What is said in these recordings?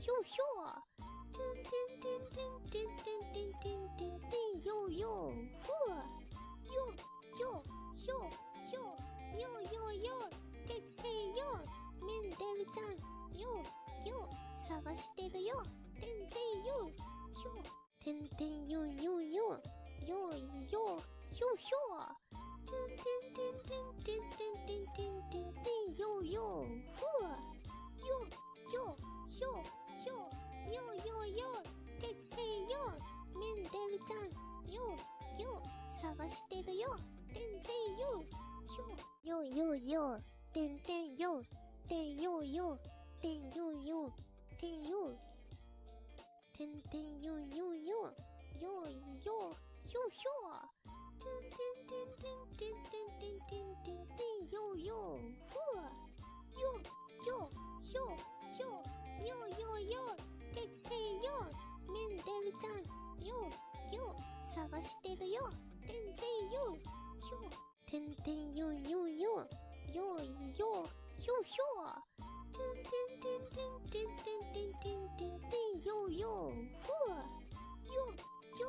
哟哟，叮叮叮叮叮叮叮叮叮叮哟哟，呵，哟哟哟哟哟哟哟，てってよ、メンデルちゃん、よよ、探してるよ、てんてんよ、よ、てんてんよよよ、よいよ、よよ。叮叮叮叮叮叮叮叮叮叮哟哟，呵，哟哟哟哟哟哟哟，てってよ、メンデルちゃん、よよ、探してるよ、てんてんよ、よよよ、てんてんよ、てんよよ、てんよよ、てんよ、てんてんよよよ、よいよ、よよ。叮叮叮叮叮叮叮叮叮叮哟哟，呵，哟哟哟哟哟哟哟，てってよ、メンデルちゃん、よよ、探してるよ、てんてんよ、よ、てんてんよよよ、よいよ、よよ。叮叮叮叮叮叮叮叮叮叮哟哟，呵，哟哟。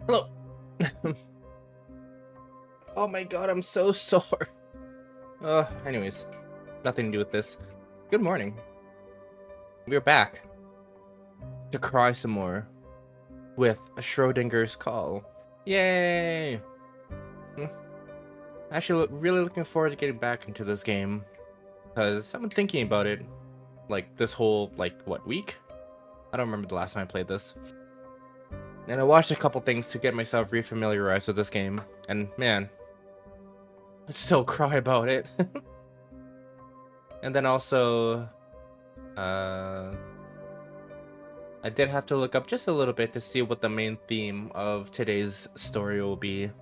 Hello. Oh my god, I'm so sore. Anyways, nothing to do with this. Good morning. We're back to cry some more with a Schrödinger's call. Yay! Actually, really looking forward to getting back into this game because I've been thinking about it like this whole week? I don't remember the last time I played this. And I watched a couple things to get myself refamiliarized with this game, and man, I'd still cry about it. And then also, I did have to look up just a little bit to see what the main theme of today's story will be.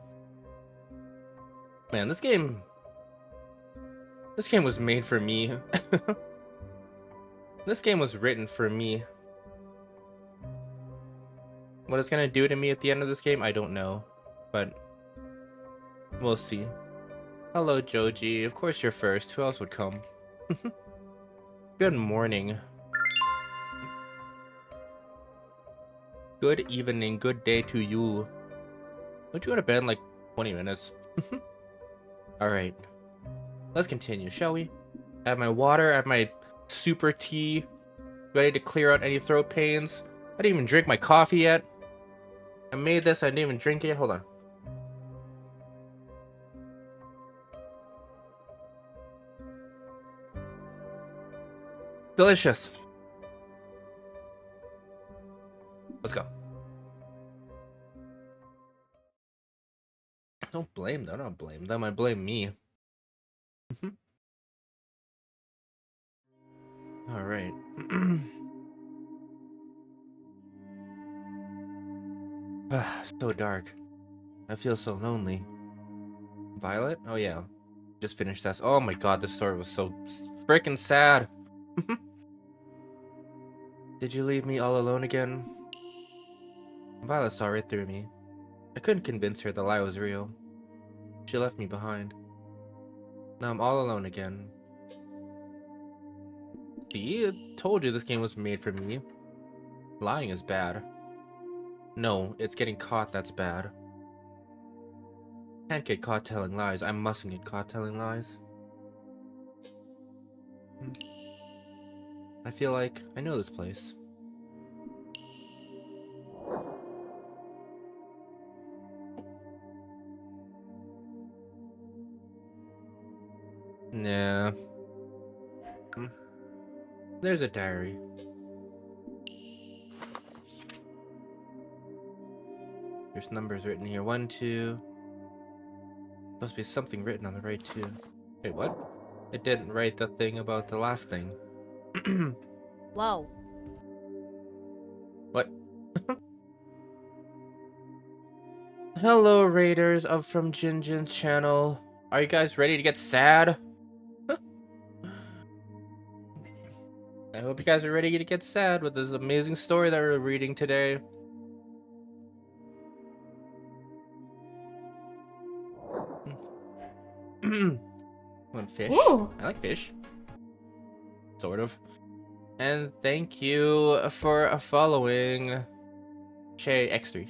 Man, this game was made for me. This game was written for me. What it's gonna do to me at the end of this game, I don't know, but we'll see. Hello, Joji. Of course you're first. Who else would come? Good morning. Good evening. Good day to you. Don't you go to bed in like 20 minutes? Alright. Let's continue, shall we? I have my water. I have my super tea. Ready to clear out any throat pains. I didn't even drink my coffee yet. I made this. I didn't even drink it yet. Hold on. Delicious. Let's go. Don't blame them. I don't blame them. I blame me. All right. So dark. I feel so lonely. Violet? Oh yeah. Just finished that. Oh my god, this story was so freaking sad. Did you leave me all alone again? Violet saw right through me. I couldn't convince her the lie was real. She left me behind. Now I'm all alone again. See, I told you this game was made for me. Lying is bad. No, it's getting caught that's bad. Can't get caught telling lies. I mustn't get caught telling lies. I feel like I know this place. Nah. There's a diary. There's numbers written here. 1, 2. Must be something written on the right too. Wait, what? It didn't write the thing about the last thing. Wow. What? Hello, raiders of from Jinjin's channel. Are you guys ready to get sad? I hope you guys are ready to get sad with this amazing story that we're reading today. Want fish? Ooh. I like fish. Sort of. And thank you for following Shay X3.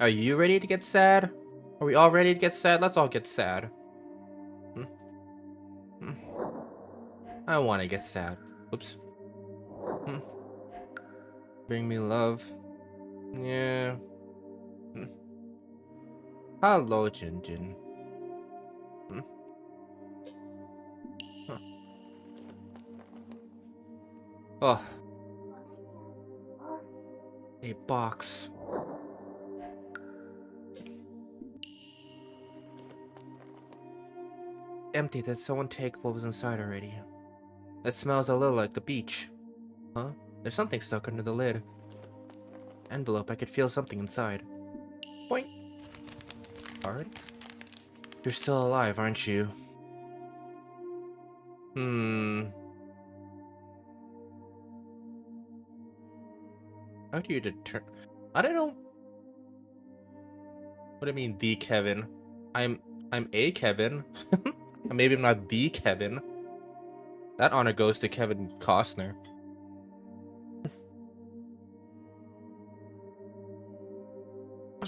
Are you ready to get sad? Are we all ready to get sad? Let's all get sad. I want to get sad. Oops. Bring me love. Yeah. Hello, Jinjin. Oh. A box. Empty. Did someone take what was inside already? It smells a little like the beach. Huh? There's something stuck under the lid. Envelope. I could feel something inside. Boink. Card? You're still alive, aren't you? How do you determine? I don't know. What do you mean, the Kevin? I'm a Kevin. Maybe I'm not the Kevin. That honor goes to Kevin Costner.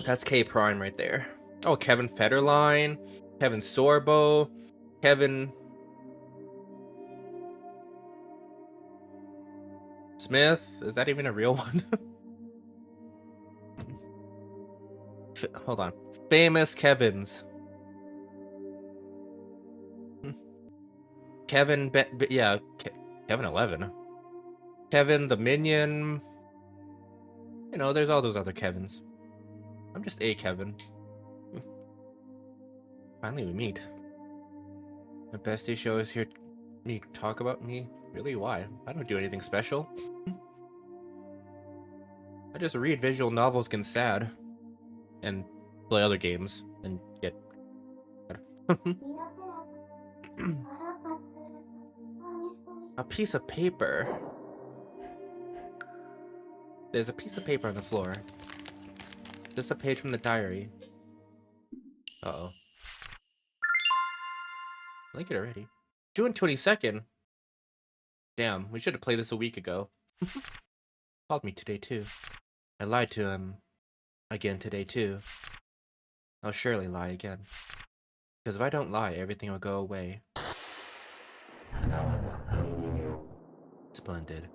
That's K Prime right there. Oh, Kevin Federline, Kevin Sorbo, Kevin Smith. Is that even a real one? Hold on. Famous Kevins. Kevin, yeah, Kevin 11. Kevin the Minion. You know, there's all those other Kevins. I'm just a Kevin. Finally, we meet. The bestie show is here. You talk about me? Really? Why? I don't do anything special. I just read visual novels, get sad, and play other games, and get. A piece of paper. There's a piece of paper on the floor. Just a page from the diary. Uh-oh. I like it already. June 22nd? Damn, we should have played this a week ago. Called me today too. I lied to him again today too. I'll surely lie again. Because if I don't lie, everything will go away. Splendid.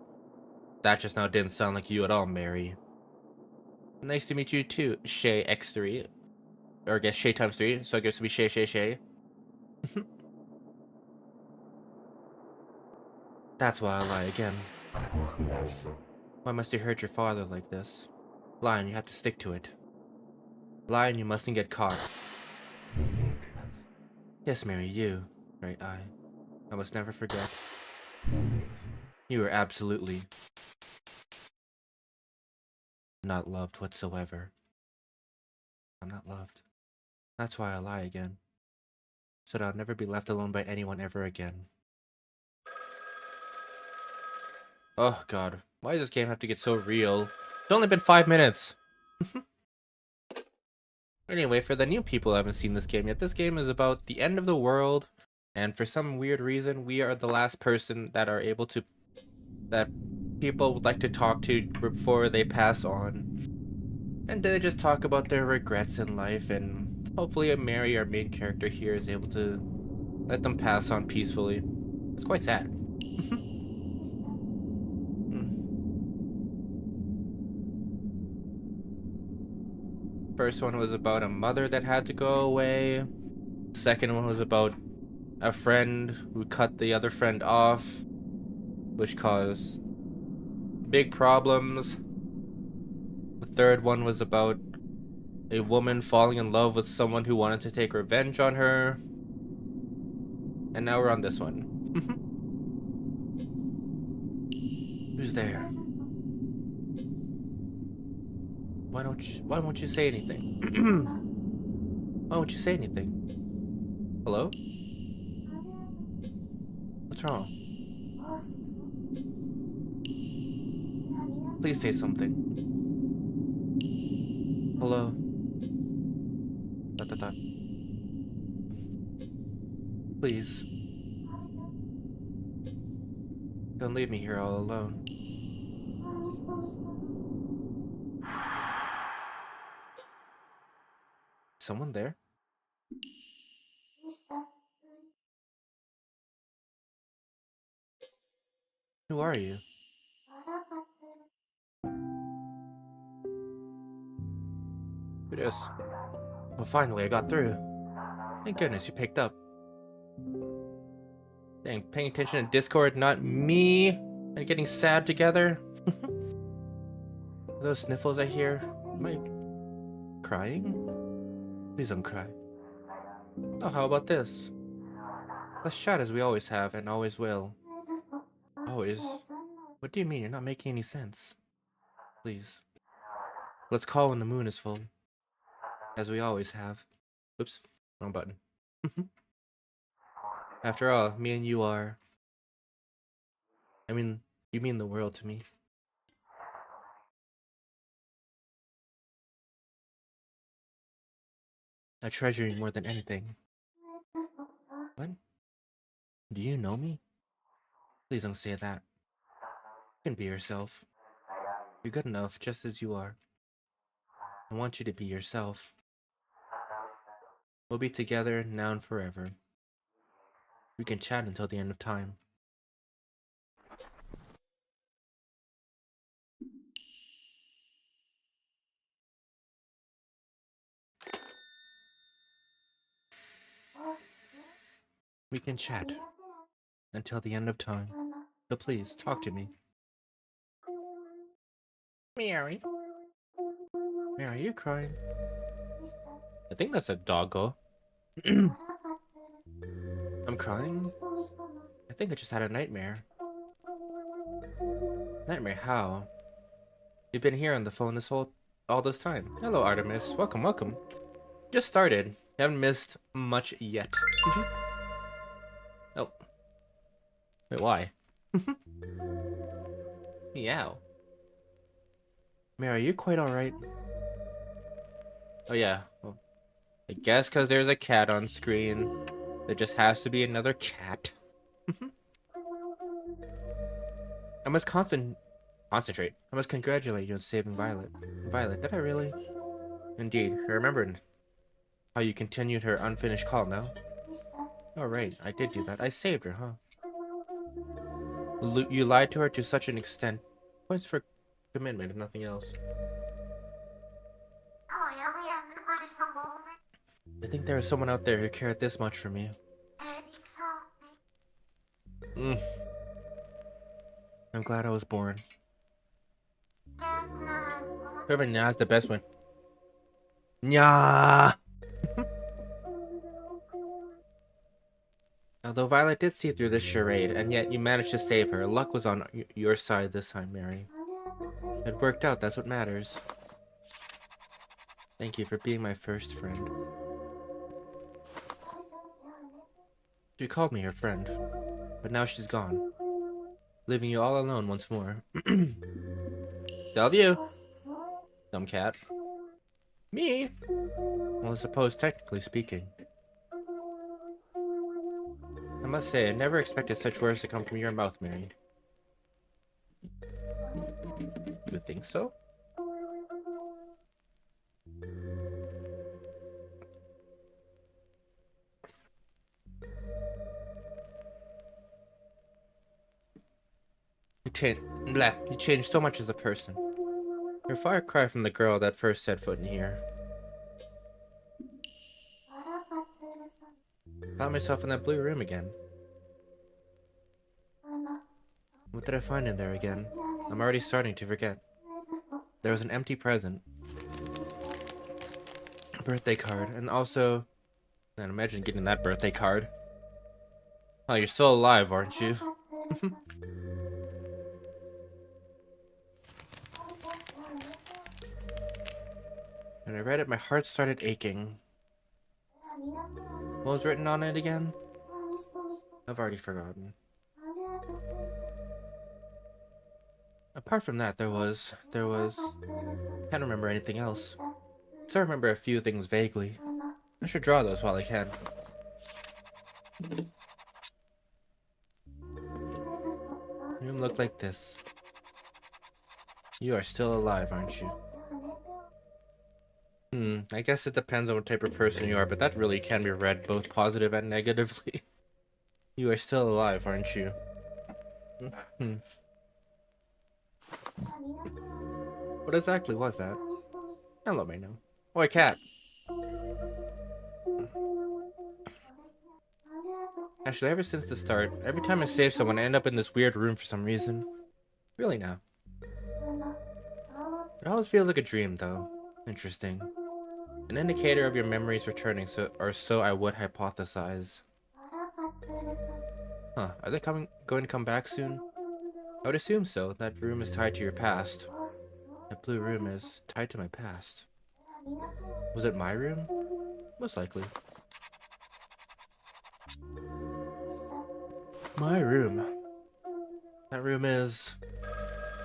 That just now didn't sound like you at all, Mary. Nice to meet you too, Shay X3. Or I guess Shay times 3, so I guess to be Shay. That's why I lie again. Why must you hurt your father like this? Lying, you have to stick to it. Lying, you mustn't get caught. Yes, Mary, you. Right, I must never forget. You are absolutely not loved whatsoever. I'm not loved. That's why I lie again. So that I'll never be left alone by anyone ever again. Oh god, why does this game have to get so real? It's only been 5 minutes! Anyway, for the new people who haven't seen this game yet, this game is about the end of the world, and for some weird reason, we are the last person that are able to... that people would like to talk to before they pass on. And they just talk about their regrets in life, and hopefully Mary, our main character here, is able to let them pass on peacefully. It's quite sad. First one was about a mother that had to go away. Second one was about a friend who cut the other friend off, which caused big problems. The third one was about a woman falling in love with someone who wanted to take revenge on her. And now we're on this one. Who's there? Why won't you say anything? Why won't you say anything? Hello? What's wrong? Please say something. Hello? ... Please. Don't leave me here all alone. Someone there? Who are you? Who this? Well, finally, I got through. Thank goodness you picked up. Dang, paying attention to Discord, not me, and getting sad together. Those sniffles I hear. Am I crying? Please don't cry. Oh, how about this? Let's chat as we always have and always will. Always? What do you mean? You're not making any sense. Please. Let's call when the moon is full. As we always have. Oops, wrong button. After all, me and you are... I mean, you mean the world to me. I treasure you more than anything. What? Do you know me? Please don't say that. You can be yourself. You're good enough just as you are. I want you to be yourself. We'll be together now and forever. We can chat until the end of time. We can chat until the end of time. So please, talk to me. Mary? Mary, are you crying? I think that's a doggo. I'm crying? I think I just had a nightmare. Nightmare how? You've been here on the phone all this time. Hello, Artemis. Welcome, welcome. Just started. You haven't missed much yet. Oh. Wait, why? Meow. Mary, are you quite alright? Oh yeah. Well, I guess because there's a cat on screen, there just has to be another cat. I must concentrate. I must congratulate you on saving Violet. Violet, did I really? Indeed. I remembered how you continued her unfinished call now. Oh right, I did do that. I saved her, huh? You lied to her to such an extent. Points for commitment, if nothing else. I think there is someone out there who cared this much for me. I'm glad I was born. Whoever Nya's the best one. Nya! Although Violet did see through this charade, and yet you managed to save her, luck was on your side this time, Mary. It worked out, that's what matters. Thank you for being my first friend. She called me her friend, but now she's gone, leaving you all alone once more. Love you, dumb cat. Me? Well, I suppose technically speaking. I must say, I never expected such words to come from your mouth, Mary. You think so? You changed so much as a person. You're a far cry from the girl that first set foot in here. Found myself in that blue room again. What did I find in there again? I'm already starting to forget. There was an empty present. A birthday card, and also... Man, imagine getting that birthday card. Oh, you're still alive, aren't you? When I read it, my heart started aching. What was written on it again? I've already forgotten. Apart from that, there was... Can't remember anything else. Still remember a few things vaguely. I should draw those while I can. Room looked like this. You are still alive, aren't you? I guess it depends on what type of person you are, but that really can be read both positive and negatively. You are still alive, aren't you? What exactly was that? Hello, Mayno. Oi, cat. Actually, ever since the start, every time I save someone, I end up in this weird room for some reason. Really now. It always feels like a dream, though. Interesting. An indicator of your memories returning, so I would hypothesize. Huh, are they going to come back soon? I would assume so. That room is tied to your past. That blue room is tied to my past. Was it my room? Most likely. My room. That room is...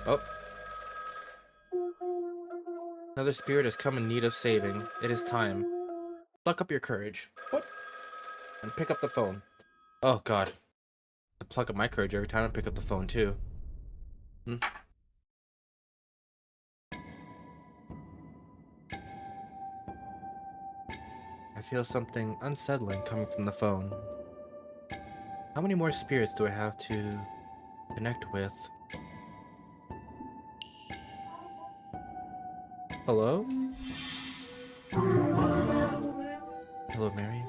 Oh. Another spirit has come in need of saving. It is time. Pluck up your courage. What? And pick up the phone. Oh god. I pluck up my courage every time I pick up the phone too. I feel something unsettling coming from the phone. How many more spirits do I have to connect with? Hello? Hello, Mary?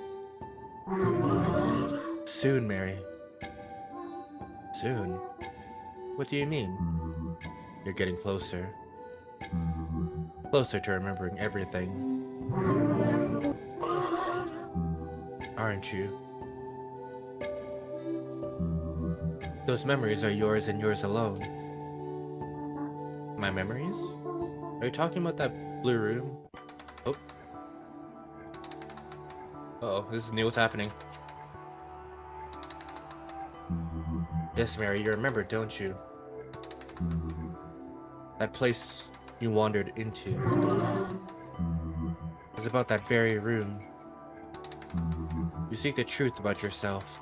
Soon, Mary. Soon? What do you mean? You're getting closer. Closer to remembering everything. Aren't you? Those memories are yours and yours alone. My memories? Are you talking about that blue room? Oh. Uh-oh, this is new. What's happening? Yes, Mary, you remember, don't you? That place you wandered into. It was about that very room. You seek the truth about yourself.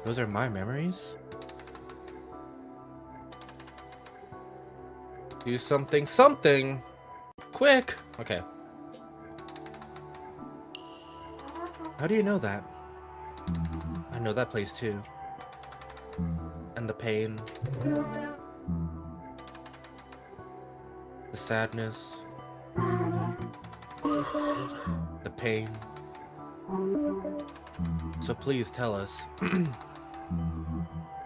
Those are my memories? Do something, something! Quick! Okay. How do you know that? I know that place too. And the pain. The sadness. The pain. So please tell us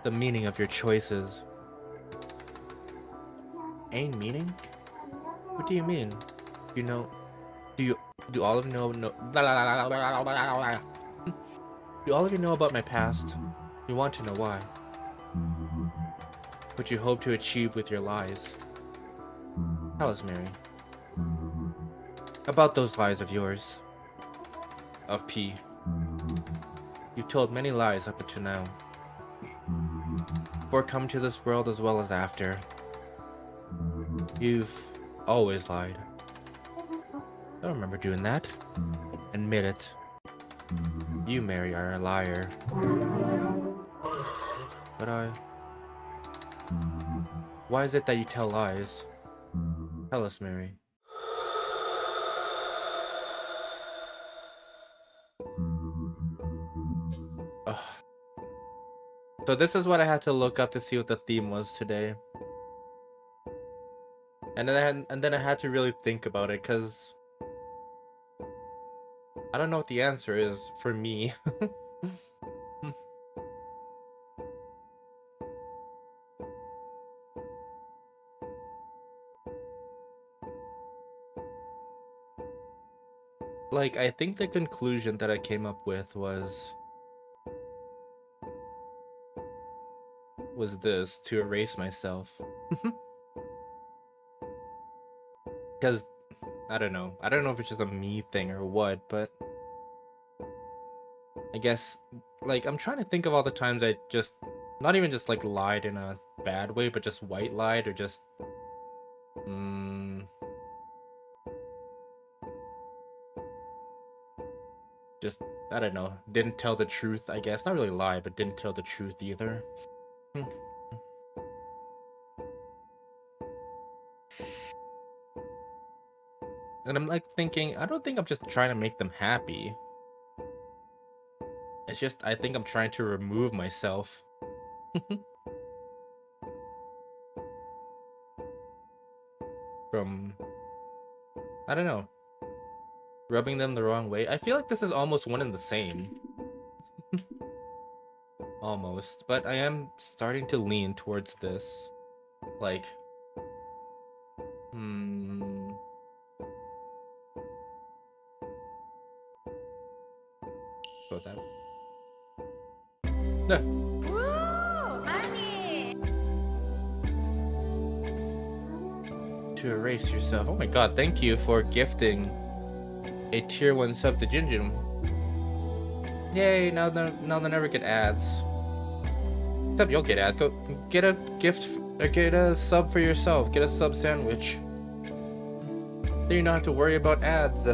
the meaning of your choices. Ain't meaning? What do you mean? You know, do all of you know do all of you know about my past? You want to know why. What you hope to achieve with your lies. Tell us, Mary. About those lies of yours. Of P. You've told many lies up until now. Before coming to this world as well as after. You've always lied. I don't remember doing that. Admit it. You, Mary, are a liar. But why is it that you tell lies? Tell us, Mary. Ugh. So this is what I had to look up to see what the theme was today. And then I had to really think about it, because I don't know what the answer is for me. Like, I think the conclusion that I came up with was this, to erase myself. Because I don't know if it's just a me thing or what, but I guess, like, I'm trying to think of all the times I just, not even just like lied in a bad way, but just white lied, or just just, I don't know, didn't tell the truth, I guess. Not really lie, but didn't tell the truth either. And I'm like thinking, I don't think I'm just trying to make them happy. It's just, I think I'm trying to remove myself. From, I don't know, rubbing them the wrong way. I feel like this is almost one and the same. Almost. But I am starting to lean towards this. Like, Go with that. To erase yourself. Oh my god, thank you for gifting a tier 1 sub to Jinjin. Yay, now they'll never get ads. Except you'll get ads. Go get a gift, or get a sub for yourself. Get a sub sandwich. Then you don't have to worry about ads.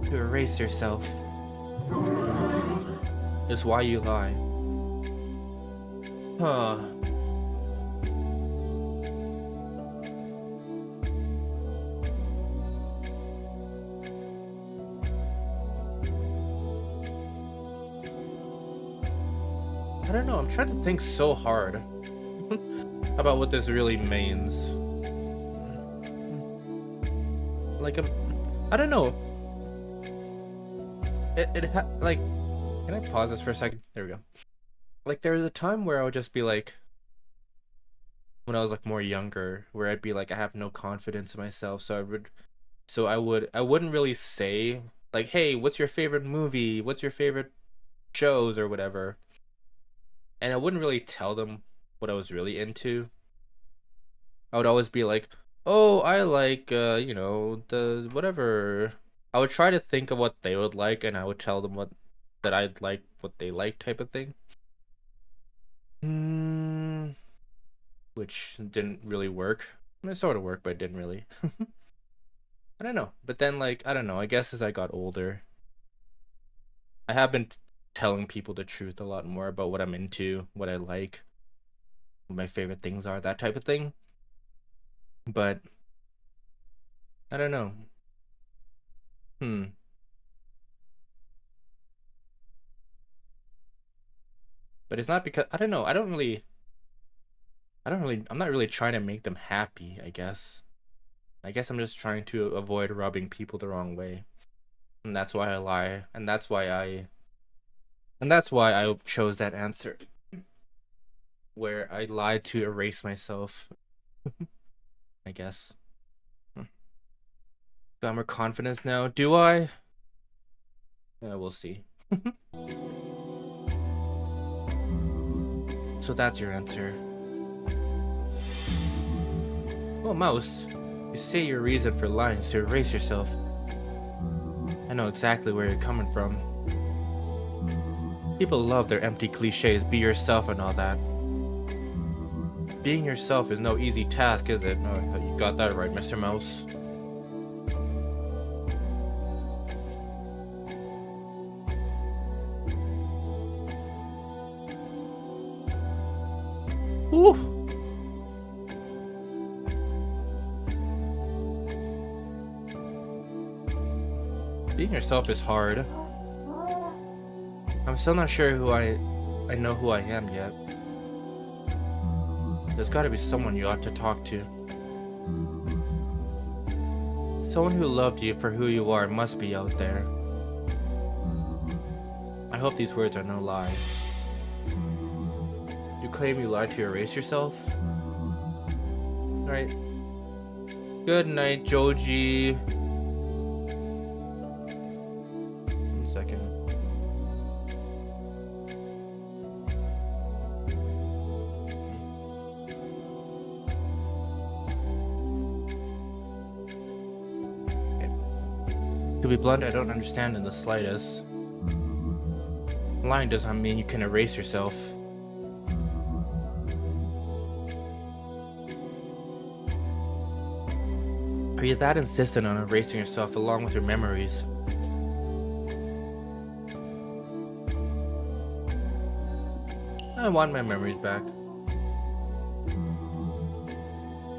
To erase yourself is why you lie. Huh. I don't know. I'm trying to think so hard about what this really means. Like, I don't know. Like, can I pause this for a second? There we go. Like, there was a time where I would just be like, when I was like more younger, where I'd be like, I have no confidence in myself, so I wouldn't really say like, hey, what's your favorite movie? What's your favorite shows or whatever? And I wouldn't really tell them what I was really into. I would always be like, oh, I like, the whatever. I would try to think of what they would like, and I would tell them that I'd like what they like, type of thing. Which didn't really work. I mean, it sort of worked, but it didn't really. I don't know. But then, like, I don't know. I guess as I got older, I have been telling people the truth a lot more about what I'm into, what I like, what my favorite things are, that type of thing. But I don't know. But it's not because I don't know. I'm not really trying to make them happy, I guess. I guess I'm just trying to avoid rubbing people the wrong way. And that's why I lie. And that's why I chose that answer. Where I lied to erase myself. I guess. Got more confidence now. Do I? Yeah, we'll see. So that's your answer. Oh, Mouse. You say your reason for lying is to erase yourself. I know exactly where you're coming from. People love their empty cliches, be yourself and all that. Being yourself is no easy task, is it? Oh, you got that right, Mr. Mouse. Ooh. Being yourself is hard. I'm still not sure I know who I am yet. There's gotta be someone you ought to talk to. Someone who loved you for who you are must be out there. I hope these words are no lie. You claim you lied to erase yourself? Alright. Good night, Joji. One second. Okay. To be blunt, I don't understand in the slightest. Lying does not mean you can erase yourself. Are you that insistent on erasing yourself along with your memories? I want my memories back.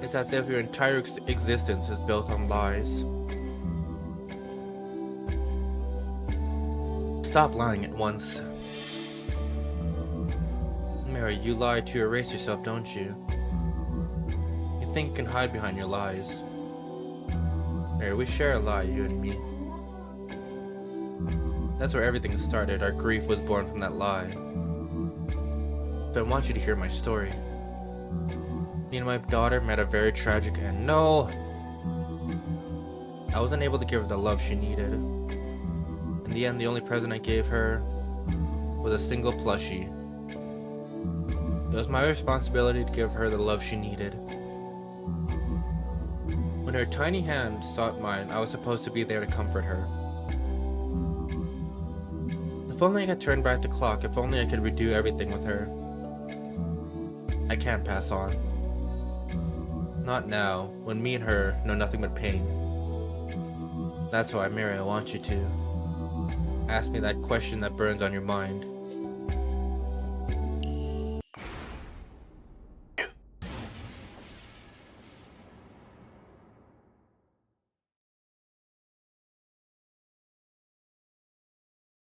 It's as if your entire existence is built on lies. Stop lying at once. Mary, you lie to erase yourself, don't you? You think you can hide behind your lies. Mary, we share a lie, you and me. That's where everything started. Our grief was born from that lie. So I want you to hear my story. Me and my daughter met a very tragic end. No! I wasn't able to give her the love she needed. In the end, the only present I gave her was a single plushie. It was my responsibility to give her the love she needed. When her tiny hand sought mine, I was supposed to be there to comfort her. If only I could turn back the clock, if only I could redo everything with her. I can't pass on. Not now, when me and her know nothing but pain. That's why, Mary, I want you to ask me that question that burns on your mind.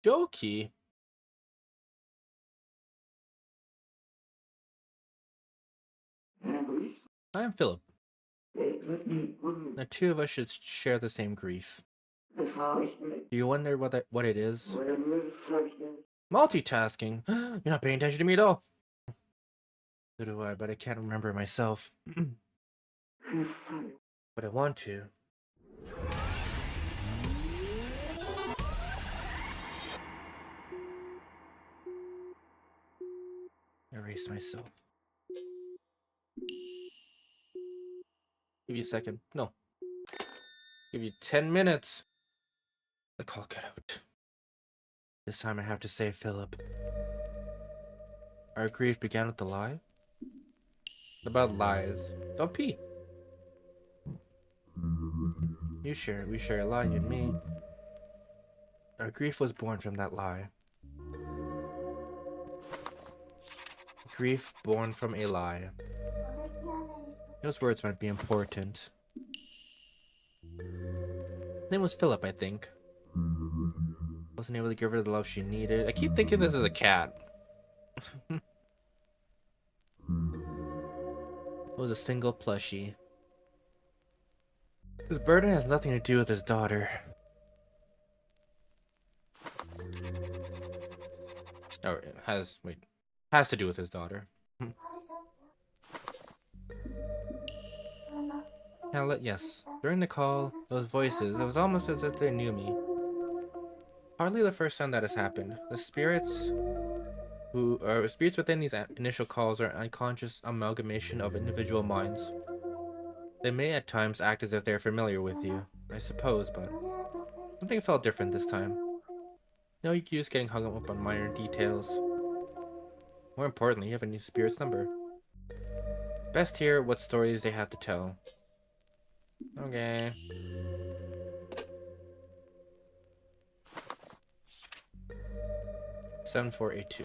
Jokey. I am Philip. The two of us should share the same grief. Do you wonder what it is? Multitasking? You're not paying attention to me at all. So do I, but I can't remember myself. But I want to. Erase myself. Give you a second. No. Give you 10 minutes. The call cut out. This time I have to save Philip. Our grief began with a lie? About lies. Don't pee. We share a lie, you and me. Our grief was born from that lie. Grief born from a lie. Those words might be important. His name was Philip, I think. Wasn't able to give her the love she needed. I keep thinking this is a cat. It was a single plushie. His burden has nothing to do with his daughter. Or it has to do with his daughter. Yes. During the call, those voices, it was almost as if they knew me. Hardly the first time that has happened. The spirits within these initial calls are an unconscious amalgamation of individual minds. They may at times act as if they are familiar with you, I suppose, but something felt different this time. No use getting hung up on minor details. More importantly, you have a new spirit's number. Best hear what stories they have to tell. Okay. (7482).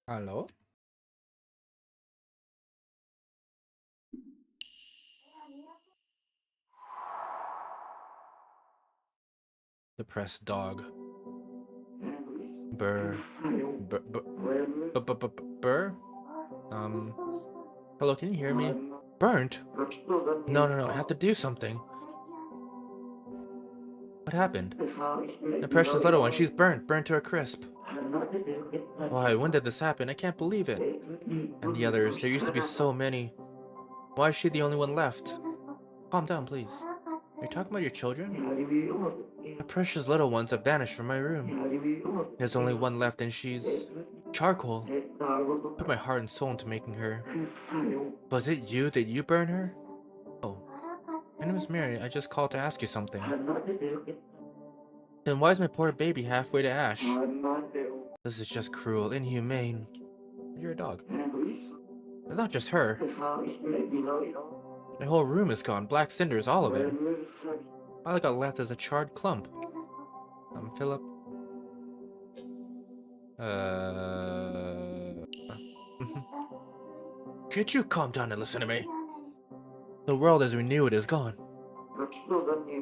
Hello? Depressed dog. Burr. Burr? Hello, can you hear me? Burnt? No, I have to do something. What happened? The precious little one, she's burnt to a crisp. Why, when did this happen? I can't believe it. And the others, there used to be so many. Why is she the only one left? Calm down, please. Are you talking about your children? The precious little ones have vanished from my room. There's only one left and she's charcoal. Put my heart and soul into making her. Was it you? Did you burn her? Oh. My name is Mary. I just called to ask you something. Then why is my poor baby halfway to ash? This is just cruel, inhumane. You're a dog. It's not just her. My whole room is gone. Black cinders, all of it. All I got left is a charred clump. I'm Philip. Could you calm down and listen to me? The world as we knew it is gone.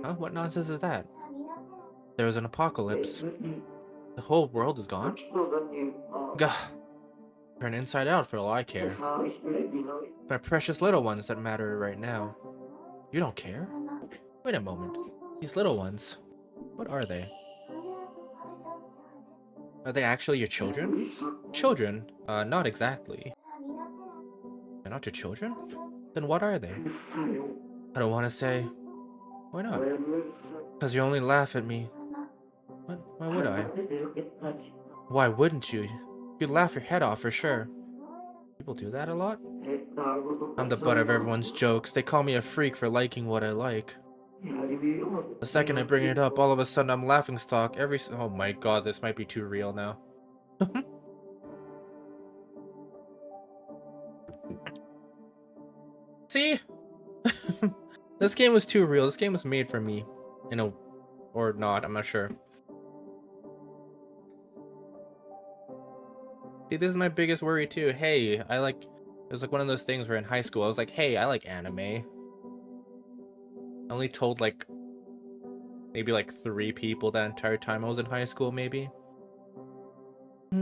Huh? What nonsense is that? There was an apocalypse. The whole world is gone? Gah. Turn inside out for all I care. My precious little ones that matter right now. You don't care? Wait a moment. These little ones, what are they? Are they actually your children? Children? Not exactly. They're not your children? Then what are they? I don't want to say. Why not? Because you only laugh at me. What? Why would I? Why wouldn't you? You'd laugh your head off for sure. People do that a lot? I'm the butt of everyone's jokes. They call me a freak for liking what I like. The second I bring it up, all of a sudden I'm laughingstock. Oh my god, this might be too real now. See? This game was too real. This game was made for me. You know, or not, I'm not sure. See, this is my biggest worry too. Hey, I like It was like one of those things where in high school I was like, hey, I like anime. I only told like maybe like 3 people that entire time I was in high school, maybe. I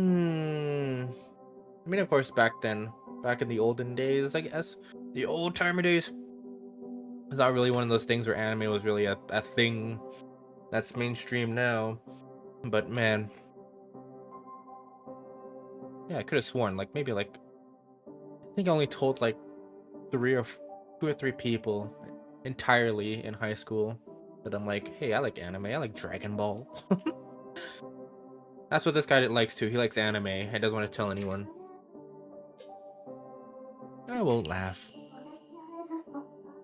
mean, of course, back then, back in the olden days, I guess, the old timer days, it's not really one of those things where anime was really a thing that's mainstream now. But man, yeah, I could have sworn like maybe like I think I only told like 2 or 3 people entirely in high school that I'm like, hey, I like anime, I like Dragon Ball. That's what this guy likes too. He likes anime. He doesn't want to tell anyone. I won't laugh.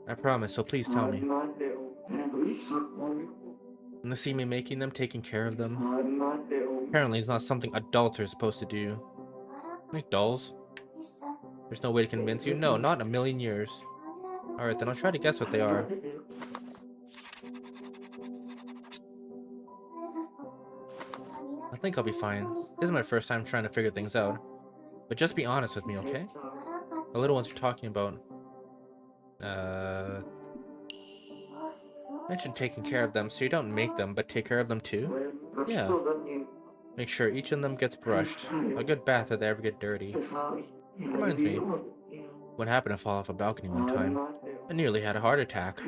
I promise, so please tell me. And to see me making them, taking care of them. Apparently it's not something adults are supposed to do. Make dolls? There's no way to convince you? No, not in a million years. Alright, then I'll try to guess what they are. I think I'll be fine. This is my first time trying to figure things out. But just be honest with me, okay? The little ones you're talking about. Mention taking care of them, so you don't make them, but take care of them too? Yeah. Make sure each of them gets brushed. A good bath if they ever get dirty. Reminds me, what happened to fall off a balcony one time? I nearly had a heart attack.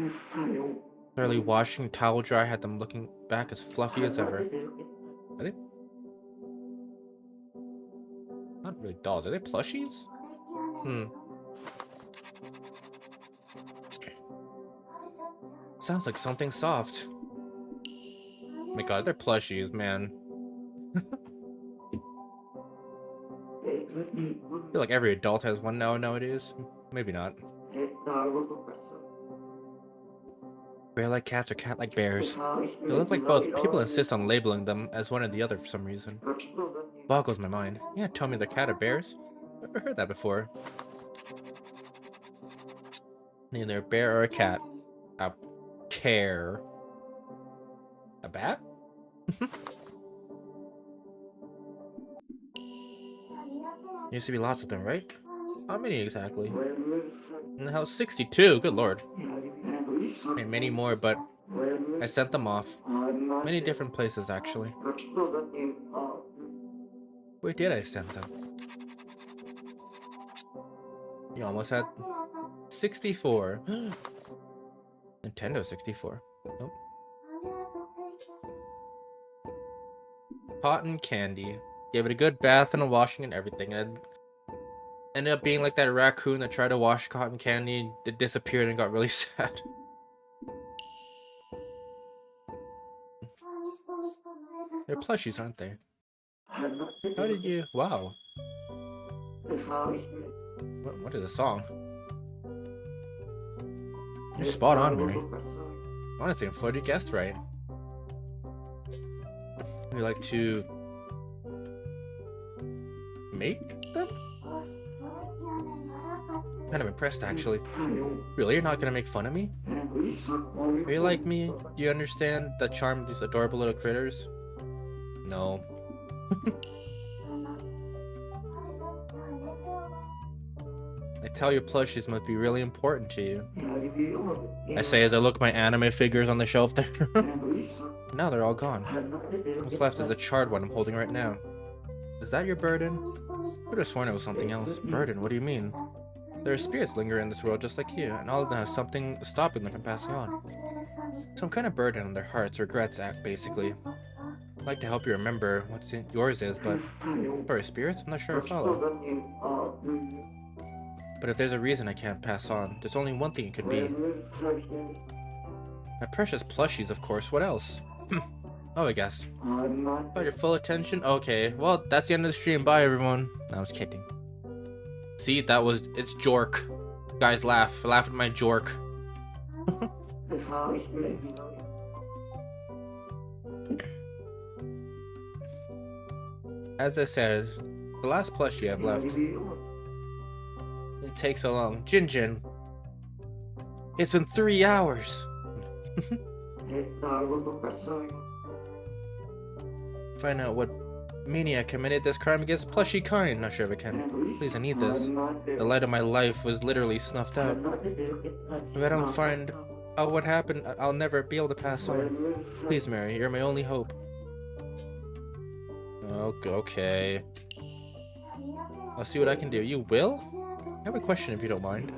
Thoroughly washing, towel dry, had them looking back as fluffy as ever. Are they? Not really dolls, are they plushies? Sounds like something soft. Oh my god, they're plushies, man. I feel like every adult has one nowadays. Maybe not. Bear like cats or cat like bears. They look like both. People insist on labeling them as one or the other for some reason. Boggles my mind. Yeah, tell me they're cat or bears? Never heard that before. Neither a bear or a cat. A care. A bat? Used to be lots of them, right? How many exactly? In the house, 62. Good lord. And many more, but I sent them off. Many different places, actually. Where did I send them? You almost had 64. Nintendo 64. Nope. Cotton candy. Gave it a good bath and a washing and everything. And it ended up being like that raccoon that tried to wash cotton candy. It disappeared and got really sad. They're plushies, aren't they? How did you... Wow. What is the song? You're spot on, Mary. Honestly, I'm Florida guessed right. We like to... make them? Kind of impressed, actually. Really? You're not gonna make fun of me? Are you like me? Do you understand the charm of these adorable little critters? No. I tell your plushies must be really important to you. I say as I look at my anime figures on the shelf there. Now they're all gone. What's left is a charred one I'm holding right now. Is that your burden? I could have sworn it was something else. Burden? What do you mean? There are spirits lingering in this world just like you, and all of them have something stopping them from passing on. Some kind of burden on their hearts, regrets act, basically. I'd like to help you remember what yours is, but for spirits, I'm not sure I follow. But if there's a reason I can't pass on, there's only one thing it could be. My precious plushies, of course. What else? Oh, I guess. Got your full attention? Okay, well, that's the end of the stream. Bye, everyone. No, I was kidding. See, it's Jork. Guys, laugh at my Jork. As I said, the last plushie I've left. It takes so long. Jin. It's been 3 hours. Find out what Maniac committed this crime against plushy kind. Not sure if I can. Please, I need this. The light of my life was literally snuffed out. If I don't find out what happened, I'll never be able to pass on. Please, Mary, you're my only hope. Okay. I'll see what I can do. You will? I have a question if you don't mind.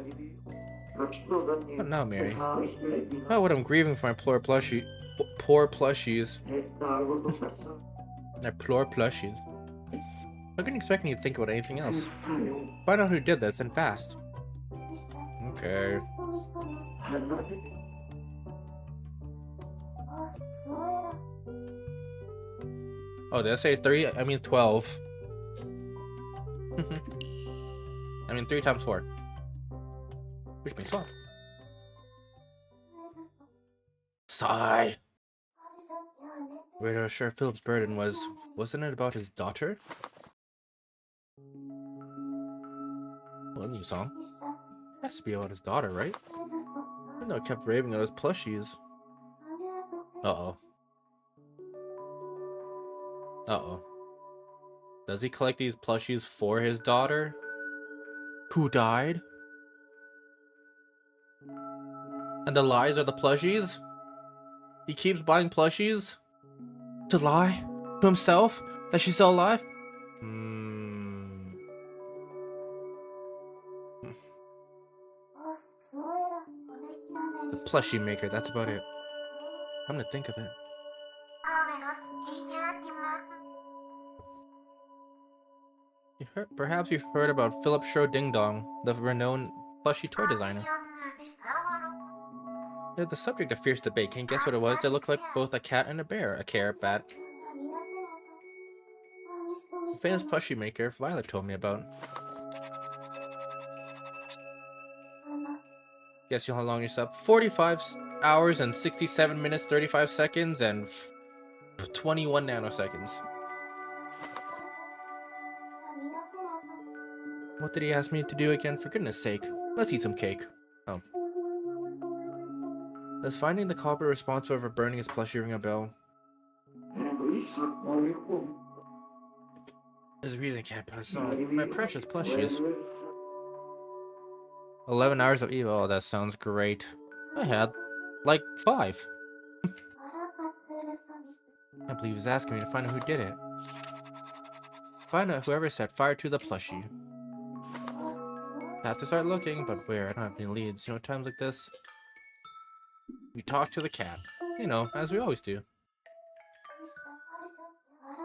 What now, Mary? Oh, what I'm grieving for my poor plushies. My poor plushies. I couldn't expect me to think about anything else. Find out who did this and fast. Okay. Oh, did I say 3? I mean 12. I mean 3 times 4. Which makes 12. Sigh. We're sure Philip's burden wasn't it about his daughter? Well, a new song. It has to be about his daughter, right? I know it kept raving on his plushies. Uh-oh. Uh-oh. Does he collect these plushies for his daughter? Who died? And the lies are the plushies? He keeps buying plushies? To lie? To himself? That she's still alive? The plushie maker, that's about it. I'm gonna think of it. Perhaps you've heard about Philip Schrödinger, the renowned plushie toy designer. They're the subject of fierce debate. Can you guess what it was? They look like both a cat and a bear. A carrot bat. The famous plushie maker Violet told me about. Guess you know how long you slept? 45 hours and 67 minutes, 35 seconds, and 21 nanoseconds. What did he ask me to do again? For goodness sake. Let's eat some cake. Oh. Does finding the culprit responsible for burning his plushie ring a bell? There's a reason I can't pass on. My precious plushies. 11 hours of Evo. Oh, that sounds great. I had like 5. I can't believe he's asking me to find out who did it. Find out whoever set fire to the plushie. I have to start looking, but where? I don't have any leads. You know, times like this, we talk to the cat. You know, as we always do.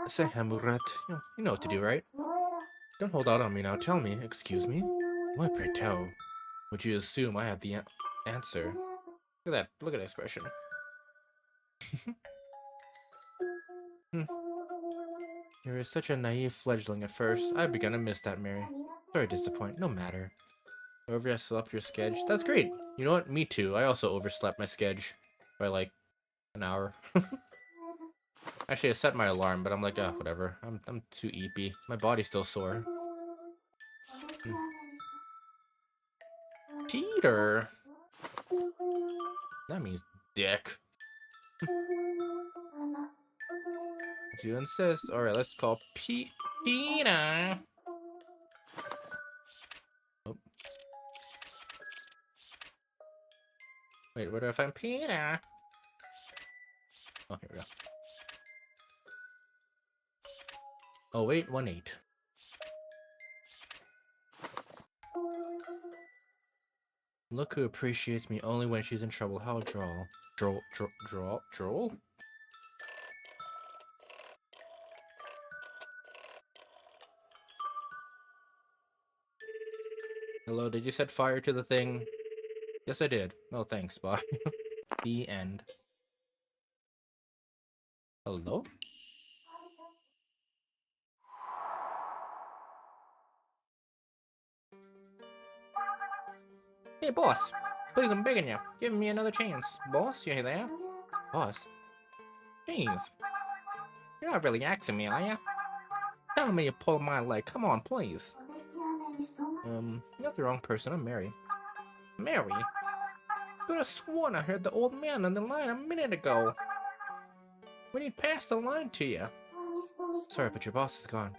Say Hamurat. You know what to do, right? Don't hold out on me now. Tell me. Excuse me? Why, pray tell? Would you assume I have the answer? Look at that. Look at that expression. You were such a naive fledgling at first. I've begun to miss that, Mary. Sorry to disappoint. No matter. Overslept your sketch. That's great. You know what? Me too. I also overslept my sketch by like an hour. Actually, I set my alarm, but I'm like, whatever. I'm too eepy. My body's still sore. Peter. That means dick. If you insist. All right, let's call Peter. Oh. Wait, where do I find Peter? Oh, here we go. Oh, 818. Look who appreciates me only when she's in trouble. How droll. Droll? Hello, did you set fire to the thing? Yes, I did. Oh, thanks, bye. The end. Hello? Hey, boss. Please, I'm begging you. Give me another chance. Boss, you there? Boss? Jeez. You're not really asking me, are you? Telling me you pulled my leg. Come on, please. You have the wrong person. I'm Mary. Mary? Could have sworn I heard the old man on the line a minute ago. When he passed the line to you. Sorry, but your boss is gone.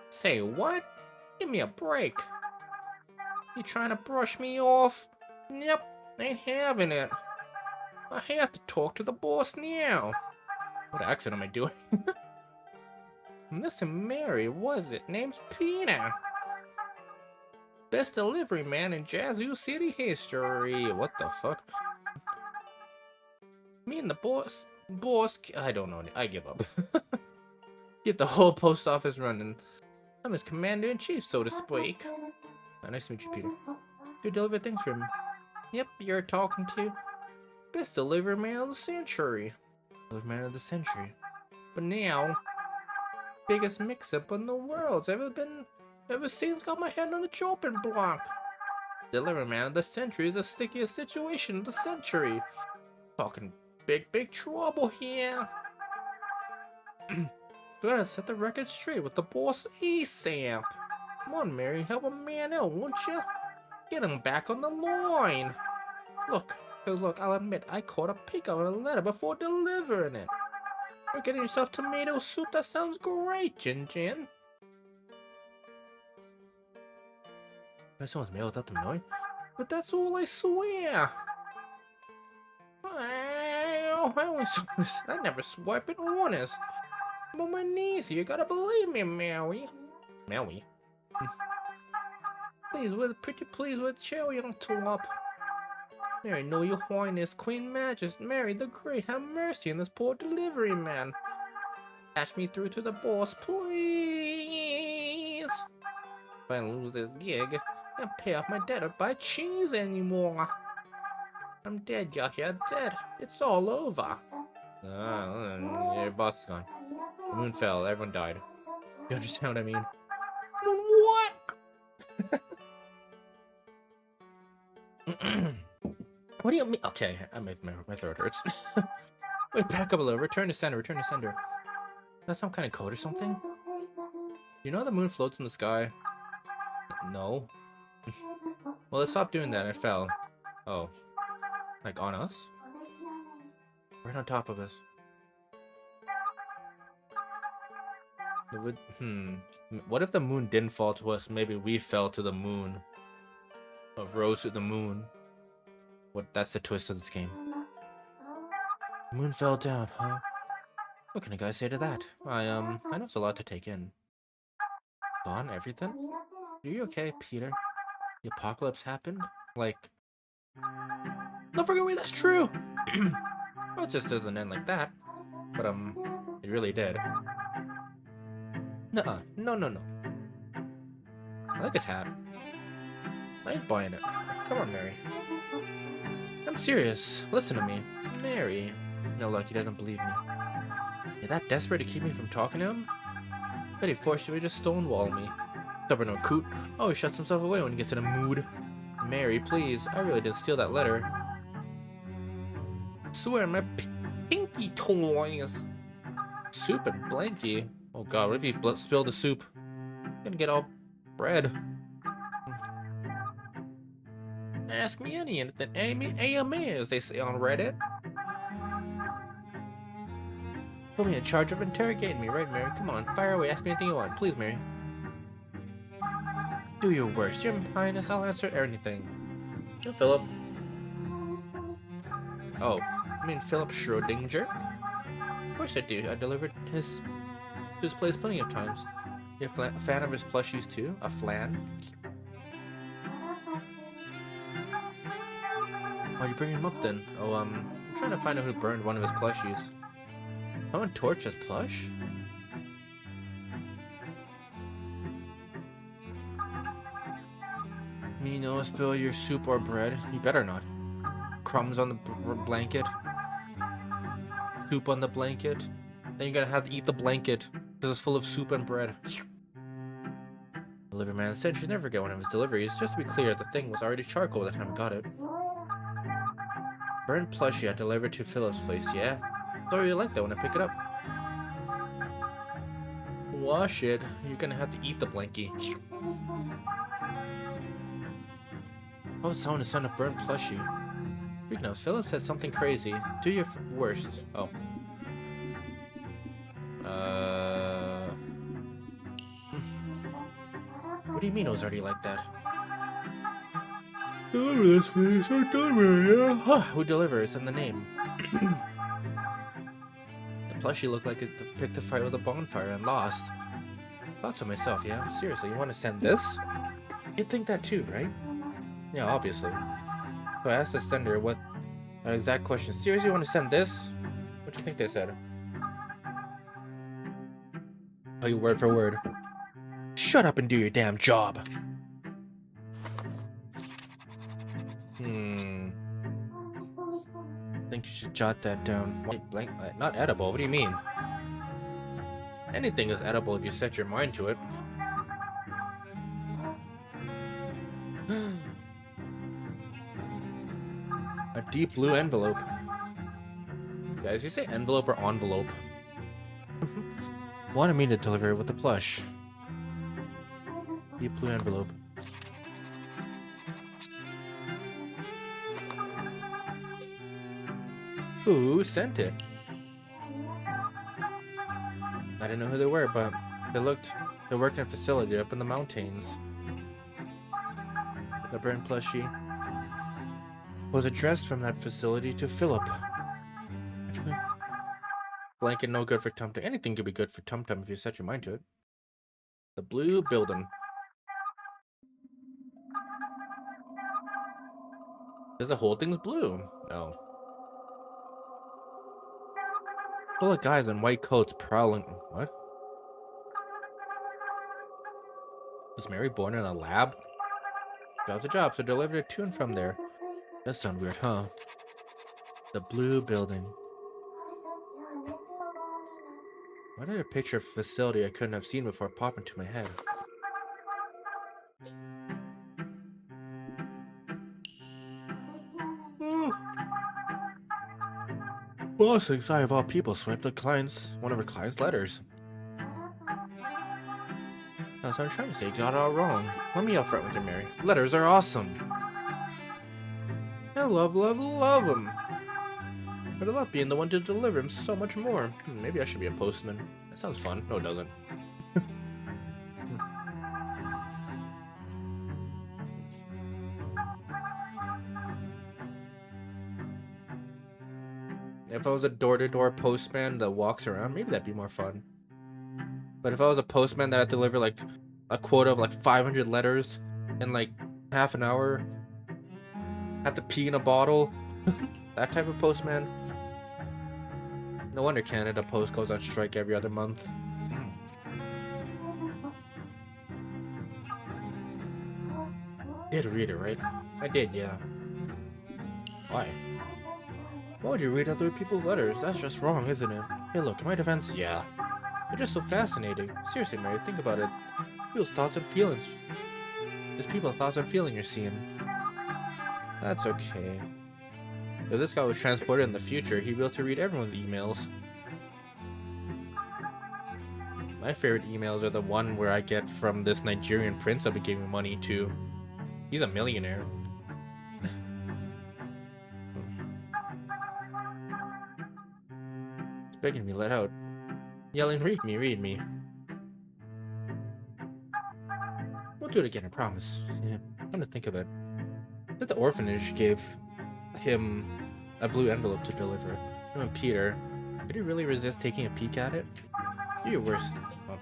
Say what? Give me a break. You trying to brush me off? Yep, ain't having it. I have to talk to the boss now. What accent am I doing? Listen, Mary, was it? Name's Peter. Best delivery man in Yazoo City history. What the fuck? Me and the boss, I don't know. I give up. Get the whole post office running. I'm his commander-in-chief, so to speak. Nice to meet you, Peter. You deliver things for him. Yep, you're talking to best delivery man of the century. Delivery man of the century. But now, biggest mix-up in the world's ever since got my hand on the chopping block. Delivery man of the century is the stickiest situation of the century. Talking big trouble here. Gotta set the record straight with the boss ASAP. Come on, Mary, help a man out, won't you? Get him back on the line. Look, I'll admit, I caught a peek on a letter before delivering it. You're getting yourself tomato soup? That sounds great, Jin. Someone's mail without them knowing? But that's all, I swear. I never swipe it honest. I'm on my knees here, you gotta believe me, Mary. Mary? Pretty please with cherry on top. Mary, know your highness, Queen Majesty, Mary the Great, have mercy on this poor delivery man. Patch me through to the boss, please. If I lose this gig, I can't pay off my debt or buy cheese anymore. I'm dead, Yahya, dead. It's all over. Your boss is gone. The moon fell, everyone died. You understand what I mean? What? What do you mean? Okay, my throat hurts. Wait, back up a little. Return to sender. That's some kind of code or something? You know the moon floats in the sky? No. Well, it stopped doing that and it fell. Oh. Like on us? Right on top of us. What if the moon didn't fall to us? Maybe we fell to the moon. Or rose to the moon. That's the twist of this game. The moon fell down, huh? What can a guy say to that? I know it's a lot to take in. Gone, everything? Are you okay, Peter? The apocalypse happened? Like... No freaking way, that's true! Well, it just doesn't end like that. But, it really did. Nuh-uh. No. I like his hat. I ain't buying it. Come on, Mary. I'm serious. Listen to me. Mary. No luck, he doesn't believe me. You're that desperate to keep me from talking to him? Bet he forced you to stonewall me. Stubborn old coot. Oh, he shuts himself away when he gets in a mood. Mary, please. I really didn't steal that letter. Swear my pinky toys. Soup and blankie. Oh god, what if you spill the soup? I'm gonna get all bread. Ask me anything, AMA, as they say on Reddit. Put me in charge of interrogating me, right, Mary? Come on, fire away, ask me anything you want. Please, Mary. Do your worst, Your Highness, I'll answer anything. Yo, Philip. Oh, I mean Philip Schrödinger? Of course I do, I delivered his place plenty of times. You're a fan of his plushies too? A flan? Why'd you bring him up then? Oh, I'm trying to find out who burned one of his plushies. Someone torched his plush? Me no spill your soup or bread. You better not. Crumbs on the blanket. Soup on the blanket. Then you're gonna have to eat the blanket because it's full of soup and bread. Delivery man said she'd never get one of his deliveries. Just to be clear, the thing was already charcoal by the time I got it. Burnt plushie I delivered to Philip's place, yeah? Thought you liked that when I pick it up. Wash it. You're gonna have to eat the blankie. Oh, someone to send a burnt plushie. Speaking of, Philip said something crazy. Do your worst. Oh. What do you mean it was already like that? Deliver this, please. I deliver, yeah. Huh, who delivers in the name? The plushie looked like it picked a fight with a bonfire and lost. Thought so myself, yeah. Seriously, you want to send this? You'd think that too, right? Yeah, obviously. So I asked the sender what that exact question. Seriously, you want to send this? What do you think they said? Oh, you word for word. Shut up and do your damn job. I think you should jot that down. White blank, not edible. What do you mean? Anything is edible if you set your mind to it. A deep blue envelope. Guys, you say envelope or envelope? Wanted me to deliver it with the plush. Deep blue envelope. Who sent it? I didn't know who they were, but they worked in a facility up in the mountains. The burnt plushie was addressed from that facility to Philip. Blanket no good for Tum Tum. Anything could be good for Tum Tum if you set your mind to it. The blue building. Does the whole thing's blue? No. Full of guys in white coats prowling. What? Was Mary born in a lab? Job's a job, so delivered it to and from there. That sounds weird, huh? The blue building. Why did a picture of a facility I couldn't have seen before pop into my head? Boss thinks I, of all people, swiped one of her client's letters. That's what I'm trying to say. You got it all wrong. Let me up front with you, Mary. Letters are awesome. I love them. But I love being the one to deliver them so much more. Maybe I should be a postman. That sounds fun. No, it doesn't. If I was a door-to-door postman that walks around, maybe that'd be more fun. But if I was a postman that had to deliver like a quota of like 500 letters in like half an hour, have to pee in a bottle, that type of postman. No wonder Canada Post goes on strike every other month. Did read it, right? I did, yeah. Why? Why would you read other people's letters? That's just wrong, isn't it? Hey look, in my defense, yeah. They're just so fascinating. Seriously, Mary, think about it. People's thoughts and feelings. There's people's thoughts and feelings you're seeing. That's okay. If this guy was transported in the future, he'd be able to read everyone's emails. My favorite emails are the one where I get from this Nigerian prince I'll be giving money to. He's a millionaire. He's begging to be let out. Yelling, read me. We'll do it again, I promise. Yeah, I'm gonna think of it. That the orphanage gave him a blue envelope to deliver. Him and Peter. Could he really resist taking a peek at it? Do your worst. Oh.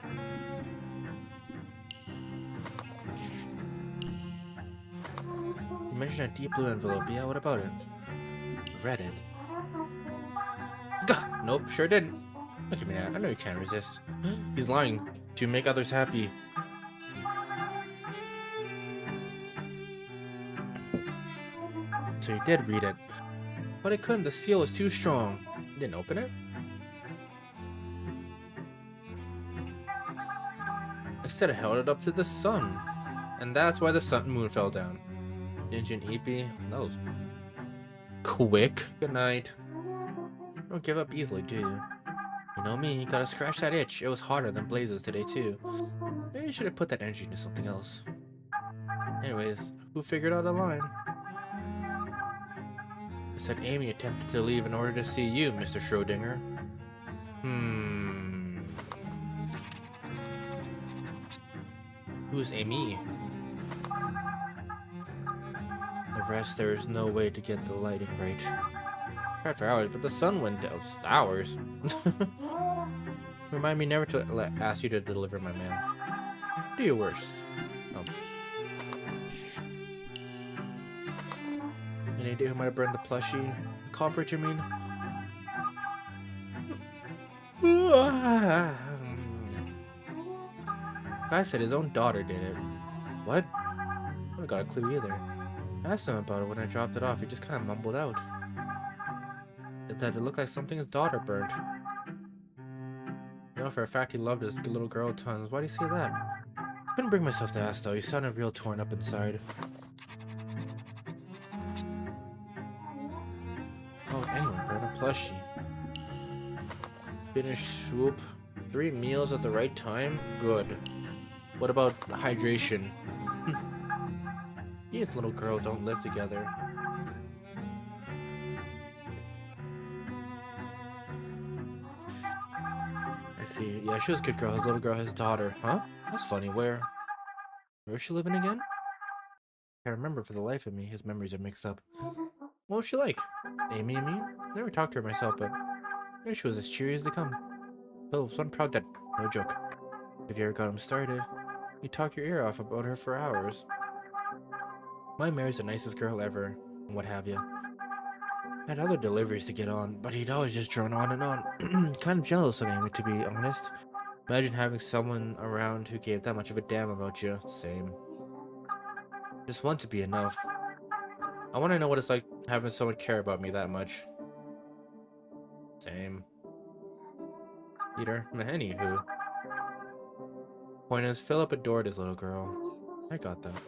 You mentioned a deep blue envelope. Yeah, what about it? Read it. Gah! Nope, sure didn't. Look at me now. I know you can't resist. He's lying to make others happy. So you did read it. But I couldn't. The seal was too strong. You didn't open it? Instead, I held it up to the sun. And that's why the sun and moon fell down. Didn't you eepy? That was quick. Good night. Don't give up easily, do you? You know me, gotta scratch that itch. It was harder than blazes today, too. Maybe you should have put that energy into something else. Anyways, who figured out a line? I said Amy attempted to leave in order to see you, Mr. Schrödinger. Who's Amy? The rest, there is no way to get the lighting right. Tried for hours, but the sun went down. Hours? Remind me never to ask you to deliver my mail. Do your worst. Oh. Any idea who might have burned the plushie? The culprit, you mean? Guy said his own daughter did it. What? I haven't got a clue either. I asked him about it when I dropped it off. He just kind of mumbled out that it looked like something his daughter burned. You know for a fact he loved his little girl tons. Why do you say that? Couldn't bring myself to ask though. He sounded real torn up inside. Oh, anyone burned a plushie. Finish swoop. 3 meals at the right time? Good. What about hydration? He and his little girl don't live together. I see. Yeah, she was a good girl. His little girl, his daughter. Huh? That's funny. Where is she living again? Can't remember for the life of me. His memories are mixed up. What was she like? Amy and me? Never talked to her myself, but maybe she was as cheery as they come. Philip's one proud dad. No joke. If you ever got him started, you talk your ear off about her for hours. My Mary's the nicest girl ever, and what have you. I had other deliveries to get on, but he'd always just drone on and on. Kind of jealous of Amy, to be honest. Imagine having someone around who gave that much of a damn about you. Same. Just want to be enough. I want to know what it's like having someone care about me that much. Same. Peter, anywho. Point is, Philip adored his little girl. I got that.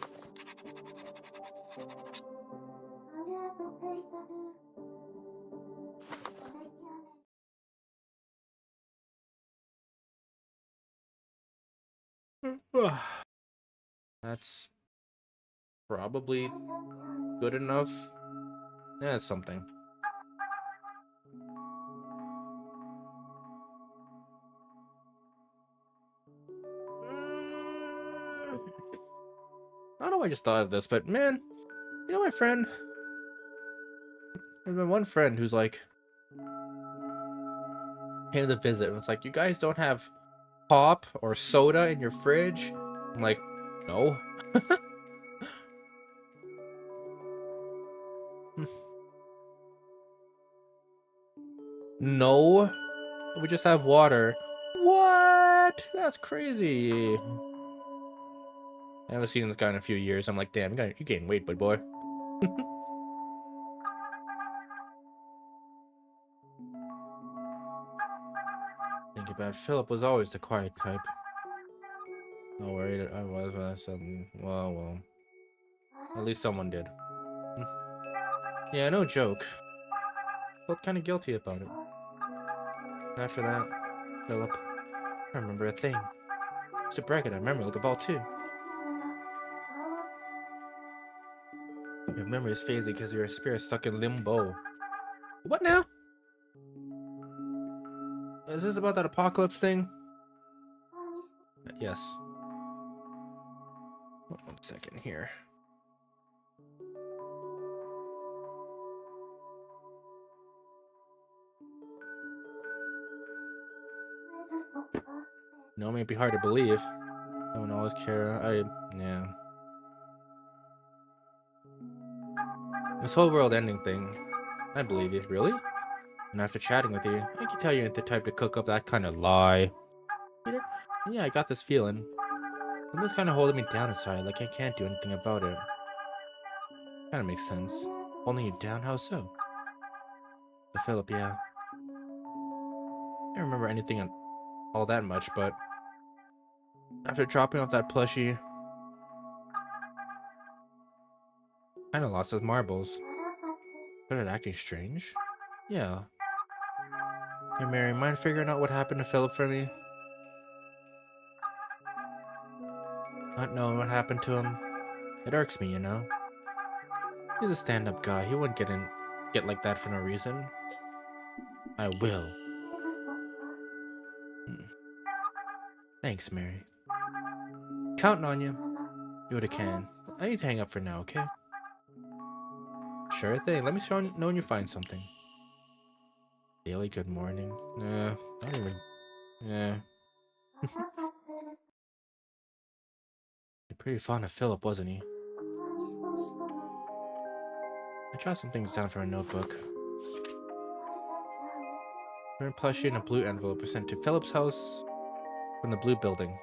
That's probably good enough. Yeah, it's something. I don't know why I just thought of this, but man, you know my friend? There's been one friend who's like came to visit and it's like, you guys don't have pop or soda in your fridge? I'm like, no. No. We just have water. What? That's crazy. I haven't seen this guy in a few years. I'm like, damn, you gained weight, big boy. Think about it. Philip was always the quiet type. No worry, I was when I said, well. At least someone did. Yeah, no joke. Felt kind of guilty about it. After that, Philip, I remember a thing. It's a bracket I remember like a ball too. Your memory is phasing because your spirit's stuck in limbo. What now? Is this about that apocalypse thing? Yes. One second here. No, it may be hard to believe. No one always care. Yeah. This whole world ending thing. I believe you. Really? And after chatting with you, I can tell you ain't the type to cook up that kind of lie. Peter? Yeah, I got this feeling. Something's kind of holding me down inside, like I can't do anything about it. Kind of makes sense. Holding you down? How so? The Philip, yeah. I don't remember anything all that much, but after dropping off that plushie, kind of lost his marbles. Started acting strange? Yeah. Hey Mary, mind figuring out what happened to Philip for me? Not knowing what happened to him. It irks me, you know? He's a stand-up guy. He wouldn't get like that for no reason. I will. Thanks, Mary. Counting on you. Do what I can. I need to hang up for now, okay? Sure thing. Let me know when you find something. Daily good morning. Nah, not even. Yeah. You're pretty fond of Philip, wasn't he? I jotted some things down from a notebook. Print plushie and a blue envelope were sent to Philip's house from the blue building.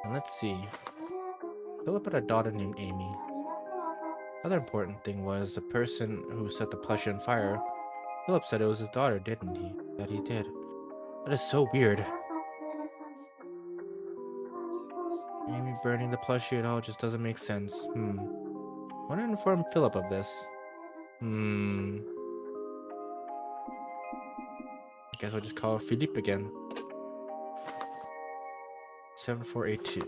And let's see. Philip had a daughter named Amy. Other important thing was the person who set the plushie on fire. Philip said it was his daughter, didn't he? That he did. That is so weird. Amy burning the plushie at all just doesn't make sense. I want to inform Philip of this. I guess I'll just call Philippe again. 7482.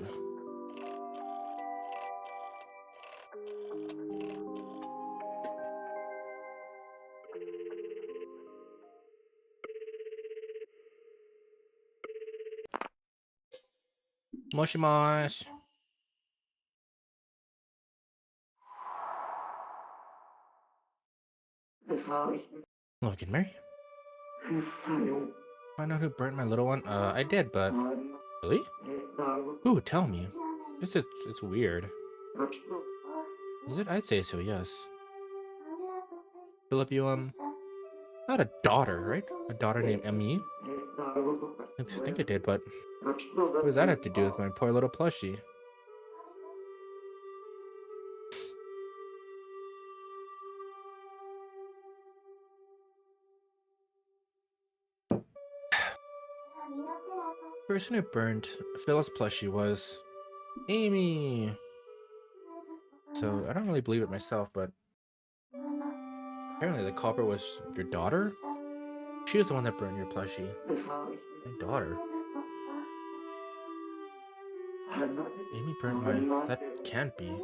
Moshi mosh. Look at Mary. Find out who burnt my little one? I did, but really? Ooh, tell me. It's weird. Is it? I'd say so, yes. Philip, you had a daughter, right? A daughter named Amy? I think I did, but what does that have to do with my poor little plushie? The person who burned Philip's plushie was Amy. So I don't really believe it myself, but apparently the culprit was your daughter? She was the one that burned your plushie. My daughter. Amy burned my... That can't be.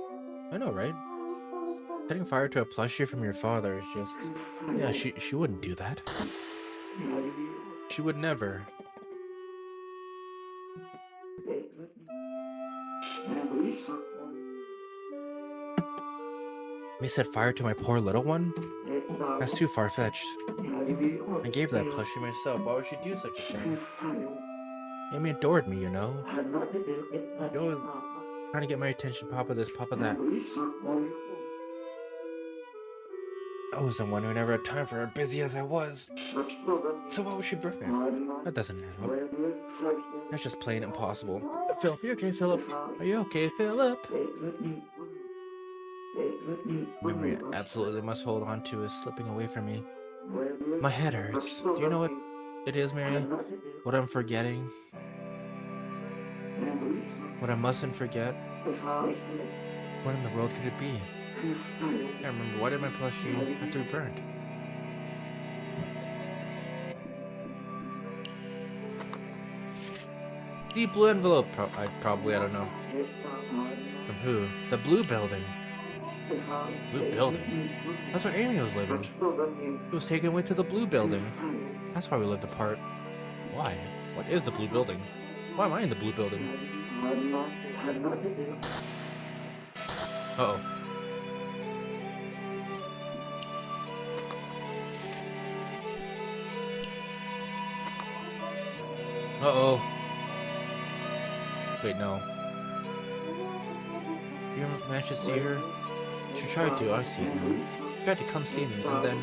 I know, right? Setting fire to a plushie from your father is just... Yeah, she wouldn't do that. She would never. Me set fire to my poor little one? That's too far-fetched. I gave that plushie myself. Why would she do such a thing? Amy adored me, you know. She always trying to get my attention, Papa this, Papa that. I was the one who never had time for her, busy as I was. So why would she burn it? That doesn't add up. That's just plain impossible. Philip, you okay, Philip? Are you okay, Philip? Memory I absolutely must hold on to is slipping away from me. My head hurts. Do you know what it is, Mary? What I'm forgetting? What I mustn't forget? What in the world could it be? I remember, why did my plushie have to be burned? The blue envelope, I don't know. From who? The blue building. Blue building? That's where Amy was living. She was taken away to the blue building. That's why we lived apart. Why? What is the blue building? Why am I in the blue building? Uh-oh. Uh-oh. Wait, no. You managed to see her? She tried to, I see it now. She tried to come see me, and then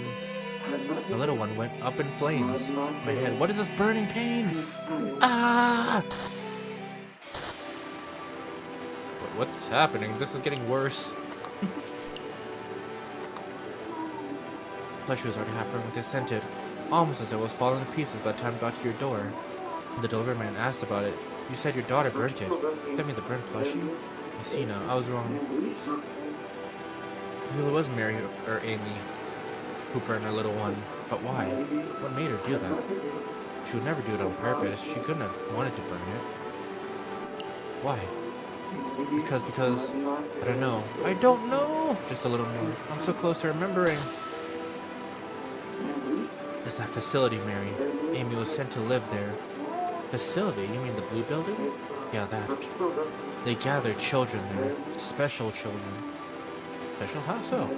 the little one went up in flames. My head, what is this burning pain? Ah! What's happening? This is getting worse. Plushie was already half burned with the scented, almost as it was falling to pieces by the time it got to your door. When the delivery man asked about it, you said your daughter burnt it. Sent me the burnt plushie. I see now, I was wrong. It really was Mary or Amy who burned her little one. But why? What made her do that? She would never do it on purpose. She couldn't have wanted to burn it. Why? Because, I don't know. I don't know! Just a little more. I'm so close to remembering. It's that facility, Mary. Amy was sent to live there. Facility? You mean the blue building? Yeah, that. They gather children there. Special children. Special? How so?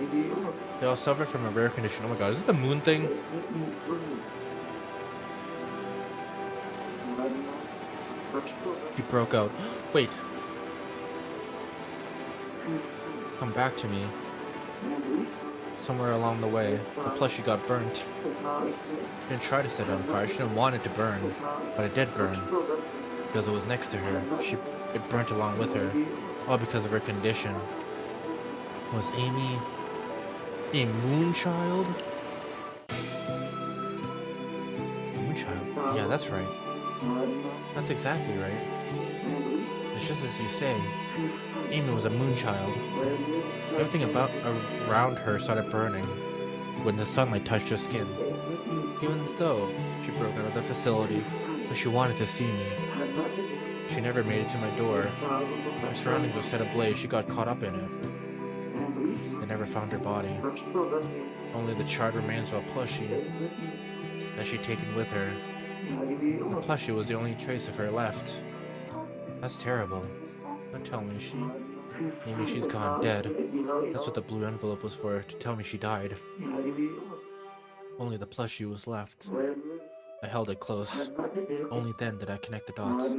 They all suffer from a rare condition. Oh my god, is it the moon thing? She broke out. Wait. Come back to me. Somewhere along the way, the plushie got burnt. She didn't try to set it on fire. She didn't want it to burn, but it did burn because it was next to her. It burnt along with her, all because of her condition. Was Amy a moonchild? Moonchild? Yeah, that's right. That's exactly right. It's just as you say. Amy was a moonchild. Everything around her started burning when the sunlight touched her skin. Even though she broke out of the facility, but she wanted to see me. She never made it to my door. Her surroundings were set ablaze. She got caught up in it. They never found her body. Only the charred remains of a plushie that she'd taken with her. The plushie was the only trace of her left. That's terrible. Don't tell me maybe she's gone dead. That's what the blue envelope was for, to tell me she died. Only the plushie was left. I held it close. Only then did I connect the dots.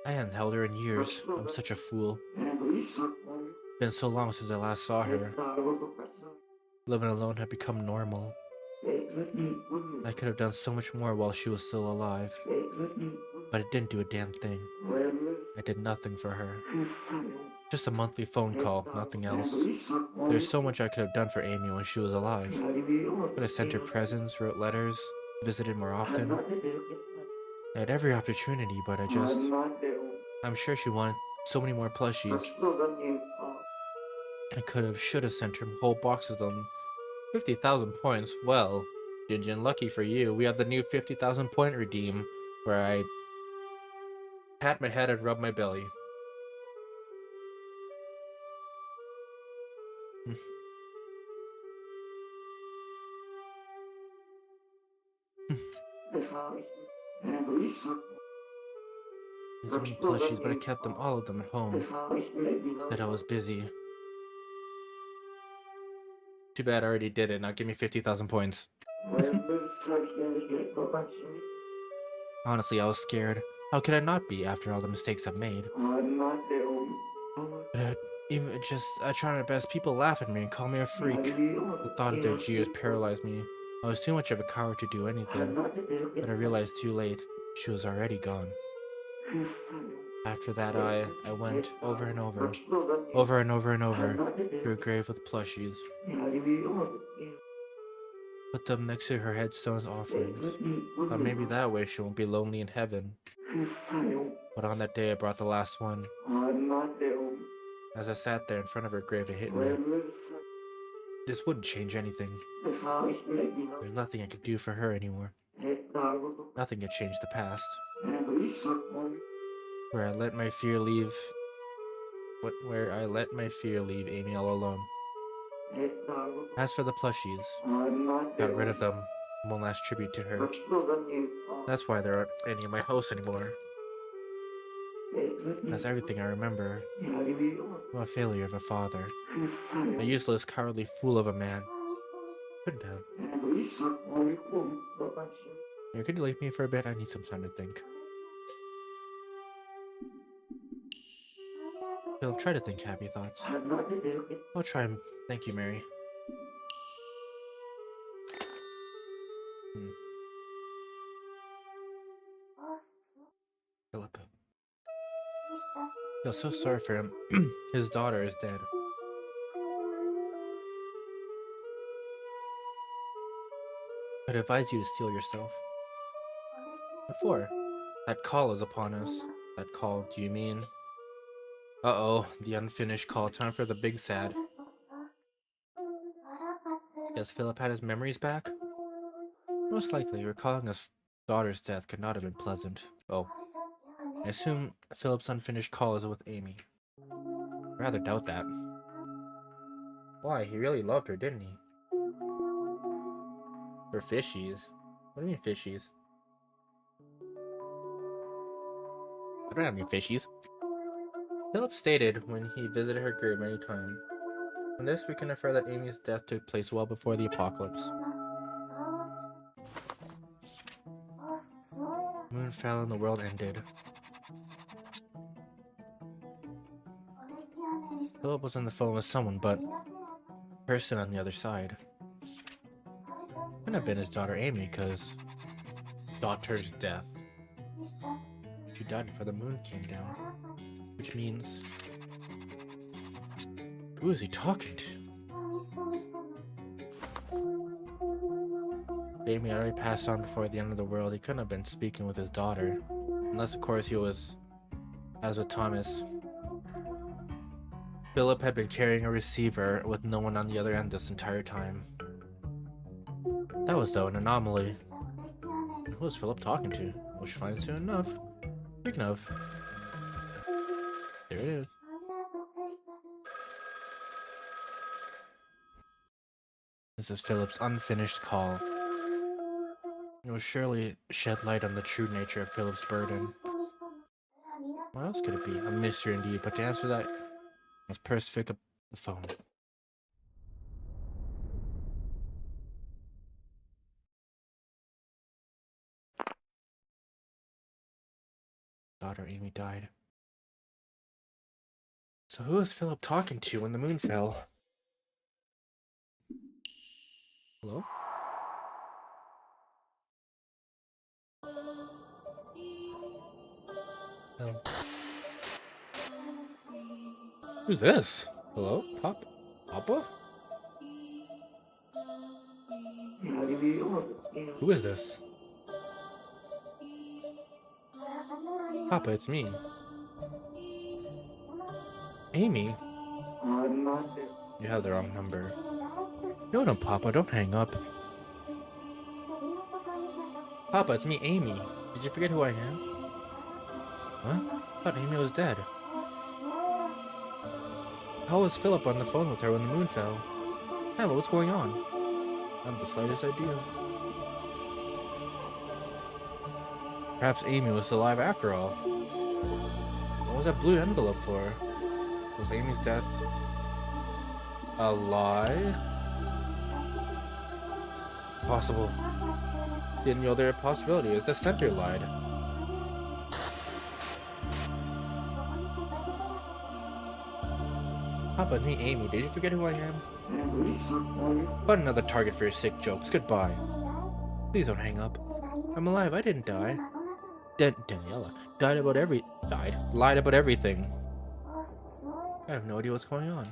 I hadn't held her in years. I'm such a fool. It's been so long since I last saw her. Living alone had become normal. I could have done so much more while she was still alive. But I didn't do a damn thing. I did nothing for her. Just a monthly phone call, nothing else. There's so much I could have done for Amy when she was alive. Could have sent her presents, wrote letters, visited more often. I had every opportunity, but I'm sure she wanted so many more plushies. I should have sent her whole boxes of them. 50,000 points, well, Jinjin, lucky for you, we have the new 50,000 point redeem, where I pat my head and rub my belly. So many plushies, but I kept them, all of them, at home. Said I was busy. Too bad I already did it. Now give me 50,000 points. Honestly, I was scared. How could I not be after all the mistakes I've made? But I try my best. People laugh at me and call me a freak. The thought of their jeers paralyzed me. I was too much of a coward to do anything. But I realized too late. She was already gone. After that, I went over and over to a grave with plushies. Put them next to her headstone's offerings. Thought maybe that way she won't be lonely in heaven. But on that day, I brought the last one. As I sat there in front of her grave, it hit me. This wouldn't change anything. There's nothing I could do for her anymore. Nothing could change the past. Where I let my fear leave Amy all alone. As for the plushies, got rid of them. One last tribute to her. That's why there aren't any in my house anymore. That's everything I remember. I'm a failure of a father. A useless, cowardly fool of a man. Couldn't have. Here, could you leave me for a bit? I need some time to think. Phil, try to think happy thoughts. I'll try and thank you, Mary. Philip. I feel so sorry for him. His daughter is dead. I'd advise you to steel yourself. Before. That call is upon us. That call, do you mean? Uh-oh, the unfinished call. Time for the big sad. Has Philip had his memories back? Most likely, recalling his daughter's death could not have been pleasant. Oh. I assume Philip's unfinished call is with Amy. I rather doubt that. Why? He really loved her, didn't he? Her fishies? What do you mean fishies? I don't have any fishies. Philip stated when he visited her grave many times. From this, we can infer that Amy's death took place well before the apocalypse. The moon fell and the world ended. Philip was on the phone with someone, but the person on the other side couldn't have been his daughter Amy, because daughter's death. She died before the moon came down, which means, who is he talking to? Amy already passed on before the end of the world. He couldn't have been speaking with his daughter, unless of course he was, as with Thomas. Philip had been carrying a receiver with no one on the other end this entire time. That was, though, an anomaly. Who was Philip talking to? We'll find soon enough. Speaking of, there it is. This is Philip's unfinished call. It will surely shed light on the true nature of Philip's burden. What else could it be? A mystery indeed, but to answer that, let's first pick up the phone. Daughter Amy died. So who was Philip talking to when the moon fell? Hello? Oh. Who's this? Hello? Papa? Who is this? Papa, it's me. Amy? You have the wrong number. No, Papa, don't hang up. Papa, it's me, Amy. Did you forget who I am? Huh? I thought Amy was dead. How was Philip on the phone with her when the moon fell? Hello, what's going on? I have the slightest idea. Perhaps Amy was alive after all. What was that blue envelope for? Was Amy's death a lie? Possible. Didn't know there a possibility as the center lied. Papa, it's me, Amy. Did you forget who I am? But another target for your sick jokes. Goodbye. Please don't hang up. I'm alive. I didn't die. Daniela lied about everything. I have no idea what's going on.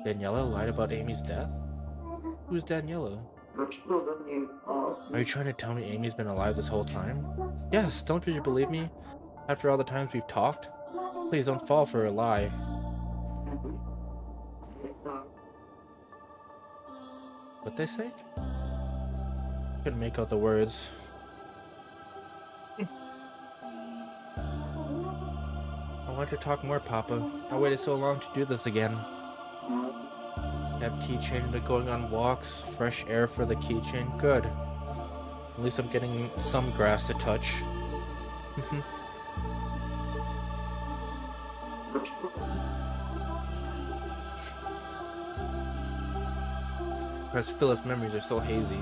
Daniela lied about Amy's death? Who's Daniela? Are you trying to tell me Amy's been alive this whole time? Yes, don't you believe me? After all the times we've talked? Please don't fall for a lie. What'd they say? Couldn't make out the words. I want to talk more, Papa. I waited so long to do this again. Have keychain, been going on walks, fresh air for the keychain. Good. At least I'm getting some grass to touch. Perhaps Philip's memories are so hazy.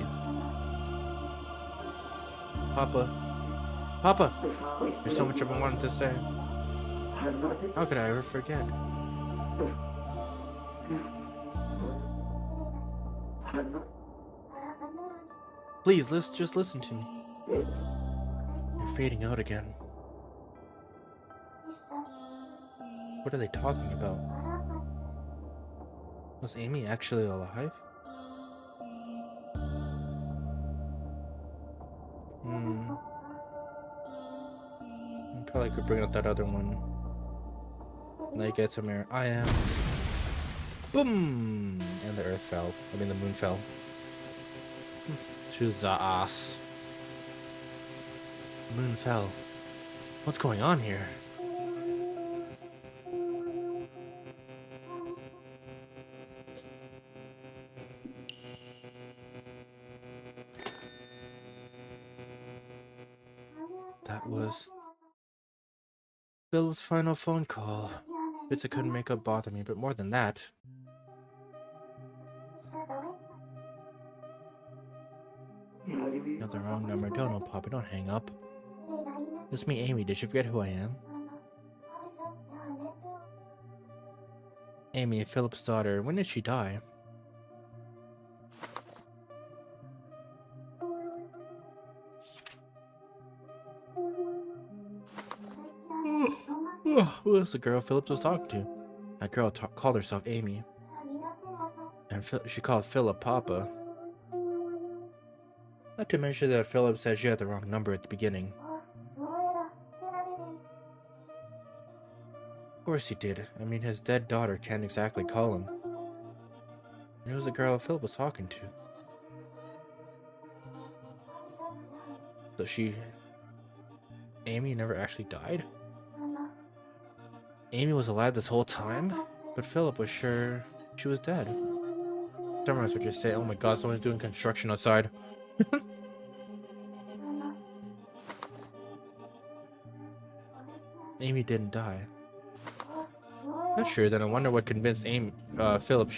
Papa, there's so much I've been wanting to say. How could I ever forget? Please, just listen to me. You're fading out again. What are they talking about? Was Amy actually alive? Probably could bring out that other one. Like get some air. I am. Boom! And the earth fell. I mean the moon fell. To the ass. Moon fell. What's going on here? That was Philip's final phone call. Bitsa couldn't make up bother me, but more than that. You have the wrong number. Don't know, Papa. Don't hang up. It's me, Amy. Did you forget who I am? Amy, Philip's daughter. When did she die? Who was the girl Philip was talking to? That girl called herself Amy. And she called Philip Papa. Not to mention that Philip said she had the wrong number at the beginning. Of course he did. I mean, his dead daughter can't exactly call him. And it was the girl Philip was talking to. So Amy never actually died? Amy was alive this whole time? But Philip was sure she was dead. Someone would just say, oh my god, someone's doing construction outside. Amy didn't die. Not sure, then I wonder what convinced Philip.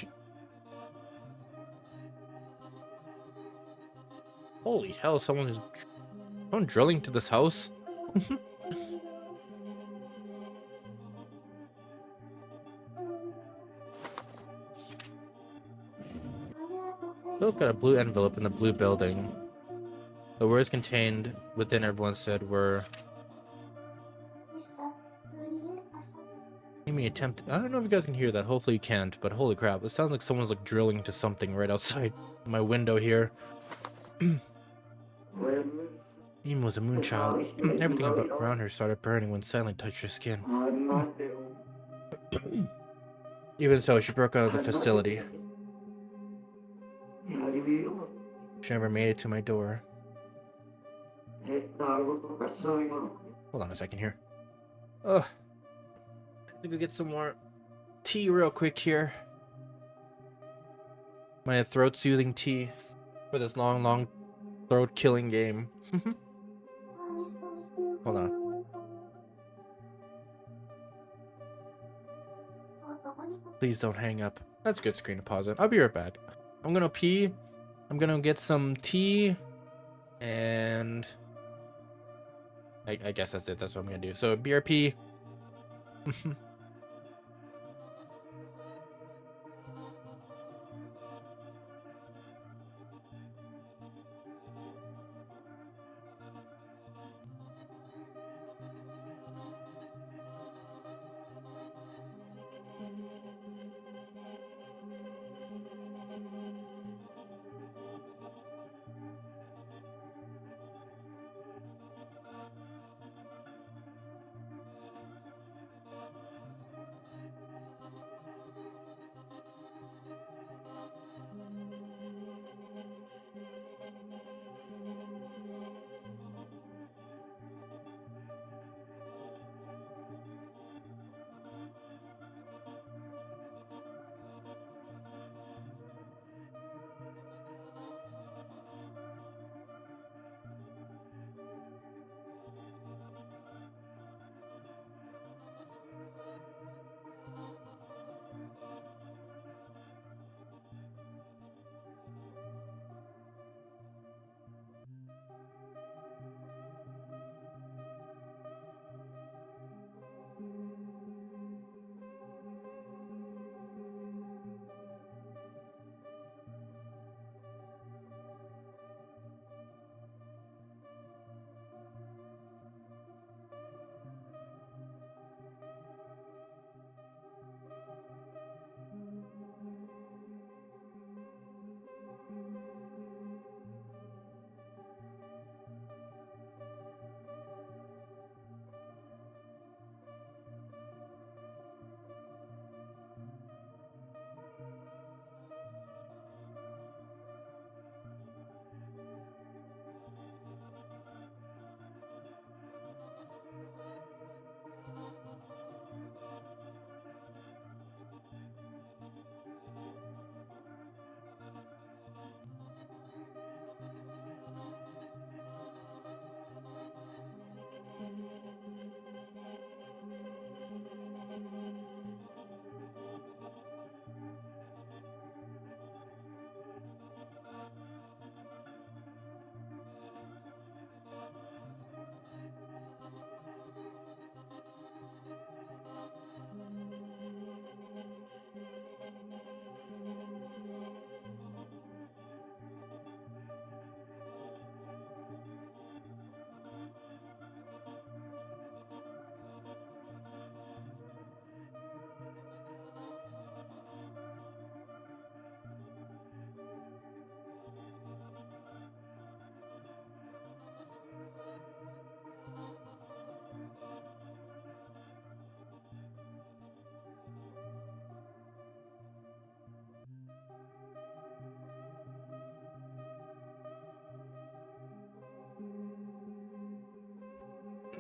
Holy hell, someone drilling to this house? Philip got a blue envelope in the blue building. The words contained within everyone said were... Amy attempted... I don't know if you guys can hear that. Hopefully you can't, but holy crap. It sounds like someone's like drilling to something right outside my window here. Amy was a moonchild. Everything around her started burning when sunlight touched her skin. Even so, she broke out of the facility. She never made it to my door. Hold on a second here. Ugh. I think we'll get some more tea real quick here. My throat-soothing tea for this long throat-killing game. Hold on. Please don't hang up. That's a good screen to pause it. I'll be right back. I'm gonna pee. I'm gonna get some tea. And... I guess that's it. That's what I'm gonna do. So, BRP.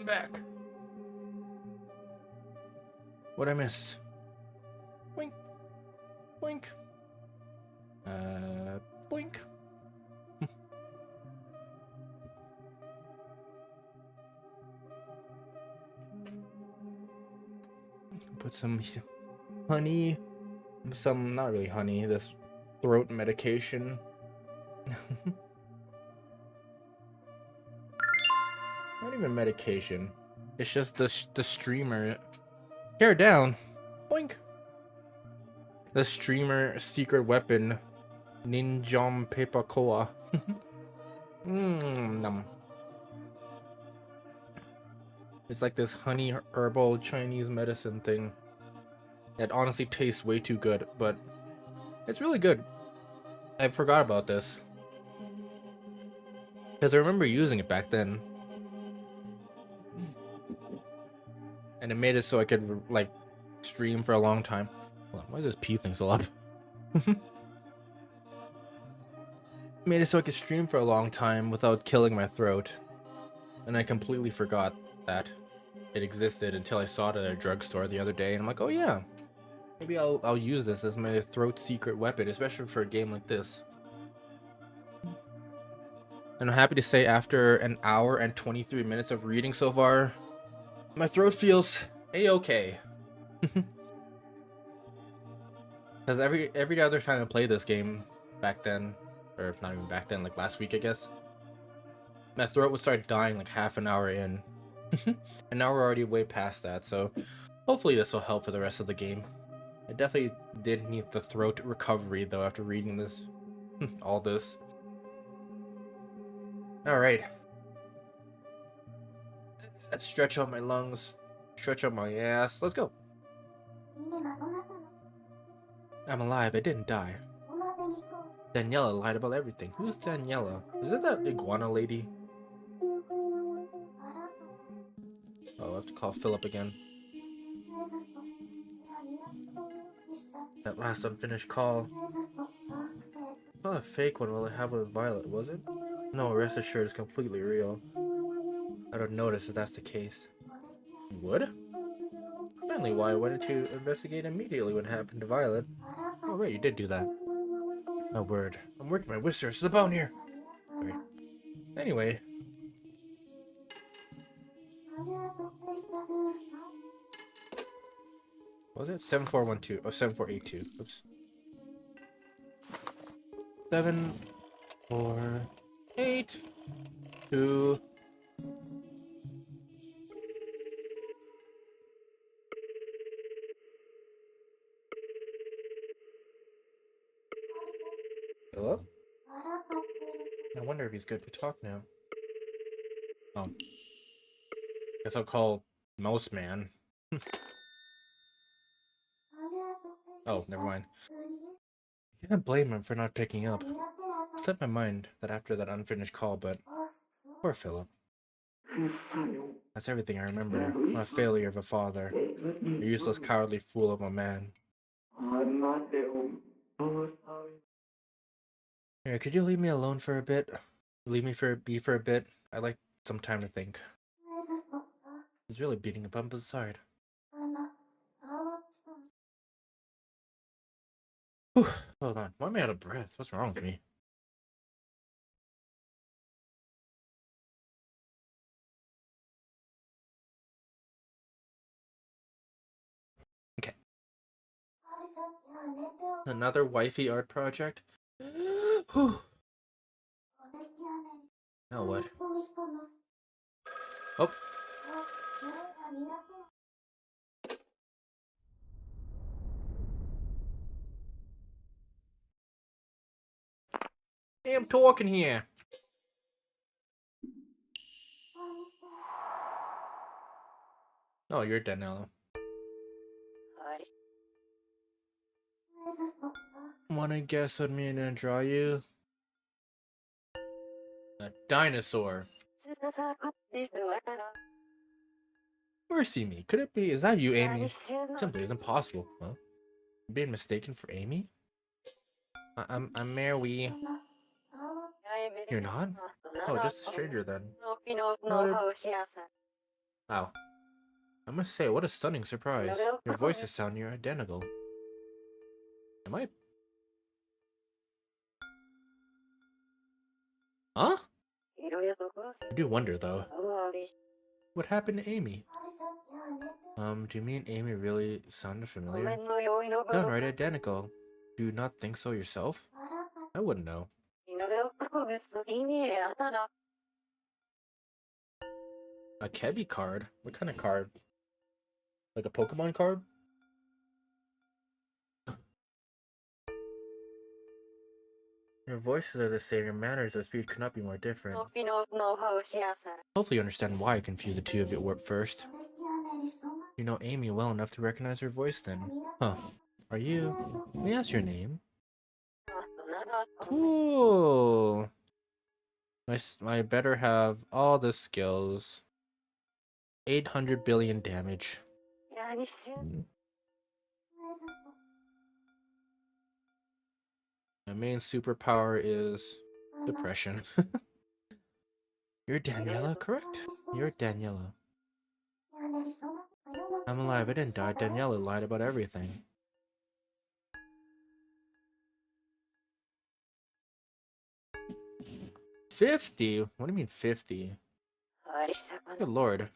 I'm back. What'd I miss? Boink. Boink. Boink. Put some honey, not really honey, this throat medication. Not even medication. It's just the streamer. Tear down. Boink. The streamer secret weapon. Ninjam Pepakoa. Nom. It's like this honey herbal Chinese medicine thing. It honestly tastes way too good, but it's really good. I forgot about this. Because I remember using it back then. And it made it so I could, like, stream for a long time. Hold on, why is this pee thing still up? Made it so I could stream for a long time without killing my throat. And I completely forgot that it existed until I saw it at a drugstore the other day. And I'm like, oh yeah, maybe I'll use this as my throat secret weapon, especially for a game like this. And I'm happy to say after an hour and 23 minutes of reading so far, my throat feels a-okay. Because every other time I played this game back then, or not even back then, like last week I guess, my throat would start dying like half an hour in. And now we're already way past that, so hopefully this will help for the rest of the game. I definitely did need the throat recovery though after reading this. All this. Alright. Let's stretch out my lungs. Stretch out my ass. Let's go. I'm alive. I didn't die. Daniela lied about everything. Who's Daniela? Is it that iguana lady? Oh, I'll have to call Philip again. That last unfinished call. It's not a fake one while I have it with Violet, was it? No, rest assured it's completely real. I don't notice if that's the case. You would? Apparently why I wanted to investigate immediately what happened to Violet. Oh right, you did do that. My word. I'm working my whiskers to the bone here. Right. Anyway. What was it? 7412. Oh, 7482. Oops. 7482. Hello? I wonder if he's good to talk now. Oh. Guess I'll call Mouse Man. Oh, never mind. I can't blame him for not picking up. It slipped my mind that after that unfinished call, but poor Philip. That's everything I remember. What a failure of a father. A useless, cowardly fool of a man. Here, could you leave me alone for a bit? Leave me be for a bit? I'd like some time to think. He's really beating a bump inside. Whew, hold on. Why am I out of breath? What's wrong with me? Okay. Another wifey art project? Whew. Now what? Oh. Hey, I'm talking here. Oh, you're Daniela. Wanna guess what me gonna draw you? A dinosaur. Mercy me. Could it be? Is that you, Amy? Simply isn't possible. Huh? I'm being mistaken for Amy? I'm Mary. You're not? Oh, just a stranger then. Noted. Wow. I must say, what a stunning surprise. Your voices sound near identical. Am I? Huh? I do wonder, though. What happened to Amy? Do you mean Amy really sounded familiar? Downright identical. Do you not think so yourself? I wouldn't know. A Kebi card? What kind of card? Like a Pokemon card? Your voices are the same, your manners of speech could not be more different. Hopefully you understand why I confused the two of you at first. You know Amy well enough to recognize her voice then. Huh. Are you? May I ask your name? Cool. I better have all the skills. 800 billion damage. My main superpower is depression. You're Daniela, correct? You're Daniela. I'm alive, I didn't die. Daniela lied about everything. $50? What do you mean 50? Good lord.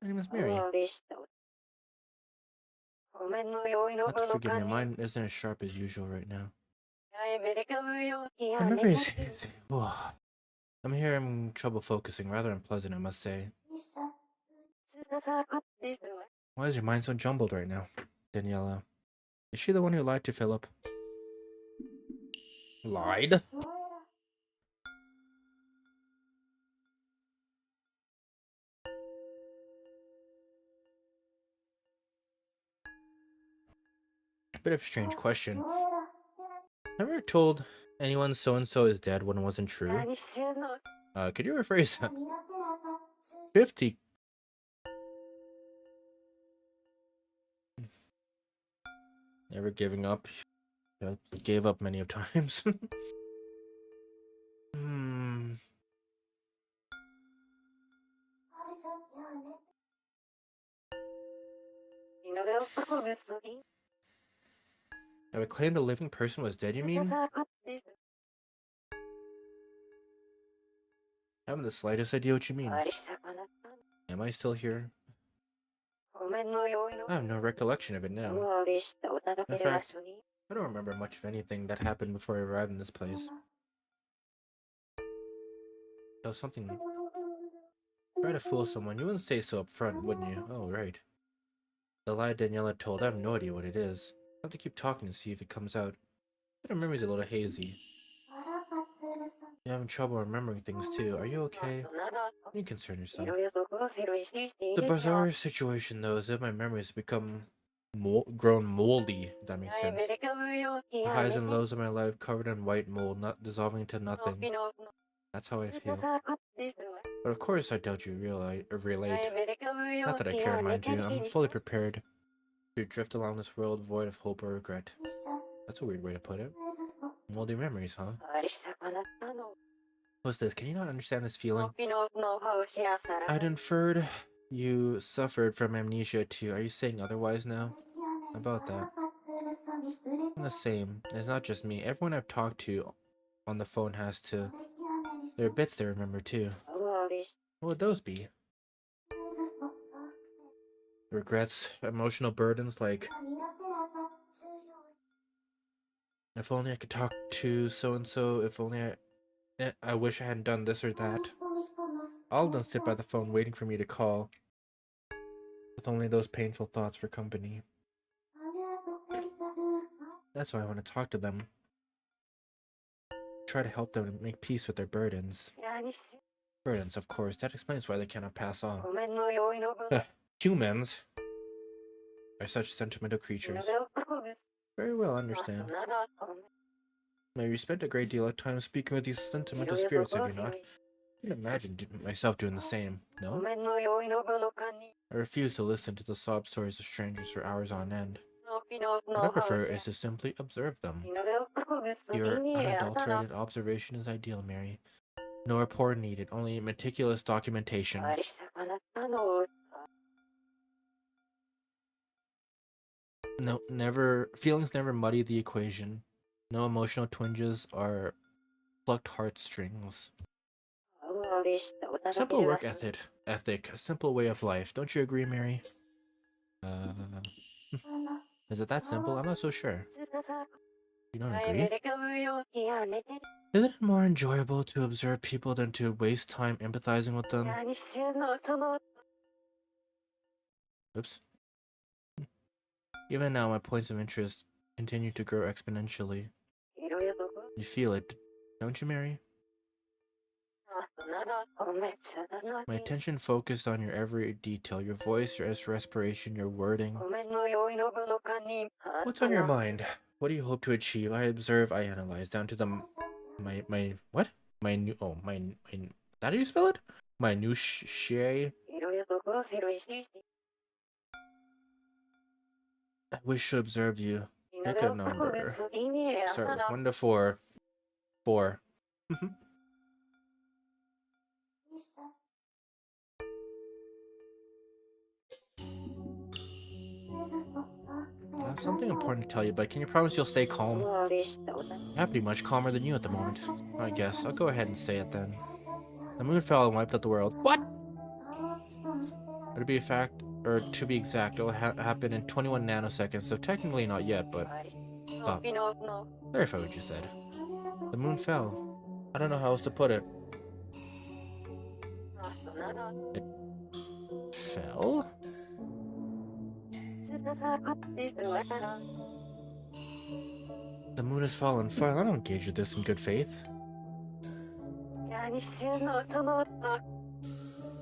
My name is Mary. Have to forgive me, mine isn't as sharp as usual right now. My memory is... I'm having trouble focusing, rather unpleasant, I must say. Why is your mind so jumbled right now, Daniela? Is she the one who lied to Philip? Lied? Bit of a strange question. Never told anyone so-and-so is dead when it wasn't true. Could you rephrase that? 50. Never giving up. Gave up many of times. I would claim the living person was dead, you mean? I haven't the slightest idea what you mean. Am I still here? I have no recollection of it now. In fact, I don't remember much of anything that happened before I arrived in this place. That was something... Try to fool someone, you wouldn't say so up front, wouldn't you? Oh, right. The lie Daniela told, I have no idea what it is. I'll have to keep talking to see if it comes out. My memory's a little hazy. You're having trouble remembering things too. Are you okay? You concern yourself. The bizarre situation though is that my memory has become grown moldy, if that makes sense. The highs and lows of my life covered in white mold, not dissolving into nothing. That's how I feel. But of course I doubt you relate. Not that I care, mind you. I'm fully prepared to drift along this world void of hope or regret. That's a weird way to put it. Moldy memories, huh? What's this? Can you not understand this feeling? I'd inferred you suffered from amnesia too. Are you saying otherwise now? About that. I'm the same. It's not just me. Everyone I've talked to on the phone has to. There are bits they remember too. What would those be? Regrets, emotional burdens like... If only I could talk to so-and-so, if only I wish I hadn't done this or that. All of them sit by the phone waiting for me to call, with only those painful thoughts for company. That's why I want to talk to them. Try to help them make peace with their burdens. Burdens, of course. That explains why they cannot pass on. Humans are such sentimental creatures. Very well, understand. Now, you spent a great deal of time speaking with these sentimental spirits, have you not? I can imagine myself doing the same, no? I refuse to listen to the sob stories of strangers for hours on end. What I prefer is to simply observe them. Your unadulterated observation is ideal, Mary. No report needed, only meticulous documentation. Feelings never muddy the equation. No emotional twinges or plucked heartstrings. Simple work ethic, a simple way of life. Don't you agree, Mary? Is it that simple? I'm not so sure. You don't agree? Isn't it more enjoyable to observe people than to waste time empathizing with them? Oops. Even now, my points of interest continue to grow exponentially. You feel it, don't you, Mary? My attention focused on your every detail, your voice, your respiration, your wording. What's on your mind? What do you hope to achieve? I observe, I analyze, down to the what? How do you spell it? Minutiae. I wish to observe you. Pick a number. Start with 1 to 4. 4. I have something important to tell you, but can you promise you'll stay calm? I'm pretty much calmer than you at the moment. I guess I'll go ahead and say it then. The moon fell and wiped out the world. What? To be a fact, or to be exact, it'll happen in 21 nanoseconds, so technically not yet, but... Stop. Clarify what you said. The moon fell. I don't know how else to put it. It fell? The moon has fallen. Fine, I'll engage with this in good faith.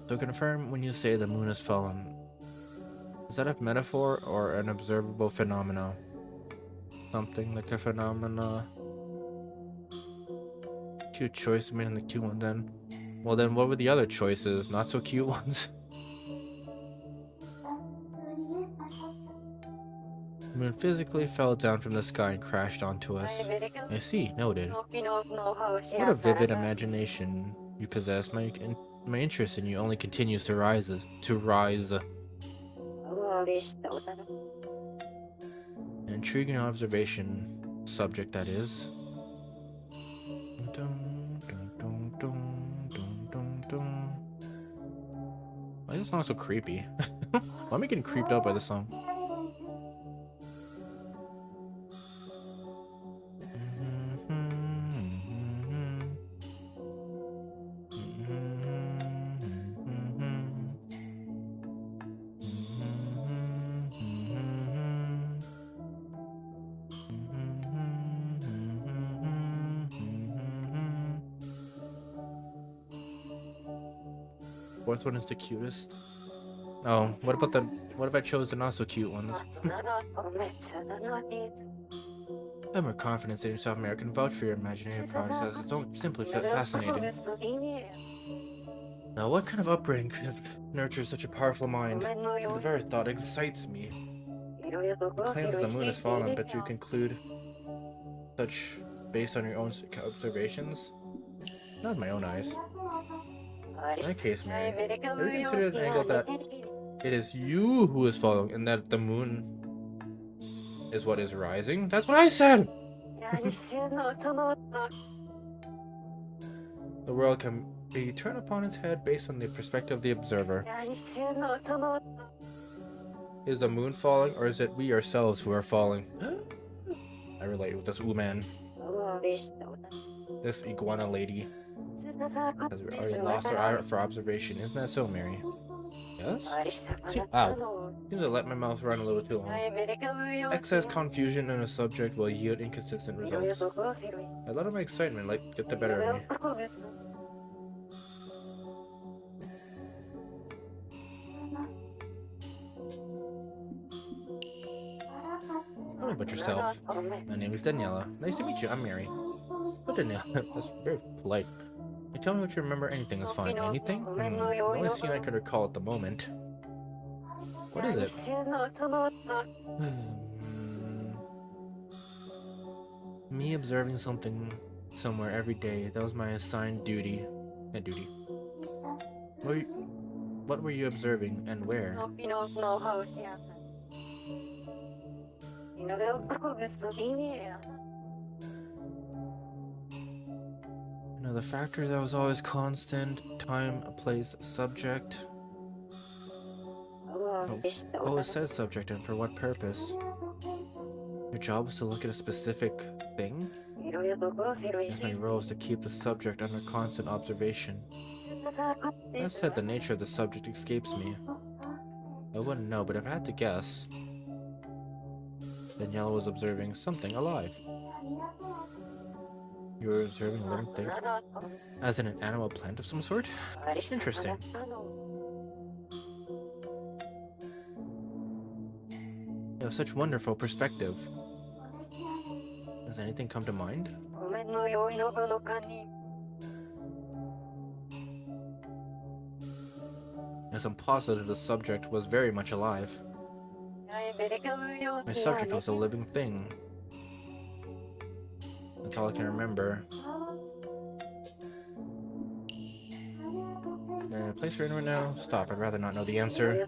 So confirm when you say the moon has fallen. Is that a metaphor or an observable phenomena? Something like a phenomena. Cute choice made in the cute one then. Well then what were the other choices? Not so cute ones? The moon physically fell down from the sky and crashed onto us. I see, noted. What a vivid imagination you possess. My interest in you only continues to rise. An intriguing observation. Subject, that is. Why is this song so creepy? Why am I getting creeped out by this song? Fourth one is the cutest. Oh, what if I chose the not so cute ones? Have more confidence in yourself, Mary. I can vouch for your imaginative process. It's simply fascinating. Now, what kind of upbringing could have nurtured such a powerful mind? The very thought excites me. You claim that the moon has fallen, but you conclude such based on your own observations? Not with my own eyes. In that case, Mary, have you considered an angle that it is you who is falling and that the moon is what is rising? That's what I said! The world can be turned upon its head based on the perspective of the observer. Is the moon falling, or is it we ourselves who are falling? I relate with this man. This iguana lady has already lost her eye for observation. Isn't that so, Mary? Yes? Ow. Seems to let my mouth run a little too long. Excess confusion in a subject will yield inconsistent results. A lot of my excitement get the better of me. Tell me about yourself. My name is Daniela. Nice to meet you. I'm Mary. Oh, Daniela. That's very polite. Tell me what you remember. Anything is fine. Anything? The only scene I could recall at the moment. What is it? Me observing something somewhere every day. That was my assigned duty. And duty. What were you observing and where? The factors that was always constant: time, place, subject. Always said subject, and for what purpose? Your job was to look at a specific thing? Yes, my role is to keep the subject under constant observation. That said, the nature of the subject escapes me. I wouldn't know, but if I had to guess, then Yellow was observing something alive. You were observing a living thing? As in an animal plant of some sort? Interesting. You have such wonderful perspective. Does anything come to mind? Yes, I'm positive the subject was very much alive. My subject was a living thing. That's all I can remember. A place we're in right now? Stop, I'd rather not know the answer.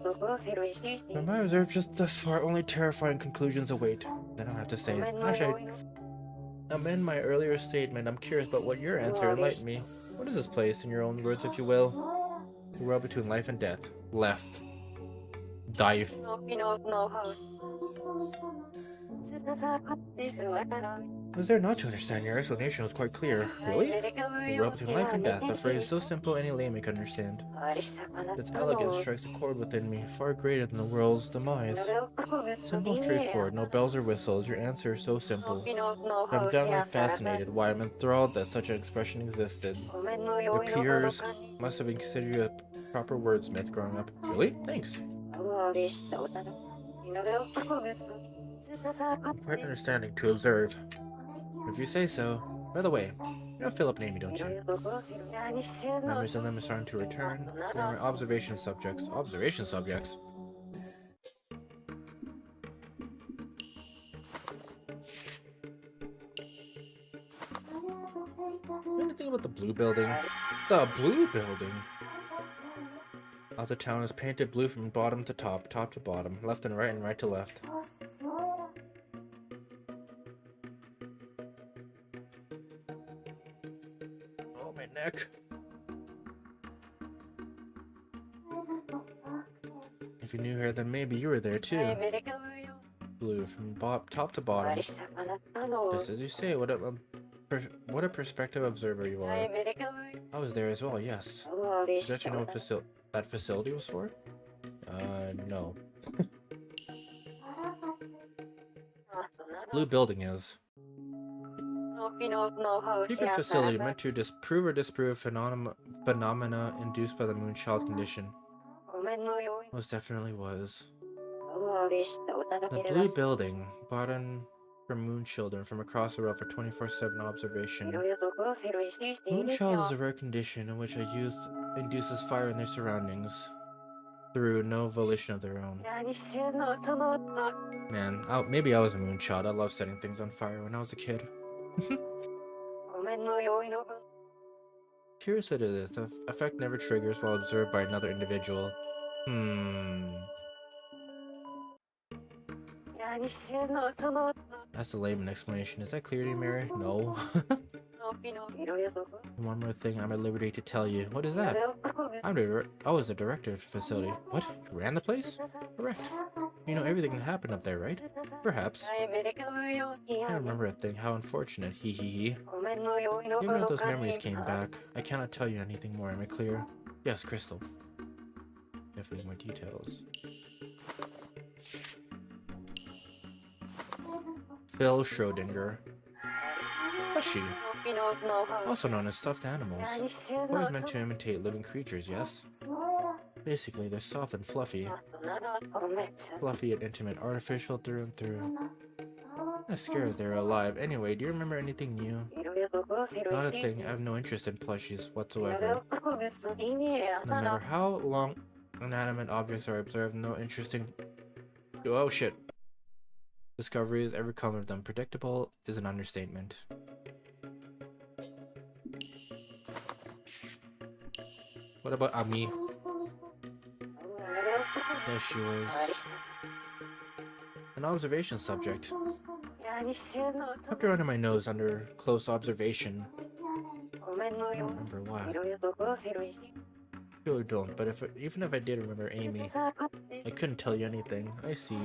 Am I observed just thus far? Only terrifying conclusions await. Then I'll have to say it. Actually, I'm in my earlier statement. I'm curious about what your answer enlightened me. What is this place, in your own words, if you will? We're up between life and death. Left. Dive. Was there not to understand? Your explanation was quite clear. Really? We're up between life and death. The phrase so simple any layman could understand. Its elegance strikes a chord within me, far greater than the world's demise. Simple, straightforward, no bells or whistles. Your answer is so simple. But I'm downright fascinated. Why, I'm enthralled that such an expression existed. Your peers must have considered you a proper wordsmith growing up. Really? Thanks. I'm quite understanding to observe. If you say so. By the way, you know Philip and Amy, don't you? Memories of them are starting to return. They're my observation subjects. Observation subjects? Anything about the blue building? The blue building? Oh, the town is painted blue from bottom to top to bottom, left and right to left. Oh, my neck. If you knew her, then maybe you were there too. Blue from top to bottom. Just as you say, what a perspective observer you are. I was there as well, yes. Did you know what that facility was for? No. Blue building is. Secret facility meant to disprove or disprove phenomena induced by the Moonchild condition. Most definitely was. The blue building, brought in from moon children from across the road for 24/7 observation. Moonchild is a rare condition in which a youth induces fire in their surroundings through no volition of their own. Man, maybe I was a moonchild. I loved setting things on fire when I was a kid. Curious it is, the effect never triggers while observed by another individual. That's the layman explanation. Is that clear to you, Mary? No. One more thing I'm at liberty to tell you. What is that? I was the director of the facility. What? You ran the place? Correct. You know everything that happened up there, right? Perhaps. I remember a thing. How unfortunate. Hee hee hee. Even if those memories came back, I cannot tell you anything more. Am I clear? Yes, Crystal. Definitely more details. Phil Schrödinger. What's she? Also known as stuffed animals. Always meant to imitate living creatures, yes? Basically, they're soft and fluffy. Fluffy and intimate, artificial through and through. I'm scared they're alive. Anyway, do you remember anything new? Not a thing. I have no interest in plushies whatsoever. No matter how long inanimate objects are observed, no interesting... Oh shit. Discoveries ever come of them. Predictable is an understatement. What about Ami? There she was. An observation subject. Tucked her under my nose under close observation. I don't remember why. I really don't, but even if I did remember Amy, I couldn't tell you anything. I see.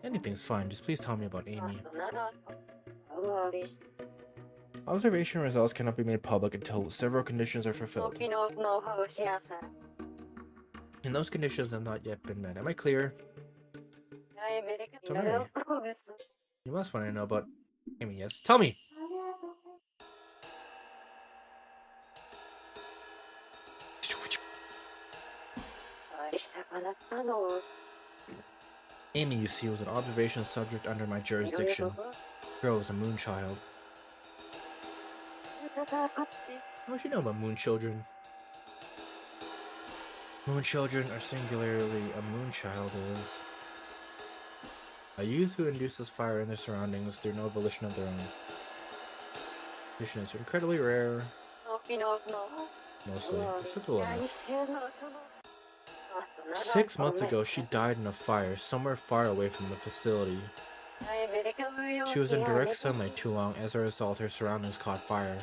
Anything's fine, just please tell me about Amy. Observation results cannot be made public until several conditions are fulfilled. And those conditions have not yet been met. Am I clear? So Mary, you must want to know about Amy, yes? Tell me! Amy, you see, was an observation subject under my jurisdiction. Girl was a moon child. How would you know about moon children? Moon children, or singularly a moon child, is a youth who induces fire in their surroundings through no volition of their own. Conditions are incredibly rare. Mostly, except a little. 6 months ago, she died in a fire somewhere far away from the facility. She was in direct sunlight too long. As a result, her surroundings caught fire,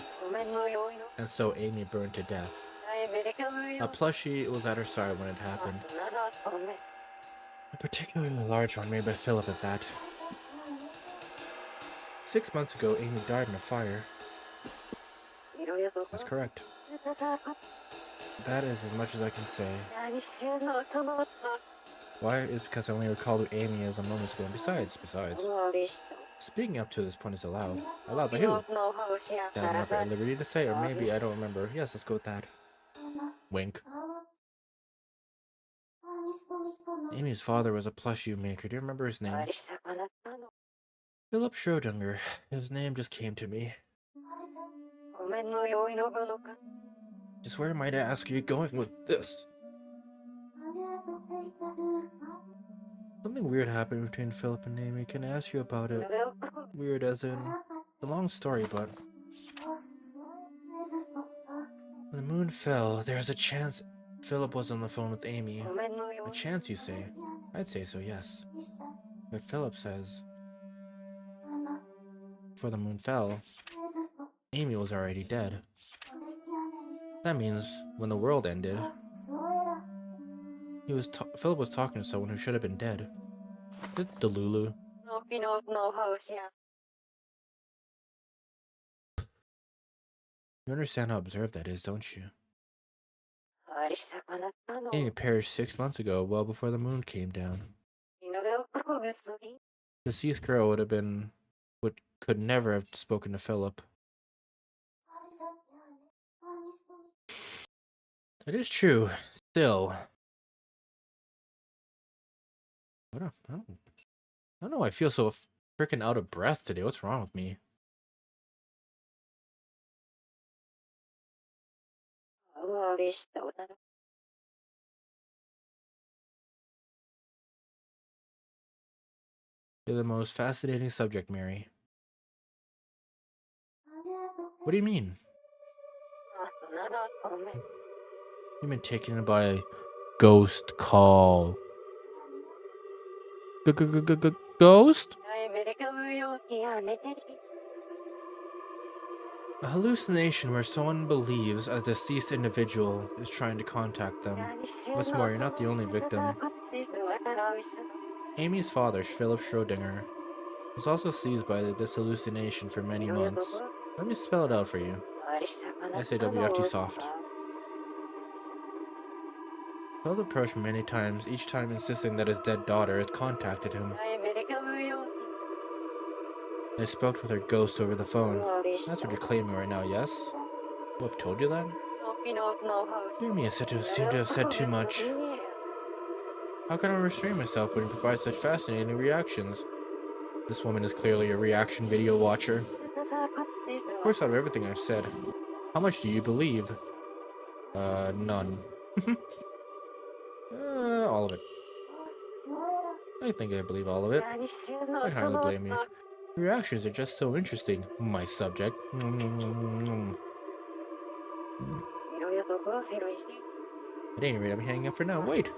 and so Amy burned to death. A plushie was at her side when it happened. A particularly large one made by Philip at that. 6 months ago, Amy died in a fire. That's correct. That is as much as I can say. Why? It's because I only recall who Amy is a moment ago. And besides, speaking up to this point is allowed. Allowed by who? That I'm not at liberty to say, or maybe I don't remember. Yes, let's go with that. Wink. Amy's father was a plushie maker. Do you remember his name? Philip Schrödinger. His name just came to me. Just where might I ask are you going with this? Something weird happened between Philip and Amy. Can I ask you about it? Weird as in... It's a long story, but... When the moon fell, there was a chance Philip was on the phone with Amy. A chance, you say? I'd say so, yes. But Philip says... Before the moon fell, Amy was already dead. That means, when the world ended, Philip was talking to someone who should have been dead. Is it Delulu? You understand how absurd that is, don't you? Amy perished 6 months ago, well before the moon came down. The deceased girl could never have spoken to Philip. It is true. Still. I don't know why I feel so freaking out of breath today. What's wrong with me? You're the most fascinating subject, Mary. What do you mean? You've been taken in by a ghost call. Ghost? A hallucination where someone believes a deceased individual is trying to contact them. What's more, you're not the only victim. Amy's father, Philip Schrödinger, was also seized by this hallucination for many months. Let me spell it out for you. SAWFT soft. Philip approached me many times, each time insisting that his dead daughter had contacted him. I spoke with her ghost over the phone. That's what you're claiming right now, yes? Whoop told you that? Dear me, I seem to have said too much. How can I restrain myself when you provide such fascinating reactions? This woman is clearly a reaction video watcher. Of course, out of everything I've said, how much do you believe? None. All of it. I think I believe all of it. I hardly blame you. Your reactions are just so interesting, my subject. At any rate, I'm hanging up for now. Wait!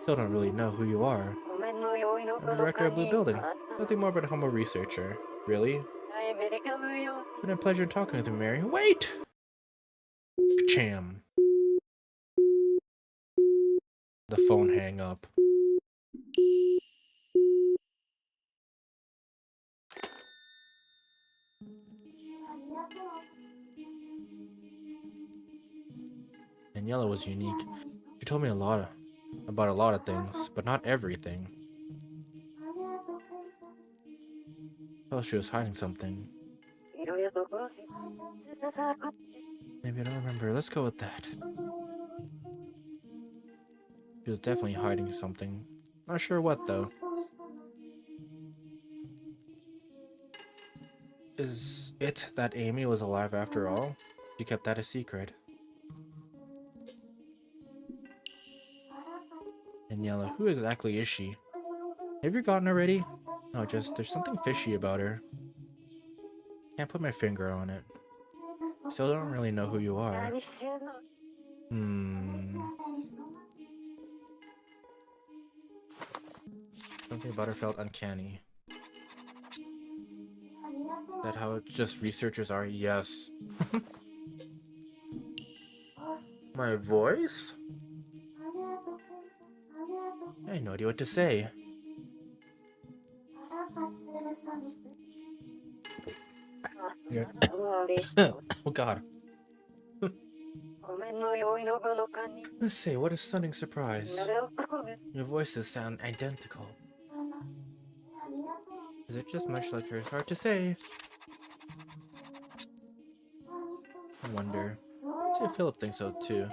Still don't really know who you are. I'm the director of Blue Building. Nothing more but a humble researcher. Really? It's been a pleasure talking with you, Mary. Wait! Cham. The phone hang up. Daniela was unique. She told me about a lot of things, but not everything. I felt she was hiding something. Maybe I don't remember. Let's go with that. She was definitely hiding something. Not sure what, though. Is it that Amy was alive after all? She kept that a secret. Daniela, who exactly is she? Have you forgotten already? No, just there's something fishy about her. Can't put my finger on it. Still don't really know who you are. Something about her felt uncanny. That how just researchers are? Yes. My voice? I have no idea what to say. Yeah. Oh god. Let's say, what a stunning surprise. Your voices sound identical. Is it just much like hers? Hard to say. I wonder. See if Philip thinks so too.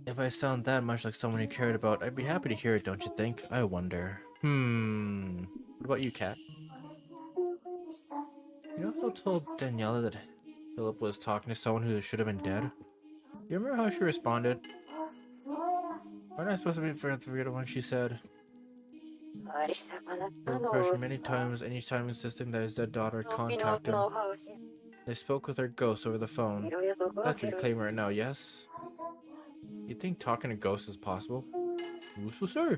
If I sound that much like someone you cared about, I'd be happy to hear it, don't you think? I wonder. What about you, Kat? You know how I told Daniela that Philip was talking to someone who should have been dead? You remember how she responded? Aren't I supposed to be friends with the one she said? They approached many times, each time insisting that his dead daughter contact him. They spoke with her ghost over the phone. That's what you claim right now, yes? You think talking to ghosts is possible? Who's to say?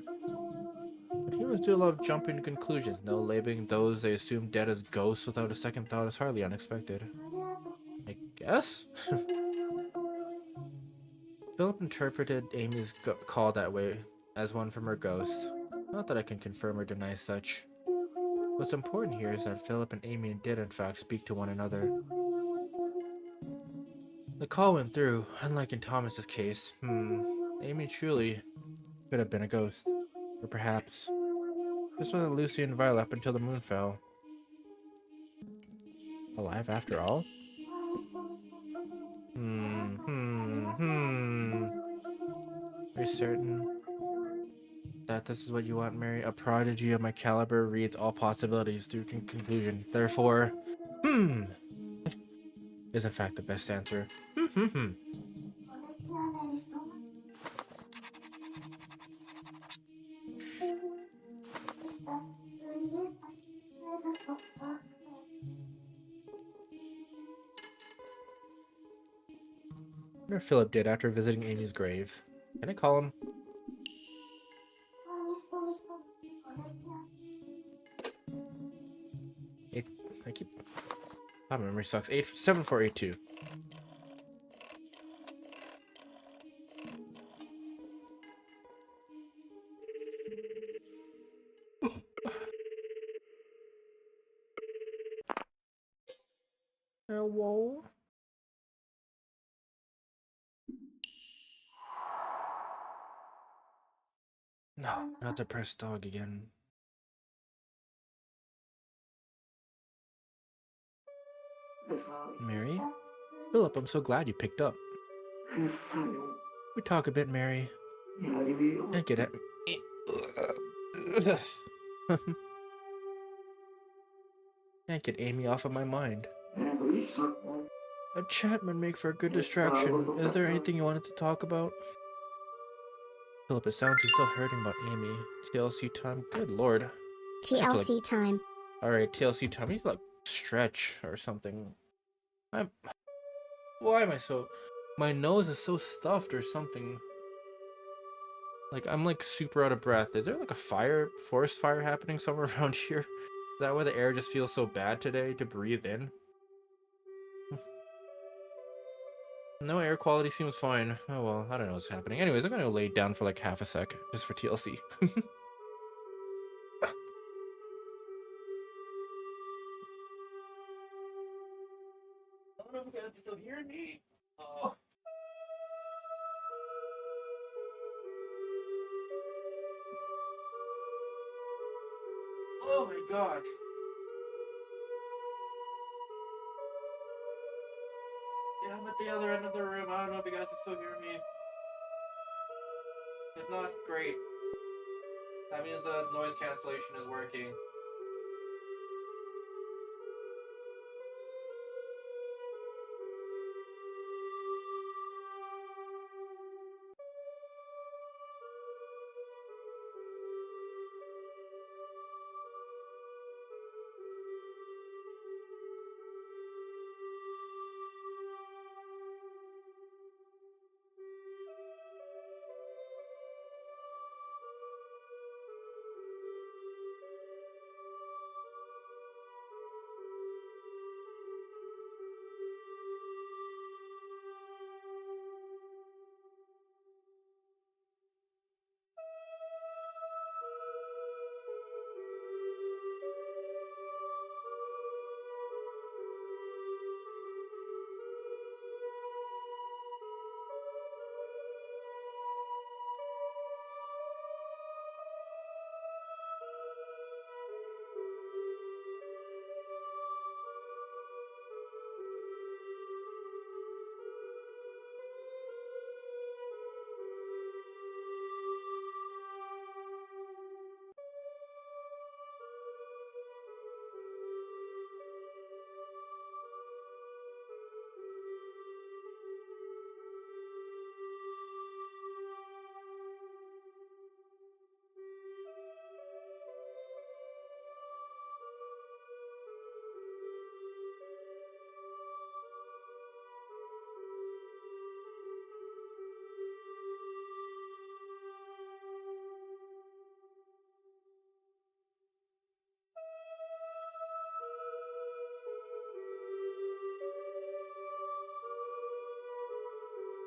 But humans do love jumping to conclusions. No, labeling those they assume dead as ghosts without a second thought is hardly unexpected. I guess? Philip interpreted Amy's call that way, as one from her ghost. Not that I can confirm or deny such. What's important here is that Philip and Amy did in fact speak to one another. The call went through, unlike in Thomas's case. Amy truly could have been a ghost. Or perhaps just with Lucy and Violet up until the moon fell. Alive after all? Are you certain that this is what you want, Mary? A prodigy of my caliber reads all possibilities through conclusion. Therefore, is in fact the best answer. I wonder Philip did after visiting Amy's grave. Can I call him? My memory sucks. 7482. Hello? No, not the press dog again. Mary? Philip, I'm so glad you picked up. We talk a bit, Mary. Can't get it. Can't get Amy off of my mind. A chat would make for a good distraction. Is there anything you wanted to talk about? Philip, it sounds he's still hurting about Amy. TLC time? Good lord. TLC time. Alright, TLC time. I need to, like, stretch or something. Why am I so... My nose is so stuffed or something. Like, I'm like super out of breath. Is there like a forest fire happening somewhere around here? Is that why the air just feels so bad today to breathe in? No, air quality seems fine. Oh well, I don't know what's happening. Anyways, I'm gonna lay down for like half a sec, just for TLC. I don't know if you guys can still hear me. Oh. Oh my god. Yeah, I'm at the other end of the room. I don't know if you guys can still hear me. If not, great. That means the noise cancellation is working.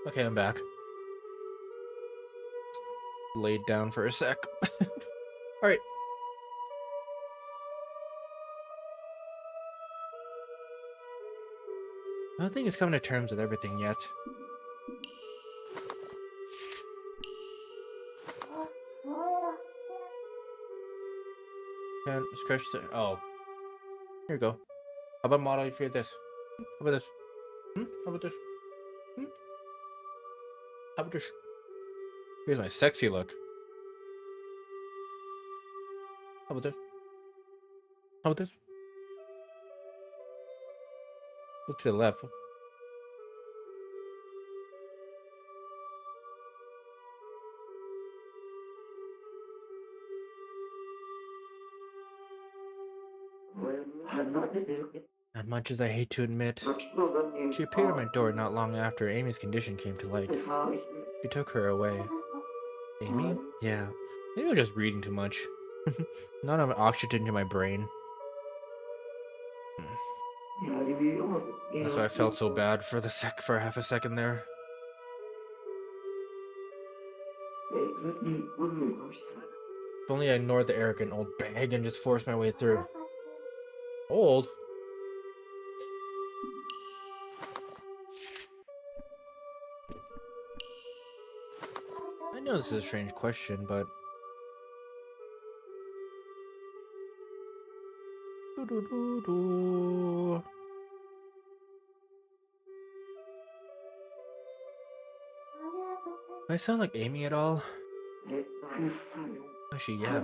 Okay, I'm back. Laid down for a sec. Alright. I don't think it's coming to terms with everything yet. And scratch the. Oh. Here you go. How about model for this? How about this? How about this? How about this? Here's my sexy look. How about this? How about this? Look to the left. As much as I hate to admit, she appeared at my door not long after Amy's condition came to light. She took her away. Amy? Yeah. Maybe I'm just reading too much. Not enough oxygen to my brain. That's why I felt so bad for half a second there. If only I ignored the arrogant old bag and just forced my way through. Old? I know this is a strange question, but... Do. Do I sound like Amy at all? Actually, yeah.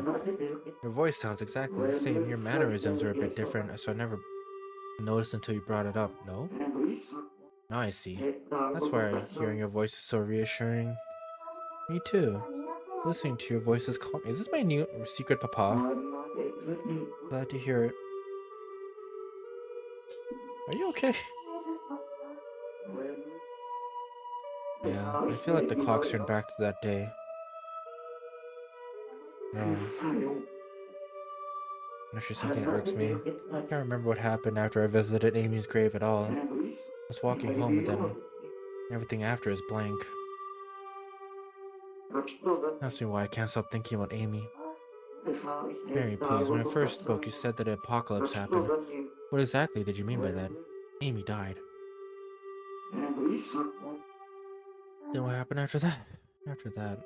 Your voice sounds exactly the same. Your mannerisms are a bit different, so I never noticed until you brought it up. No? Now I see. That's why hearing your voice is so reassuring. Me too. Listening to your voice is calm. Is this my new secret papa? Glad to hear it. Are you okay? I feel like the clock's turned back to that day. Oh. There's just something that irks me. I can't remember what happened after I visited Amy's grave at all. I was walking home and then everything after is blank. That's why I can't stop thinking about Amy. Mary, please, when I first spoke, you said that an apocalypse happened. What exactly did you mean by that? Amy died. Then what happened after that? After that,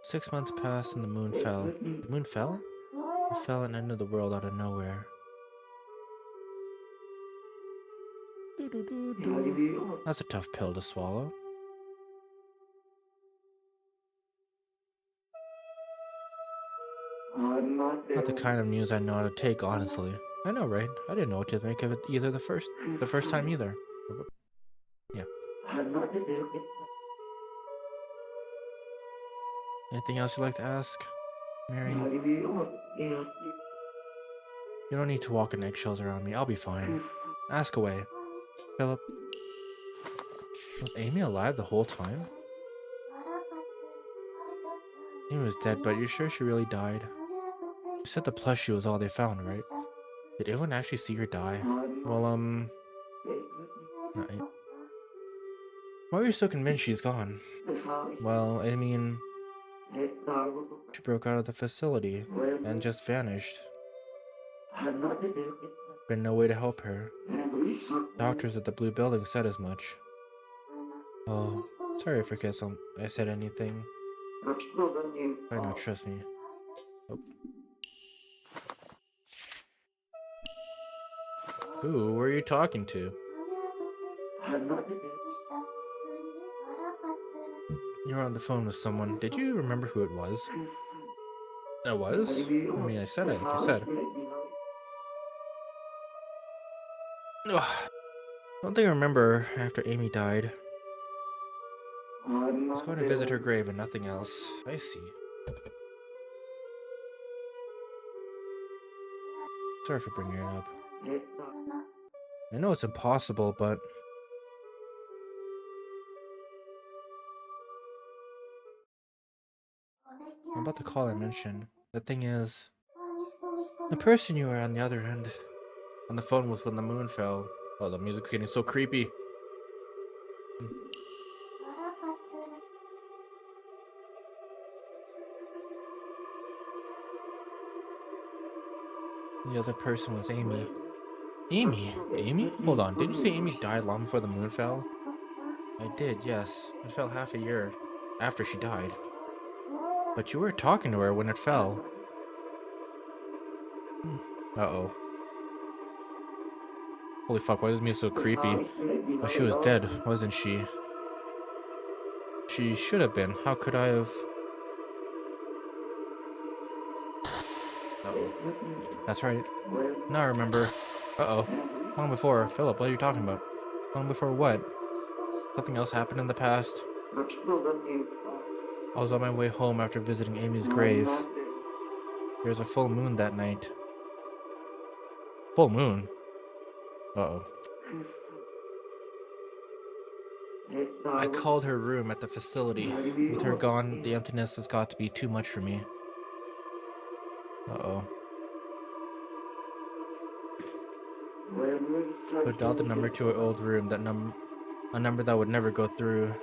6 months passed and the moon fell. The moon fell? It fell and ended the world out of nowhere. That's a tough pill to swallow. Not the kind of news I know how to take, honestly. I know, right? I didn't know what to make of it either the first time either. Yeah. Anything else you'd like to ask, Mary? You don't need to walk in eggshells around me. I'll be fine. Ask away. Philip. Was Amy alive the whole time? Amy was dead, but you're sure she really died? You said the plushie was all they found, right? Did anyone actually see her die? Well, why are you so convinced she's gone? Well, I mean, she broke out of the facility and just vanished. Been no way to help her. Doctors at the Blue Building said as much. Oh, sorry if I said anything. I know, trust me. Oh. Who were you talking to? You were on the phone with someone. Did you remember who it was? It was? I mean, I said it, like I said. Ugh. I don't think I remember after Amy died. I was going to visit her grave and nothing else. I see. Sorry for bringing it up. I know it's impossible, but... about the call I mentioned. The thing is... the person you were on the other end, on the phone with when the moon fell. Oh, the music's getting so creepy. The other person was Amy. Amy? Amy? Hold on, didn't you say Amy died long before the moon fell? I did, yes. It fell half a year after she died. But you were talking to her when it fell. Uh-oh. Holy fuck, why is this so creepy? Oh, she was dead, wasn't she? She should have been. How could I have... Uh-oh. That's right. Now I remember. Uh-oh. Long before. Philip, what are you talking about? Long before what? Something else happened in the past? I was on my way home after visiting Amy's grave. There was a full moon that night. Full moon? Uh-oh. I called her room at the facility. With her gone, the emptiness has got to be too much for me. Uh-oh. I dialed the number to her old room, a number that would never go through.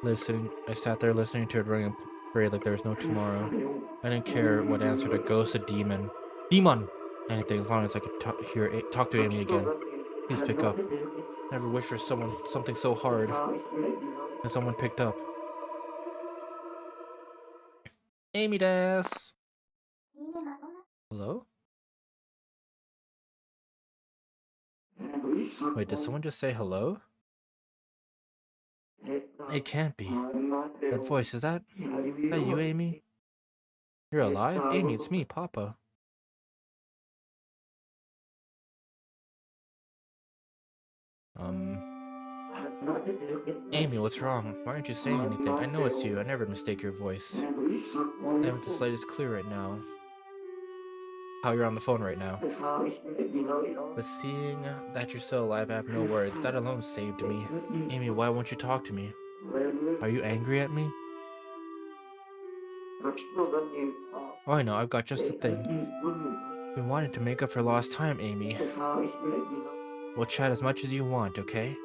I sat there listening to it ring and pray like there was no tomorrow. I didn't care what answered, a ghost, a demon. Demon! Anything, as long as I could talk to Amy again. Please pick up. Never wished for something so hard. And someone picked up. Amy des. Hello? Wait, did someone just say hello? It can't be. That voice, is that you, Amy? You're alive? Amy, it's me, Papa. Amy, what's wrong? Why aren't you saying anything? I know it's you. I never mistake your voice. I haven't the slightest clue right now. how you're on the phone right now. But seeing that you're still alive, I have no words. That alone saved me. Amy, why won't you talk to me? Are you angry at me? Oh, I know, I've got just the thing. Been wanting to make up for lost time, Amy. We'll chat as much as you want, okay?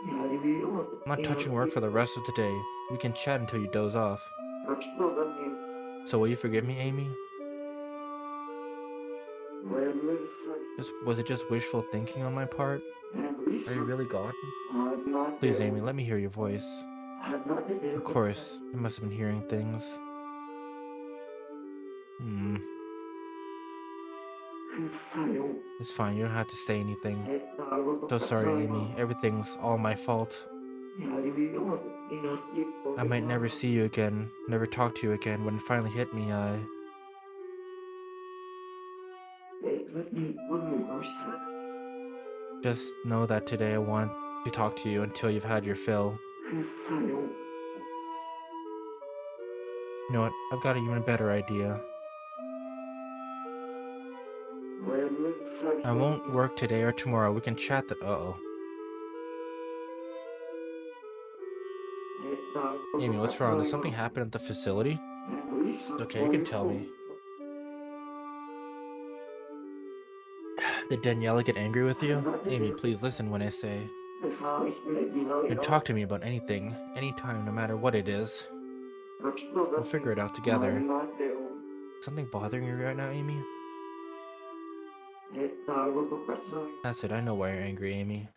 I'm not touching work for the rest of the day. We can chat until you doze off. So will you forgive me, Amy? Was it just wishful thinking on my part? Are you really gone? Please, Amy, let me hear your voice. Of course, I must have been hearing things. It's fine, you don't have to say anything. So sorry, Amy. Everything's all my fault. I might never see you again, never talk to you again. When it finally hit me, just know that today I want to talk to you until you've had your fill. You know what? I've got an even better idea. I won't work today or tomorrow. We can chat Amy, what's wrong? Did something happen at the facility? It's okay, you can tell me. Did Daniela get angry with you? Amy, please listen when I say. You can talk to me about anything, anytime, no matter what it is. We'll figure it out together. Something bothering you right now, Amy? That's it, I know why you're angry, Amy.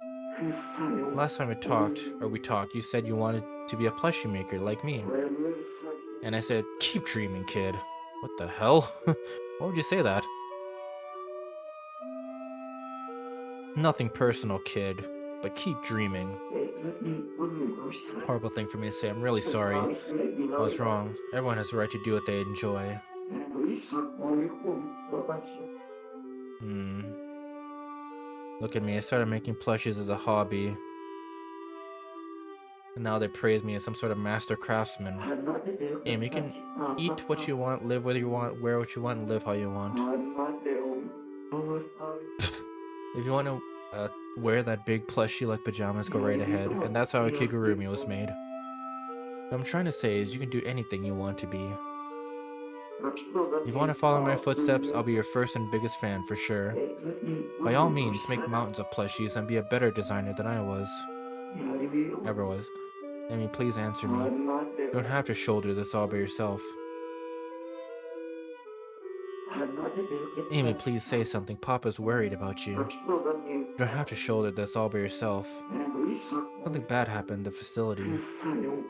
Last time we talked, you said you wanted to be a plushie maker like me. And I said, keep dreaming, kid. What the hell? Why would you say that? Nothing personal, kid, but keep dreaming. Horrible thing for me to say, I'm really sorry. I was wrong. Everyone has the right to do what they enjoy. Look at me, I started making plushies as a hobby. And now they praise me as some sort of master craftsman. Amy, you can eat what you want, live where you want, wear what you want, and live how you want. If you want to wear that big plushie-like pajamas, go right ahead. And that's how a kigurumi was made. What I'm trying to say is you can do anything you want to be. If you want to follow my footsteps, I'll be your first and biggest fan for sure. By all means, make mountains of plushies and be a better designer than I was. Ever was. Amy, please answer me. You don't have to shoulder this all by yourself. Amy, please say something. Papa's worried about you. You don't have to shoulder this all by yourself. Something bad happened at the facility.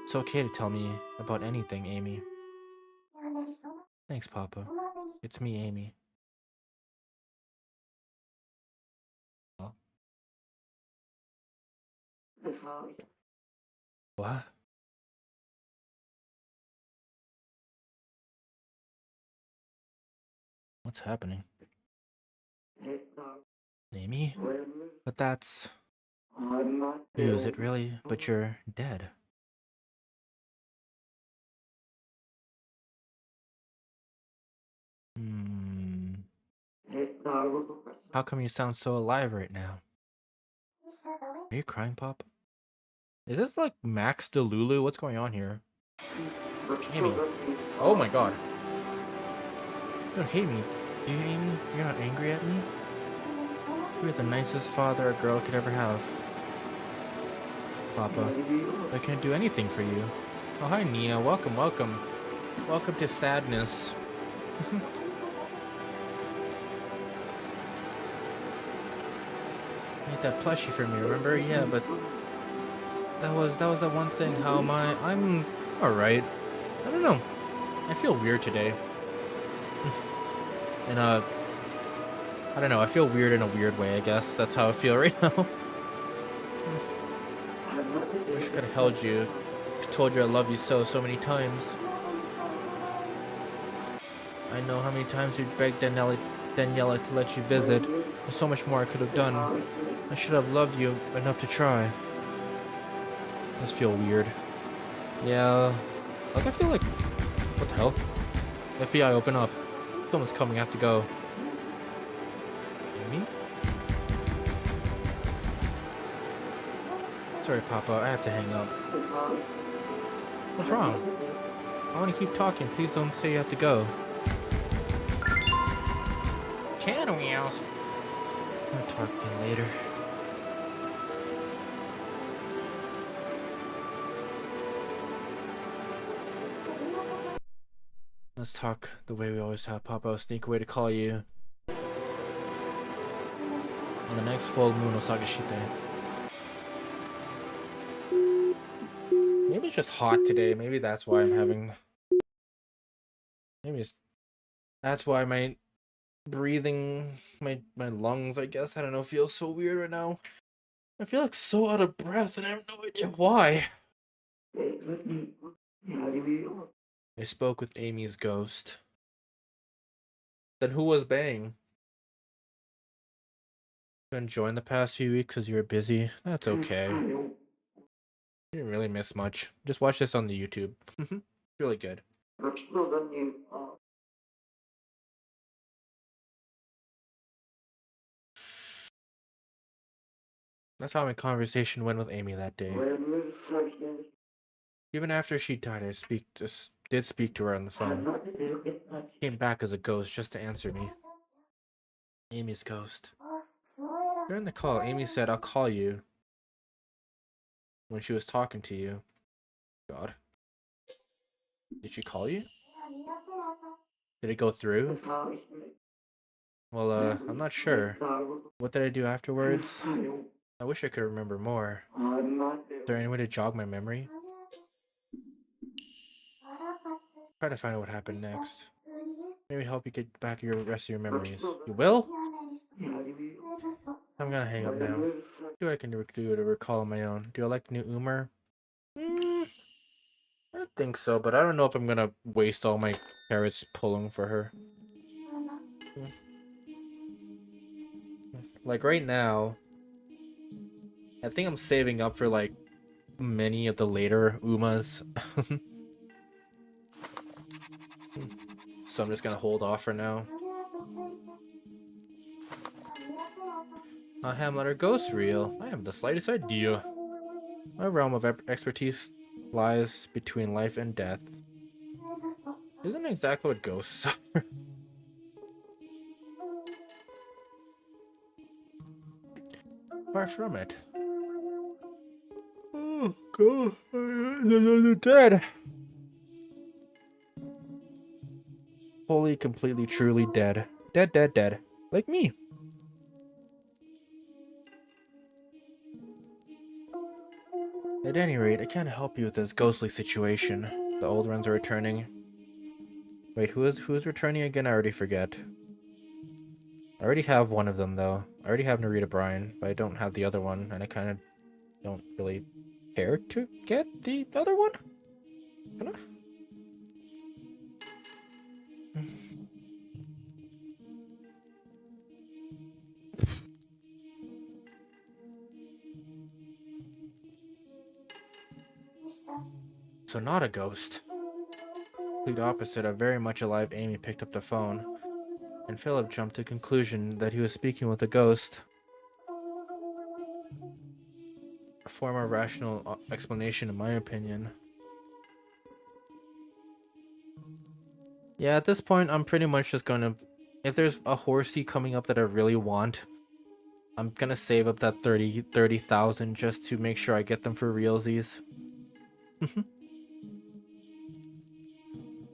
It's okay to tell me about anything, Amy. Thanks, Papa. It's me, Amy. What? What's happening? Amy? But that's... Ew, is it really? But you're dead. How come you sound so alive right now? Are you crying, Papa? Is this like Max Delulu? What's going on here? Amy. Oh my god. You don't hate me, do you, Amy? You're not angry at me? You're the nicest father a girl could ever have. Papa, I can't do anything for you. Oh, hi, Nia. Welcome, welcome. Welcome to sadness. Made that plushie for me, remember? Yeah, but that was the one thing. How am I? I'm alright. I don't know. I feel weird today. And I don't know, I feel weird in a weird way, I guess. That's how I feel right now. I wish I could have held you. Told you I love you so many times. I know how many times you begged Daniela to let you visit. There's so much more I could have done. I should have loved you enough to try. I just feel weird. Yeah. Like, I feel like... What the hell? FBI, open up. Someone's coming, I have to go. Amy? Sorry, Papa, I have to hang up. What's wrong? I want to keep talking. Please don't say you have to go. Channel wheels. We'll talk again later. Let's talk the way we always have. Papa, I'll sneak away to call you. On the next full moon, Osagashite. Maybe it's just hot today. Maybe that's why I'm having... Maybe that's why my breathing, my lungs, I guess, I don't know, feels so weird right now. I feel like so out of breath and I have no idea why. I spoke with Amy's ghost. Then who was Bang? Been enjoying the past few weeks because you're busy. That's okay. You didn't really miss much. Just watch this on the YouTube. It's really good. That's how my conversation went with Amy that day. Even after she died, I did speak to her on the phone. Came back as a ghost just to answer me. Amy's ghost. During the call, Amy said, "I'll call you." When she was talking to you. God. Did she call you? Did it go through? Well, I'm not sure. What did I do afterwards? I wish I could remember more. Is there any way to jog my memory? Try to find out what happened next. Maybe help you get back your rest of your memories. You will? I'm gonna hang up now. See what I can do to recall on my own. Do I like the new Umer? I think so, but I don't know if I'm gonna waste all my carrots pulling for her. Like right now, I think I'm saving up for like many of the later Umas. So I'm just gonna hold off for now. Hamlet, are ghosts real? I haven't the slightest idea. My realm of expertise lies between life and death. Isn't exactly what ghosts are. Far from it. Oh, God. They're dead. Wholly, completely, truly dead. Dead, dead, dead. Like me. At any rate, I can't help you with this ghostly situation. The old ones are returning. Wait, who's returning again? I already forget. I already have one of them, though. I already have Narita Bryan, but I don't have the other one, and I kind of don't really care to get the other one? Kinda? So not a ghost. Complete opposite, a very much alive Amy picked up the phone, and Philip jumped to the conclusion that he was speaking with a ghost. A far more rational explanation, in my opinion. Yeah, at this point, I'm pretty much just gonna... If there's a horsey coming up that I really want, I'm gonna save up that 30,000 just to make sure I get them for realsies.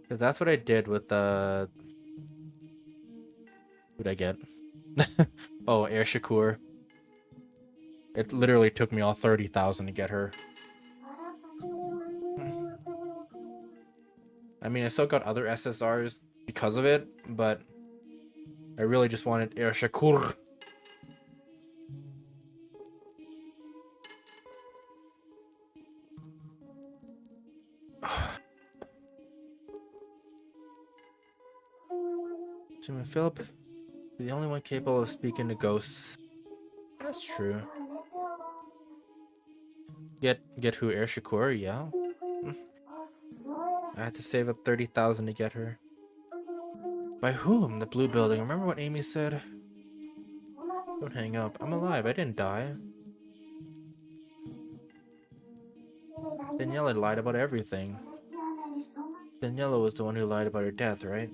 Because that's what I did with the... Who'd I get? Oh, Air Shakur. It literally took me all 30,000 to get her. I mean, I still got other SSRs because of it, but I really just wanted Air Shakur. Jimmy Philip, the only one capable of speaking to ghosts. That's true. Get who? Air Shakur? Yeah. I had to save up 30,000 to get her. By whom? The blue building. Remember what Amy said? Don't hang up. I'm alive. I didn't die. Daniela lied about everything. Daniela was the one who lied about her death, right?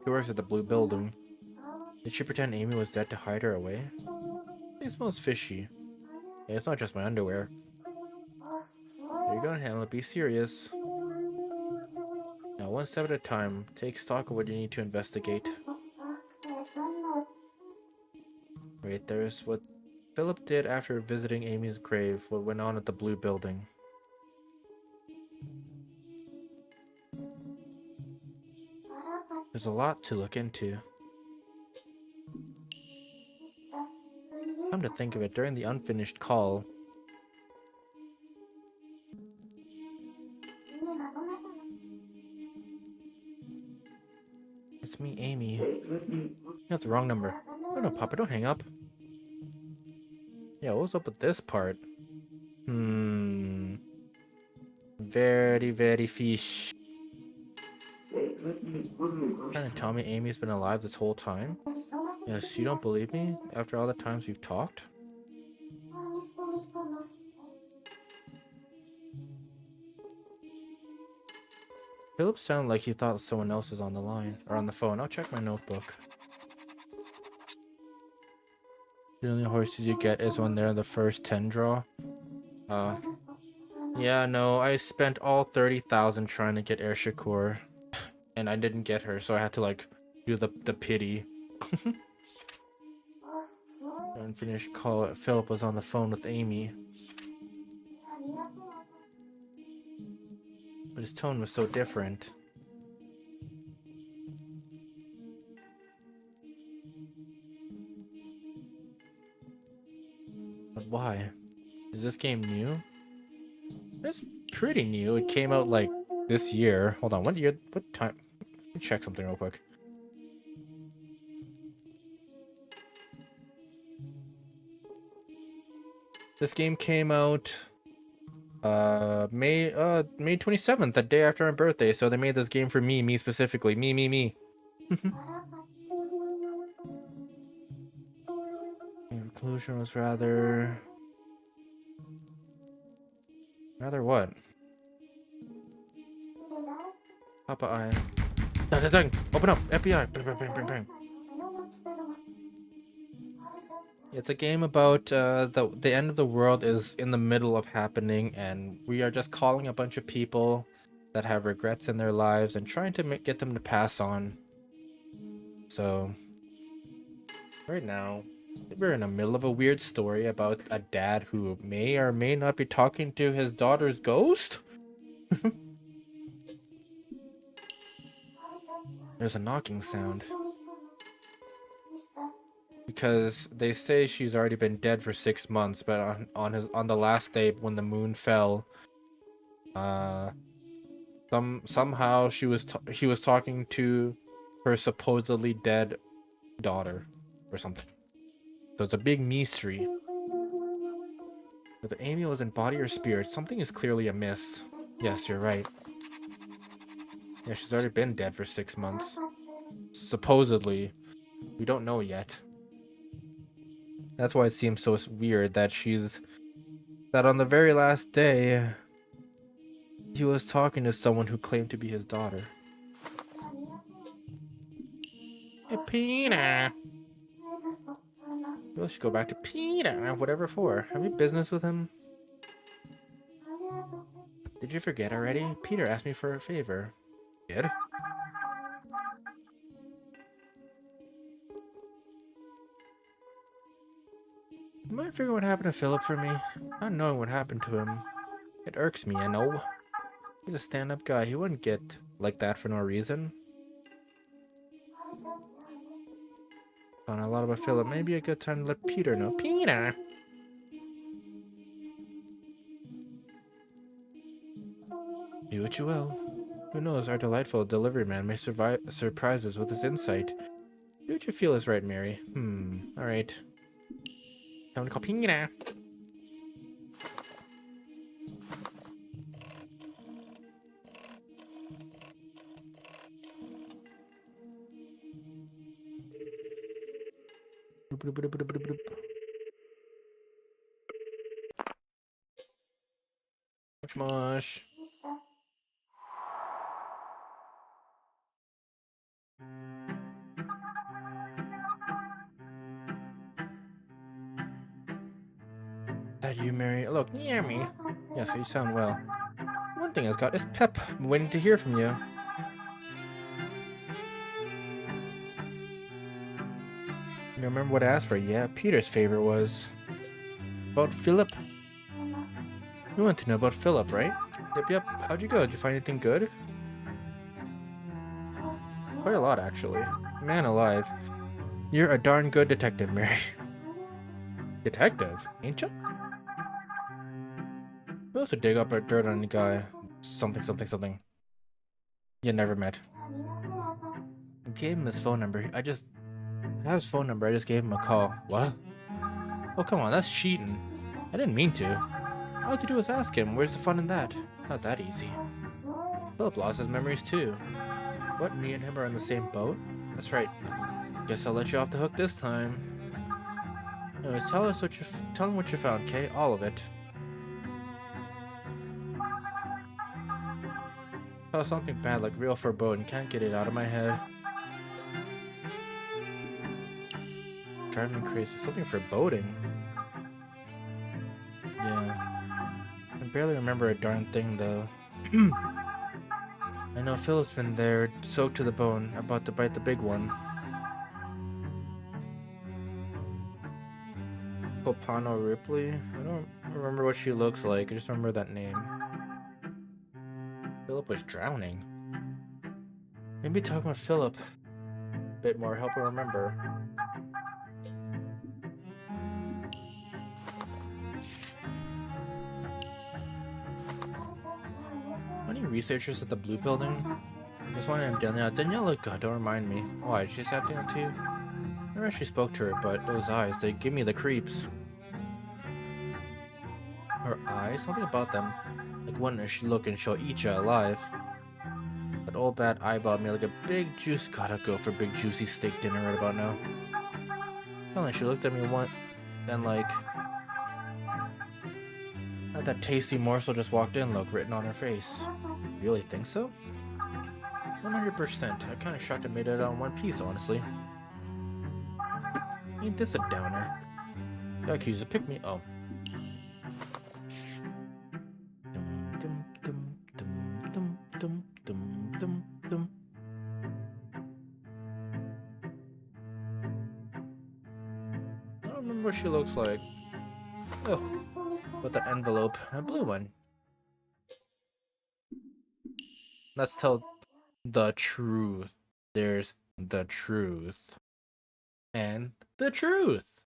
She works at the blue building. Did she pretend Amy was dead to hide her away? It smells fishy. Yeah, it's not just my underwear. There you go, Hamlet. Be serious. Now, one step at a time. Take stock of what you need to investigate. Wait, there's what Philip did after visiting Amy's grave. What went on at the blue building. There's a lot to look into. Come to think of it, during the unfinished call, it's me, Amy. That's the wrong number. No, Papa, don't hang up. Yeah, what was up with this part? Very, very fish. Trying to tell me Amy's been alive this whole time? Yes, you don't believe me? After all the times we've talked? Philip sounded like he thought someone else was on the line, or on the phone. I'll check my notebook. The only horses you get is when they're in the first 10 draw. Yeah, no, I spent all 30,000 trying to get Air Shakur, and I didn't get her, so I had to like do the pity. Unfinished call. Philip was on the phone with Amy, but his tone was so different. But why? Is this game new? It's pretty new. It came out like this year. Hold on, what year? What time? Let me check something real quick. This game came out May 27th, the day after my birthday. So they made this game for me specifically. Me. The conclusion was rather what? Papa eye. Dang. Open up. FBI. Bang. It's a game about the end of the world is in the middle of happening, and we are just calling a bunch of people that have regrets in their lives and trying to get them to pass on. So right now we're in the middle of a weird story about a dad who may or may not be talking to his daughter's ghost. There's a knocking sound. Because they say she's already been dead for 6 months, but on the last day when the moon fell, somehow he was talking to her supposedly dead daughter or something. So it's a big mystery. Whether Amy was in body or spirit, something is clearly amiss. Yes, you're right. Yeah, she's already been dead for 6 months. Supposedly. We don't know yet. That's why it seems so weird that that on the very last day, he was talking to someone who claimed to be his daughter. Hey, Peter. We should go back to Peter, whatever for. Have you business with him? Did you forget already? Peter asked me for a favor. Did? You might figure what happened to Philip for me? Not knowing what happened to him. It irks me, I know. He's a stand-up guy. He wouldn't get like that for no reason. Found a lot about Philip. Maybe a good time to let Peter know. Peter! Do what you will. Who knows, our delightful delivery man may surprise us with his insight. Do what you feel is right, Mary. Alright. Time to call Peter. Much mush. That you, Mary? Look, near me. Yes, you sound well. One thing has got is pep. I'm waiting to hear from you. You remember what I asked for? Yeah, Peter's favorite was about Philip. You want to know about Philip, right? Yep. How'd you go? Did you find anything good? Quite a lot, actually. Man alive. You're a darn good detective, Mary. Detective? Ain't ya? We also dig up our dirt on the guy. Something. You never met. I gave him his phone number. I have his phone number. I just gave him a call. What? Oh, come on. That's cheating. I didn't mean to. All I had to do was ask him. Where's the fun in that? Not that easy. Philip lost his memories too. What? Me and him are in the same boat? That's right. Guess I'll let you off the hook this time. Anyways, tell him what you found, okay? All of it. Saw something bad, like real foreboding. Can't get it out of my head. Driving me crazy. Something foreboding. Yeah. I barely remember a darn thing though. I know Philip's been there, soaked to the bone, about to bite the big one. Popano Ripley? I don't remember what she looks like. I just remember that name. Philip was drowning. Maybe talking with Philip a bit more help her remember. Any researchers at the Blue Building? There's one named Danielle. Danielle looked good, don't remind me. Why, she's acting up too? I never actually spoke to her, but those eyes, they give me the creeps. Her eyes? Something about them. Like one she look and she'll eat you alive. That old bat eyeballed me like a big juice. Gotta go for big juicy steak dinner right about now. Not like she looked at me once, then like... Had that tasty morsel just walked in look written on her face. You really think so? 100%. I kinda shocked it made it out in one piece, honestly. Ain't this a downer? Gotta accuse a pick-me- oh. I don't remember what she looks like. Oh, with that envelope, a blue one. Let's tell the truth. There's the truth. And the truth.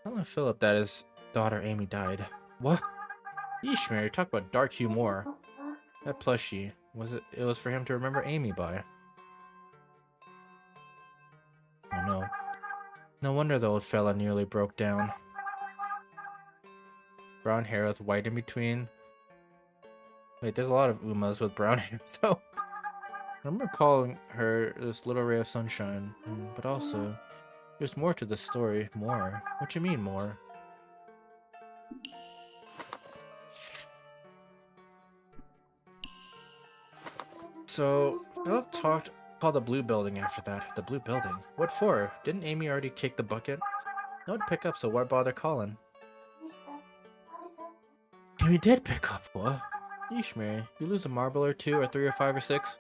Telling Philip that his daughter Amy died. What? Yeesh, Mary, talk about dark humor. That plushie, it was for him to remember Amy by. Oh no. No wonder the old fella nearly broke down. Brown hair with white in between. Wait, there's a lot of Umas with brown hair, though. I remember calling her this little ray of sunshine, but also, there's more to the story. More? What you mean, more? So, Philip called the Blue Building after that. The Blue Building? What for? Didn't Amy already kick the bucket? No one pick up, so why bother calling? Amy did pick up, what? Yeesh, Mary, you lose a marble or two, or 3 or 5 or 6?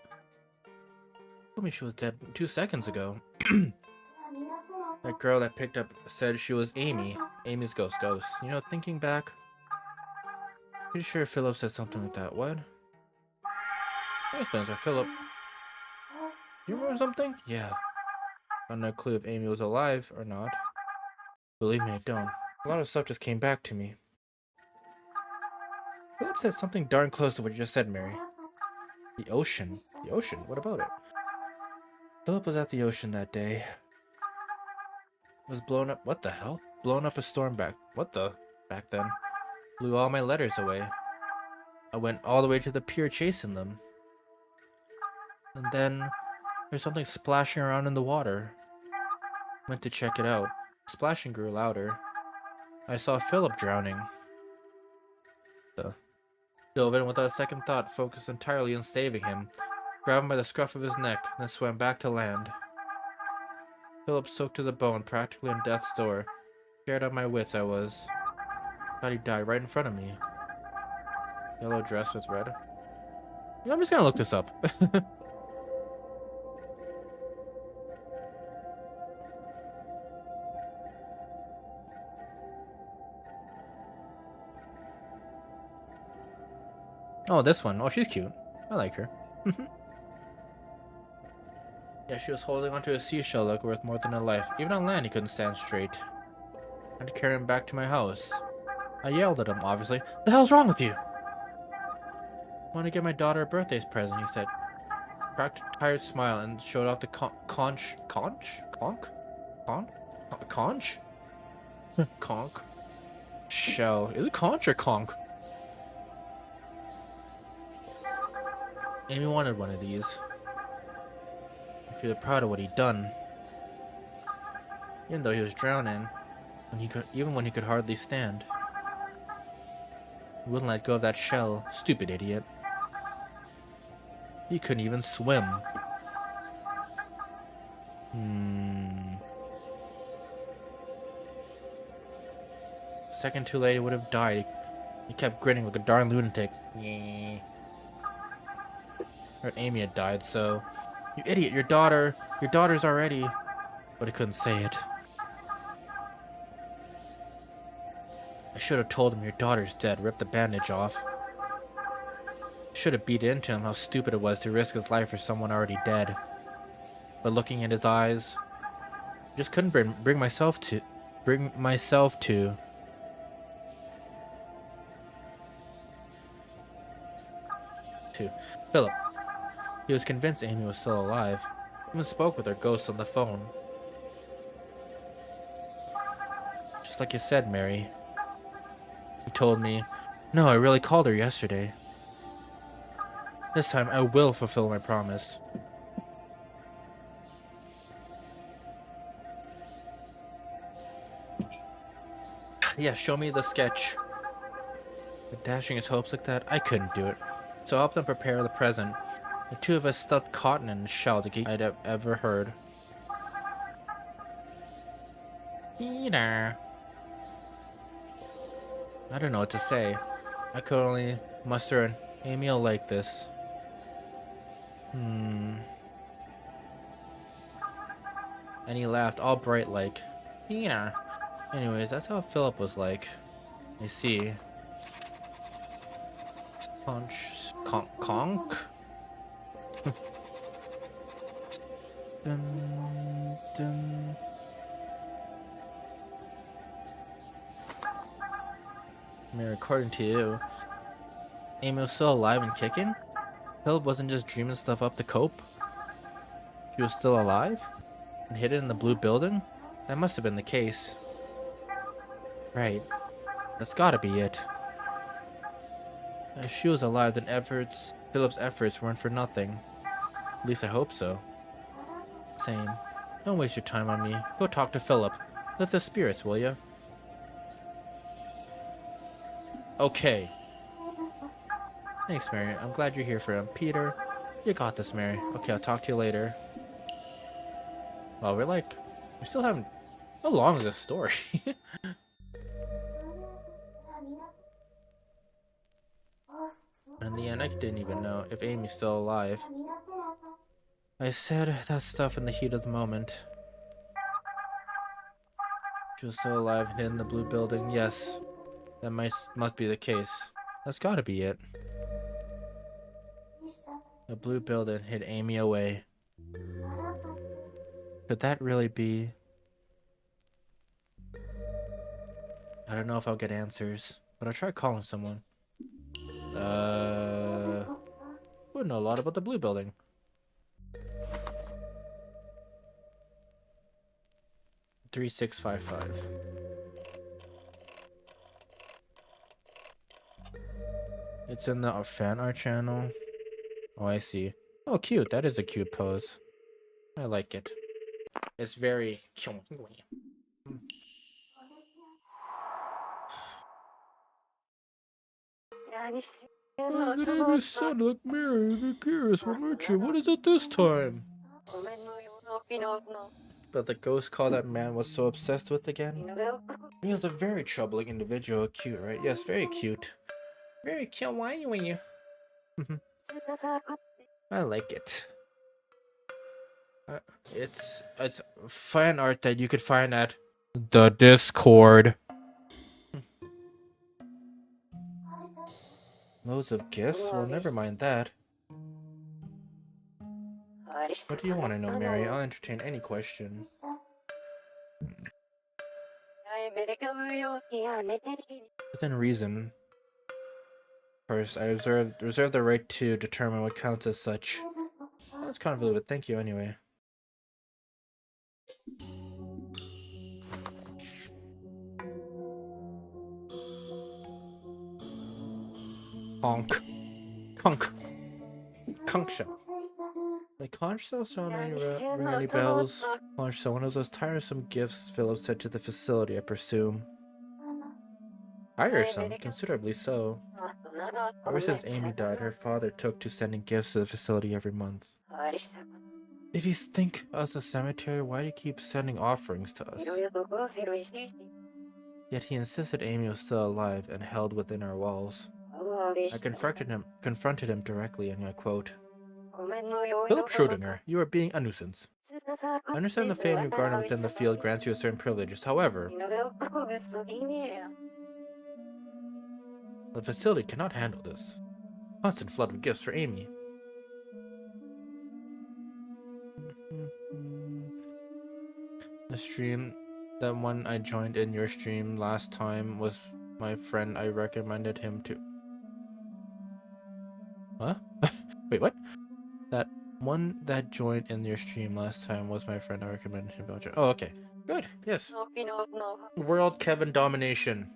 Told me she was dead 2 seconds ago. That girl that picked up said she was Amy. Amy's ghost. You know, thinking back, pretty sure Philip said something like that. What? Hey, Spencer, Philip. You remember something? Yeah. I have no clue if Amy was alive or not. Believe me, I don't. A lot of stuff just came back to me. Philip said something darn close to what you just said, Mary. The ocean. The ocean? What about it? Philip was at the ocean that day. It was blown up. What the hell? Blown up a storm back. What the? Back then. Blew all my letters away. I went all the way to the pier chasing them. And then there's something splashing around in the water. Went to check it out. Splashing grew louder. I saw Philip drowning. Dove in without a second thought, focused entirely on saving him. Grabbed him by the scruff of his neck, then swam back to land. Philip soaked to the bone, practically on death's door. Scared out of my wits I was. Thought he died right in front of me. Yellow dress with red. You know, I'm just gonna look this up. Oh, this one. Oh, she's cute. I like her. Yeah, she was holding onto a seashell like worth more than her life. Even on land, he couldn't stand straight. I had to carry him back to my house. I yelled at him, obviously. The hell's wrong with you? I want to get my daughter a birthday present, he said. Cracked a tired smile and showed off the conch shell. Is it conch or conch? Amy wanted one of these. He was proud of what he'd done. Even though he was drowning, even when he could hardly stand. He wouldn't let go of that shell. Stupid idiot. He couldn't even swim. A second too late, he would have died. He kept grinning like a darn lunatic. Heard Amy had died, so... You idiot, your daughter's already... But he couldn't say it. I should have told him your daughter's dead, ripped the bandage off. Should have beat into him how stupid it was to risk his life for someone already dead. But looking in his eyes, I just couldn't bring myself to... Philip. He was convinced Amy was still alive. Even spoke with her ghost on the phone. Just like you said, Mary. He told me, no, I really called her yesterday. This time I will fulfill my promise. Yeah, show me the sketch. But dashing his hopes like that, I couldn't do it. So I helped them prepare the present. The two of us stuffed cotton in a shell to get I'd ever heard. Peter. I don't know what to say. I could only muster an Amy will like this. And he laughed all bright like. Peter. Anyways, that's how Philip was like. I see. Conch? Dun, dun. I mean, according to you, Amy was still alive and kicking? Philip wasn't just dreaming stuff up to cope? She was still alive? And hidden in the blue building? That must have been the case. Right. That's gotta be it. If she was alive, then Philip's efforts weren't for nothing. At least I hope so. Same. Don't waste your time on me. Go talk to Philip. Lift the spirits, will ya? Okay. Thanks, Mary. I'm glad you're here for him. Peter, you got this, Mary. Okay, I'll talk to you later. Well, we still haven't... How long is this story? In the end, I didn't even know if Amy's still alive. I said that stuff in the heat of the moment. She was still alive and in the blue building. Yes, that must be the case. That's gotta be it. The blue building hid Amy away. Could that really be? I don't know if I'll get answers, but I'll try calling someone. Would know a lot about the blue building. $3655. It's in the fan art channel. Oh, I see. Oh, cute. That is a cute pose. I like it. It's very. My name is son like Mary. Be curious, what aren't you? What is it this time? But the ghost call that man was so obsessed with again? He was a very troubling individual. Cute, right? Yes, very cute. Very cute. Why you when you? I like it. It's fan art that you could find at the Discord. Loads of gifts? Well, never mind that. What do you want to know, Mary? I'll entertain any question. Within reason. First, I reserve the right to determine what counts as such. Well, that's convoluted, but thank you anyway. Honk. Conch. Conch shell. Like conch shell sound ring any bells? Conch shell, one of those tiresome gifts Philip sent to the facility, I presume. Tiresome? Considerably so. Ever since Amy died, her father took to sending gifts to the facility every month. If you think us a cemetery, why do you keep sending offerings to us? Yet he insisted Amy was still alive and held within our walls. I confronted him directly, and I quote, Philip Schrödinger, you are being a nuisance. I understand the fame you've garnered within the field grants you certain privileges. However, the facility cannot handle this. Constant flood of gifts for Amy. The stream, that one I joined in your stream last time was my friend. I recommended him to. Huh? Wait, what? That one that joined in your stream last time was my friend. I recommended him to. Oh, okay. Good. Yes. World Kevin domination.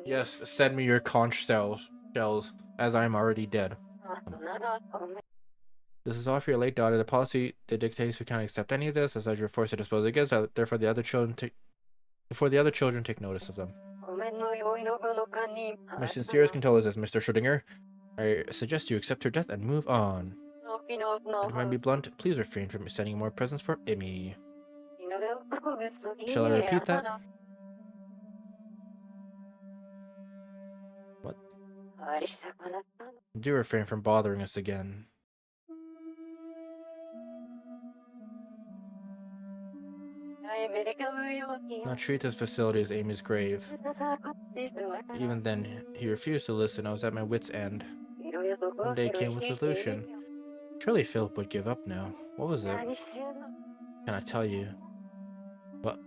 Yes, send me your conch shells, as I am already dead. This is all for your late daughter. The policy that dictates we can't accept any of this, as you're forced to dispose of gifts. Therefore, the other children take notice of them. My sincerest condolences, Mr. Schrödinger. I suggest you accept her death and move on. If I be blunt, please refrain from sending more presents for Amy. Shall I repeat that? What? Do refrain from bothering us again. Now treat this facility as Amy's grave. Even then, he refused to listen. I was at my wit's end. One day came with a solution. Surely Philip would give up now. What was it? Can I tell you? What?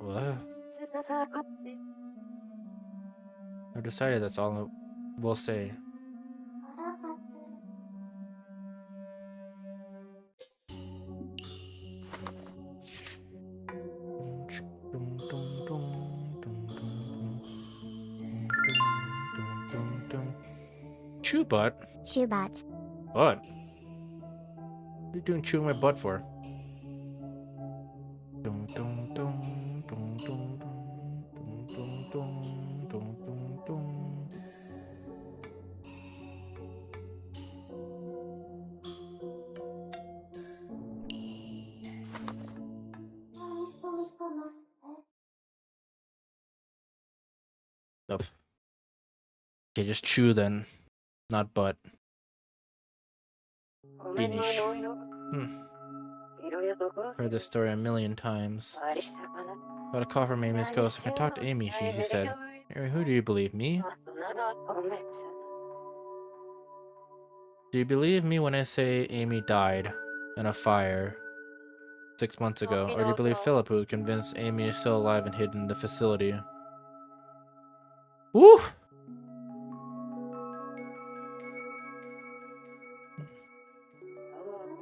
I've decided that's all we'll say. Chew butt? Chew butt. Butt? What are you doing chewing my butt for? Okay, just chew then, not butt. Beanish. Heard this story a million times. Got a call from Amy's ghost. I can talk to Amy, she said. Mary, who do you believe, me? Do you believe me when I say Amy died in a fire 6 months ago? Or do you believe Philip, who convinced Amy is still alive and hidden in the facility? Woo!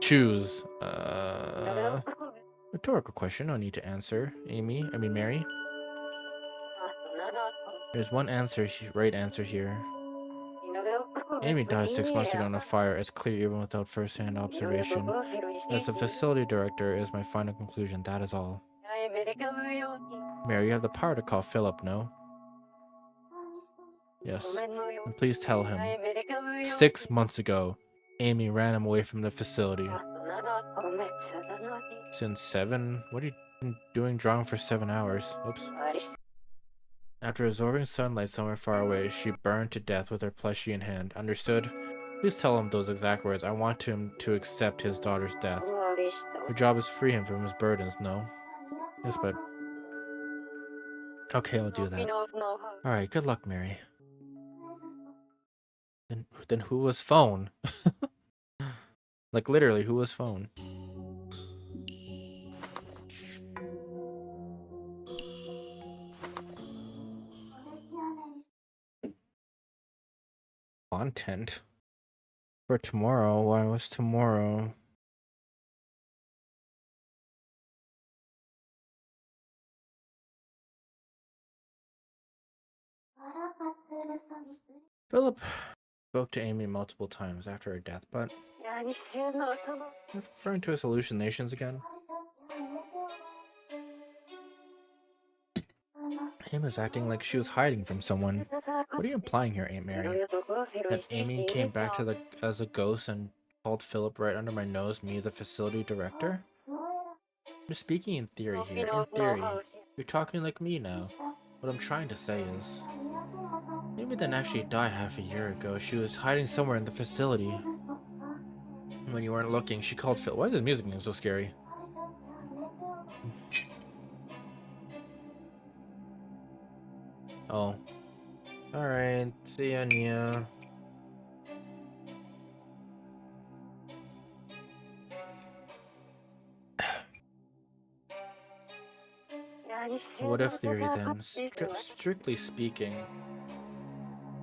Choose. Rhetorical question, no need to answer. Mary. There's one right answer here. Amy died 6 months ago in a fire. It's clear even without first-hand observation. As the facility director is my final conclusion. That is all. Mary, you have the power to call Philip, no? Yes. And please tell him. 6 months ago, Amy ran him away from the facility. Since 7? What have you been doing drawing for 7 hours? Oops. After absorbing sunlight somewhere far away, she burned to death with her plushie in hand. Understood? Please tell him those exact words. I want him to accept his daughter's death. Your job is to free him from his burdens, no? Yes, but... Okay, I'll do that. Alright, good luck, Mary. Then who was phone? Like, literally, who was phone? Content? For tomorrow? Why was tomorrow? Philip spoke to Amy multiple times after her death, but... referring to his hallucinations again? Amy was acting like she was hiding from someone. What are you implying here, Aunt Mary? That Amy came back to as a ghost and called Philip right under my nose, me, the facility director? You're speaking in theory here. In theory. You're talking like me now. What I'm trying to say is... Amy didn't actually die half a year ago. She was hiding somewhere in the facility. When you weren't looking, she called Phil. Why is this music being so scary? Oh. Alright. See ya, Nia. What if theory then? Strictly speaking,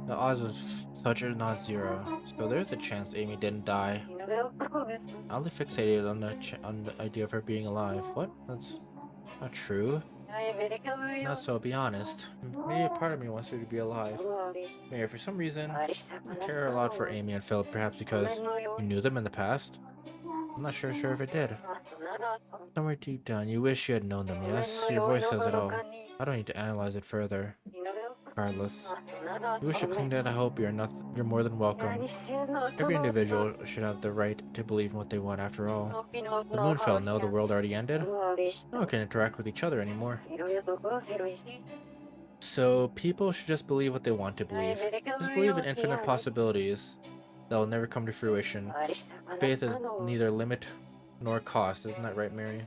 the odds of such are not zero, so there's a chance Amy didn't die. Oddly fixated on the idea of her being alive. What? That's not true. Not so, be honest. Maybe a part of me wants her to be alive. Maybe for some reason, I care a lot for Amy and Philip, perhaps because you knew them in the past. I'm not sure if it did. Somewhere deep down, you wish you had known them, yes? Your voice says it all. I don't need to analyze it further. Regardless, you wish to cling to that hope, you're more than welcome. Every individual should have the right to believe in what they want after all. The moon fell, no, the world already ended. No one can interact with each other anymore. So people should just believe what they want to believe. Just believe in infinite possibilities that will never come to fruition. Faith is neither limit nor cost, isn't that right, Mary?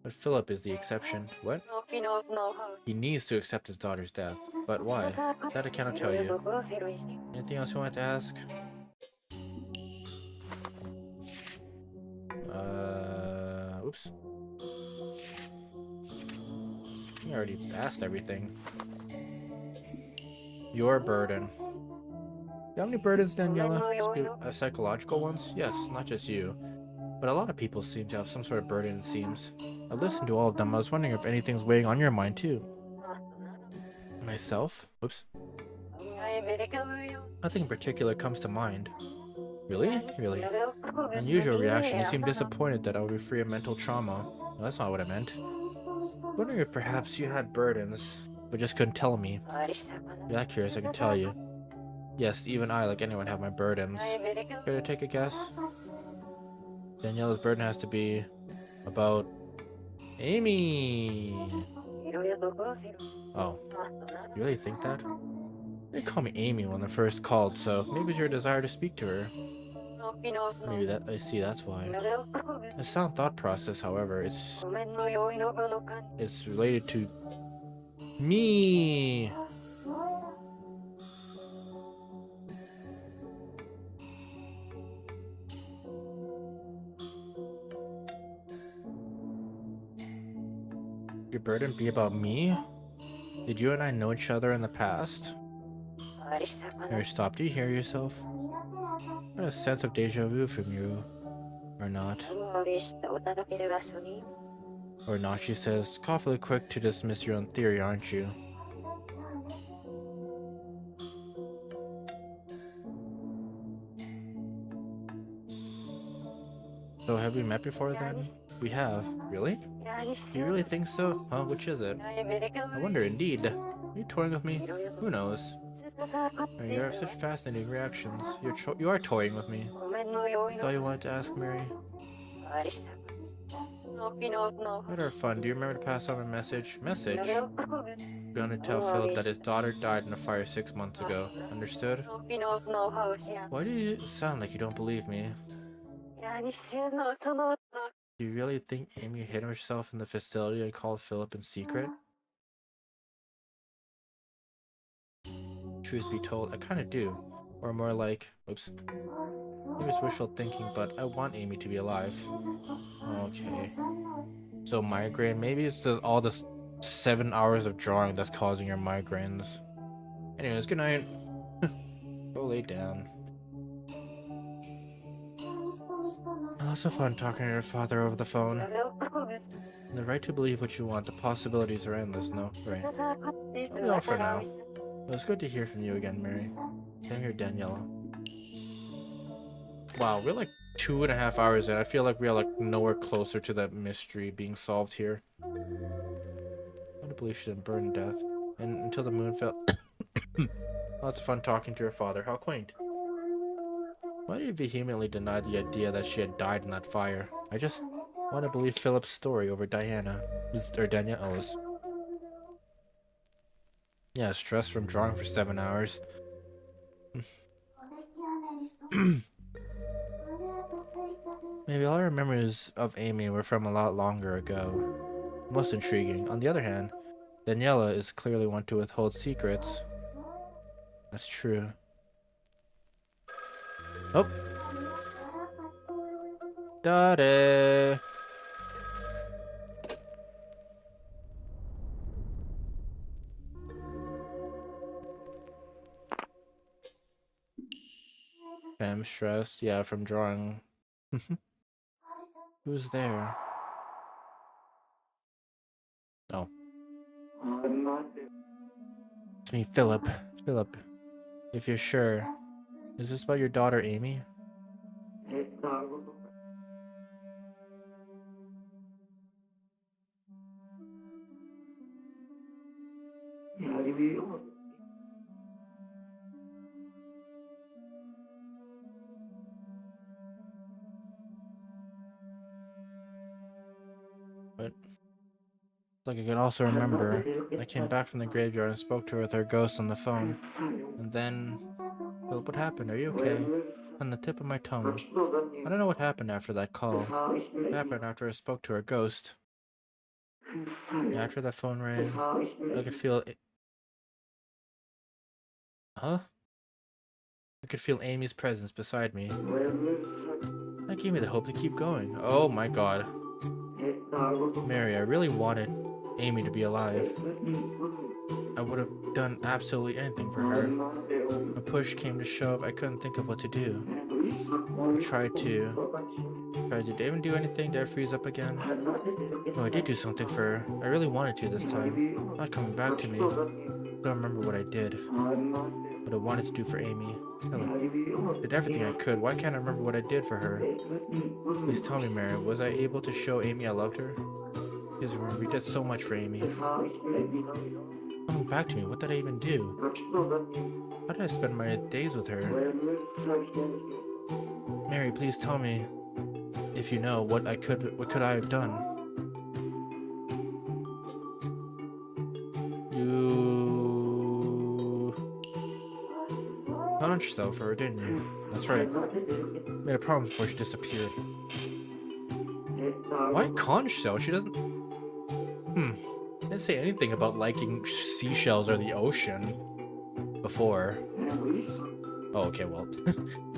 But Philip is the exception. What? He needs to accept his daughter's death. But why? That I cannot tell you. Anything else you want to ask? Oops. You already asked everything. Your burden. Do you have any burdens, Daniela? Psychological ones? Yes, not just you. But a lot of people seem to have some sort of burden, it seems. I listened to all of them. I was wondering if anything's weighing on your mind, too. Myself? Oops. Nothing in particular comes to mind. Really? Really? Unusual reaction. You seem disappointed that I would be free of mental trauma. No, that's not what I meant. Wondering if perhaps you had burdens, but just couldn't tell me. If you're that curious, I can tell you. Yes, even I, like anyone, have my burdens. Care to take a guess? Daniela's burden has to be about Amy. Oh, you really think that? They call me Amy when I first called, so maybe it's your desire to speak to her. Maybe that I see. That's why. A sound thought process, however, it's related to me. Your burden be about me? Did you and I know each other in the past? Mary, stop. Do you hear yourself? I got a sense of deja vu from you. Or not. Or not, she says. Awfully quick to dismiss your own theory, aren't you? So have we met before then? We have. Really? Do you really think so? Huh? Which is it? I wonder indeed. Are you toying with me? Who knows? You have such fascinating reactions. You are toying with me. That's all you wanted to ask, Mary? What are fun. Do you remember to pass on a message? Message? You're gonna tell Philip that his daughter died in a fire 6 months ago. Understood? Why do you sound like you don't believe me? Do you really think Amy hid herself in the facility and called Philip in secret? Truth be told, I kinda do. Or more like, oops. Maybe it's wishful thinking, but I want Amy to be alive. Okay. So migraine, maybe it's all this 7 hours of drawing that's causing your migraines. Anyways, good night. Go lay down. Also fun talking to your father over the phone. The right to believe what you want, the possibilities are endless, no? Right. That'll be all for now. It was good to hear from you again, Mary. Same here, Daniela. Wow, we're like 2.5 hours in. I feel like we are like nowhere closer to that mystery being solved here. I don't believe she didn't burn to death. And until the moon fell. Lots of fun talking to her father. How quaint. Why do you vehemently deny the idea that she had died in that fire? I just want to believe Philip's story over Diana. Or Daniela's. Yeah, stress from drawing for 7 hours. Maybe all our memories of Amy were from a lot longer ago. Most intriguing. On the other hand, Daniela is clearly one to withhold secrets. That's true. Oh. Daddy. I'm stressed. Yeah, from drawing. Who's there? Oh. It's me, Philip. Philip, if you're sure. Is this about your daughter, Amy? But like I could also remember, I came back from the graveyard and spoke to her with her ghost on the phone. And then, Philip, what happened? Are you okay? On the tip of my tongue. I don't know what happened after that call. What happened after I spoke to her ghost? Yeah, after that phone rang, I could feel it. Huh? I could feel Amy's presence beside me. That gave me the hope to keep going. Oh my god. Mary, I really wanted Amy to be alive. I would have done absolutely anything for her. When push came to shove, I couldn't think of what to do. I tried to. Did I even do anything? Did I freeze up again? No, I did do something for her. I really wanted to this time. Not coming back to me. I don't remember what I did. What I wanted to do for Amy. Philip, did everything I could. Why can't I remember what I did for her? Please tell me, Mary, was I able to show Amy I loved her? Because remember, we did so much for Amy. Coming back to me, what did I even do? How did I spend my days with her? Mary, please tell me, if you know, what could I have done? You punished yourself for her, didn't you? That's right. Made a problem before she disappeared. Why conch shell? She doesn't. Didn't say anything about liking seashells or the ocean before. Oh, okay, well.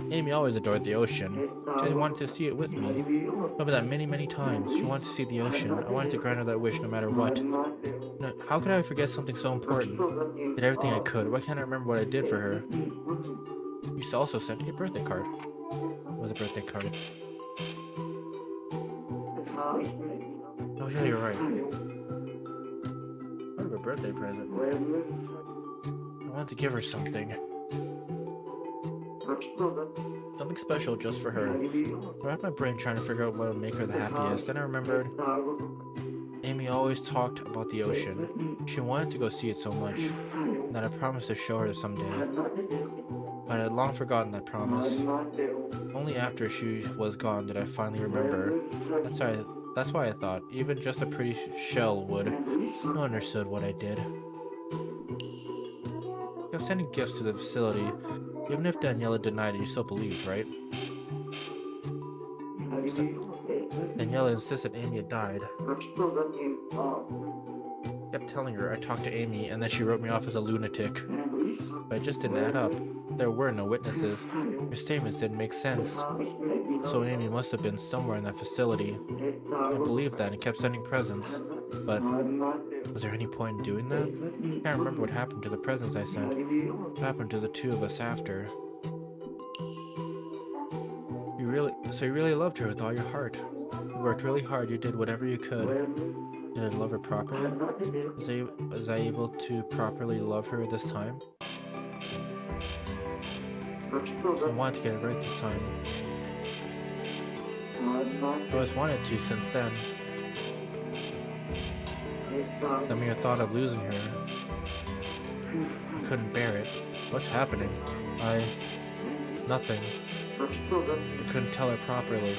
Amy always adored the ocean. She wanted to see it with me. Told me that many, many times. She wanted to see the ocean. I wanted to grant her that wish no matter what. No, how could I forget something so important? Did everything I could. Why can't I remember what I did for her? You also sent a birthday card. What was a birthday card? Oh yeah, you're right. What a birthday present. I wanted to give her something. Something special just for her. I wrapped my brain trying to figure out what would make her the happiest. Then I remembered Amy always talked about the ocean. She wanted to go see it so much, and that I promised to show her someday. But I had long forgotten that promise. Only after she was gone did I finally remember. That's why I thought, even just a pretty shell would. No one understood what I did. I kept sending gifts to the facility. Even if Daniela denied it, you still believed, right? Daniela insisted Amy had died. I kept telling her I talked to Amy and then she wrote me off as a lunatic. But it just didn't add up. There were no witnesses. Her statements didn't make sense. So Amy must have been somewhere in that facility. I believed that and kept sending presents. But was there any point in doing that? I can't remember what happened to the presents I sent. What happened to the two of us after? You really loved her with all your heart. You worked really hard, you did whatever you could. Did I love her properly? Was I able to properly love her this time? I wanted to get it right this time. I always wanted to since then. The mere thought of losing her, I couldn't bear it. What's happening? Nothing. I couldn't tell her properly.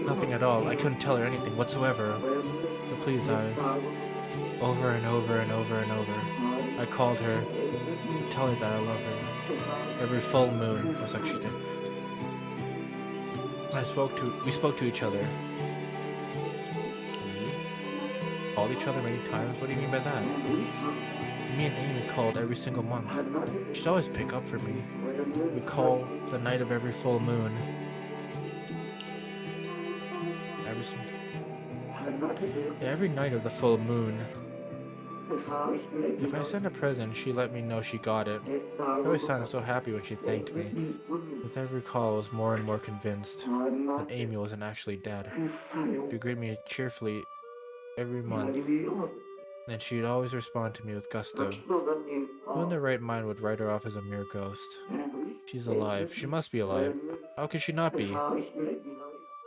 Nothing at all. I couldn't tell her anything whatsoever. But please, over and over and over and over, I called her to tell her that I love her. Every full moon, was like she did. We spoke to each other. We called each other many times? What do you mean by that? Me and Amy called every single month. She'd always pick up for me. We call the night of every full moon. Every night of the full moon. If I sent a present, she let me know she got it. I always sounded so happy when she thanked me. With every call, I was more and more convinced that Amy wasn't actually dead. She greeted me cheerfully every month, and she'd always respond to me with gusto. Who in their right mind would write her off as a mere ghost? She's alive. She must be alive. How could she not be?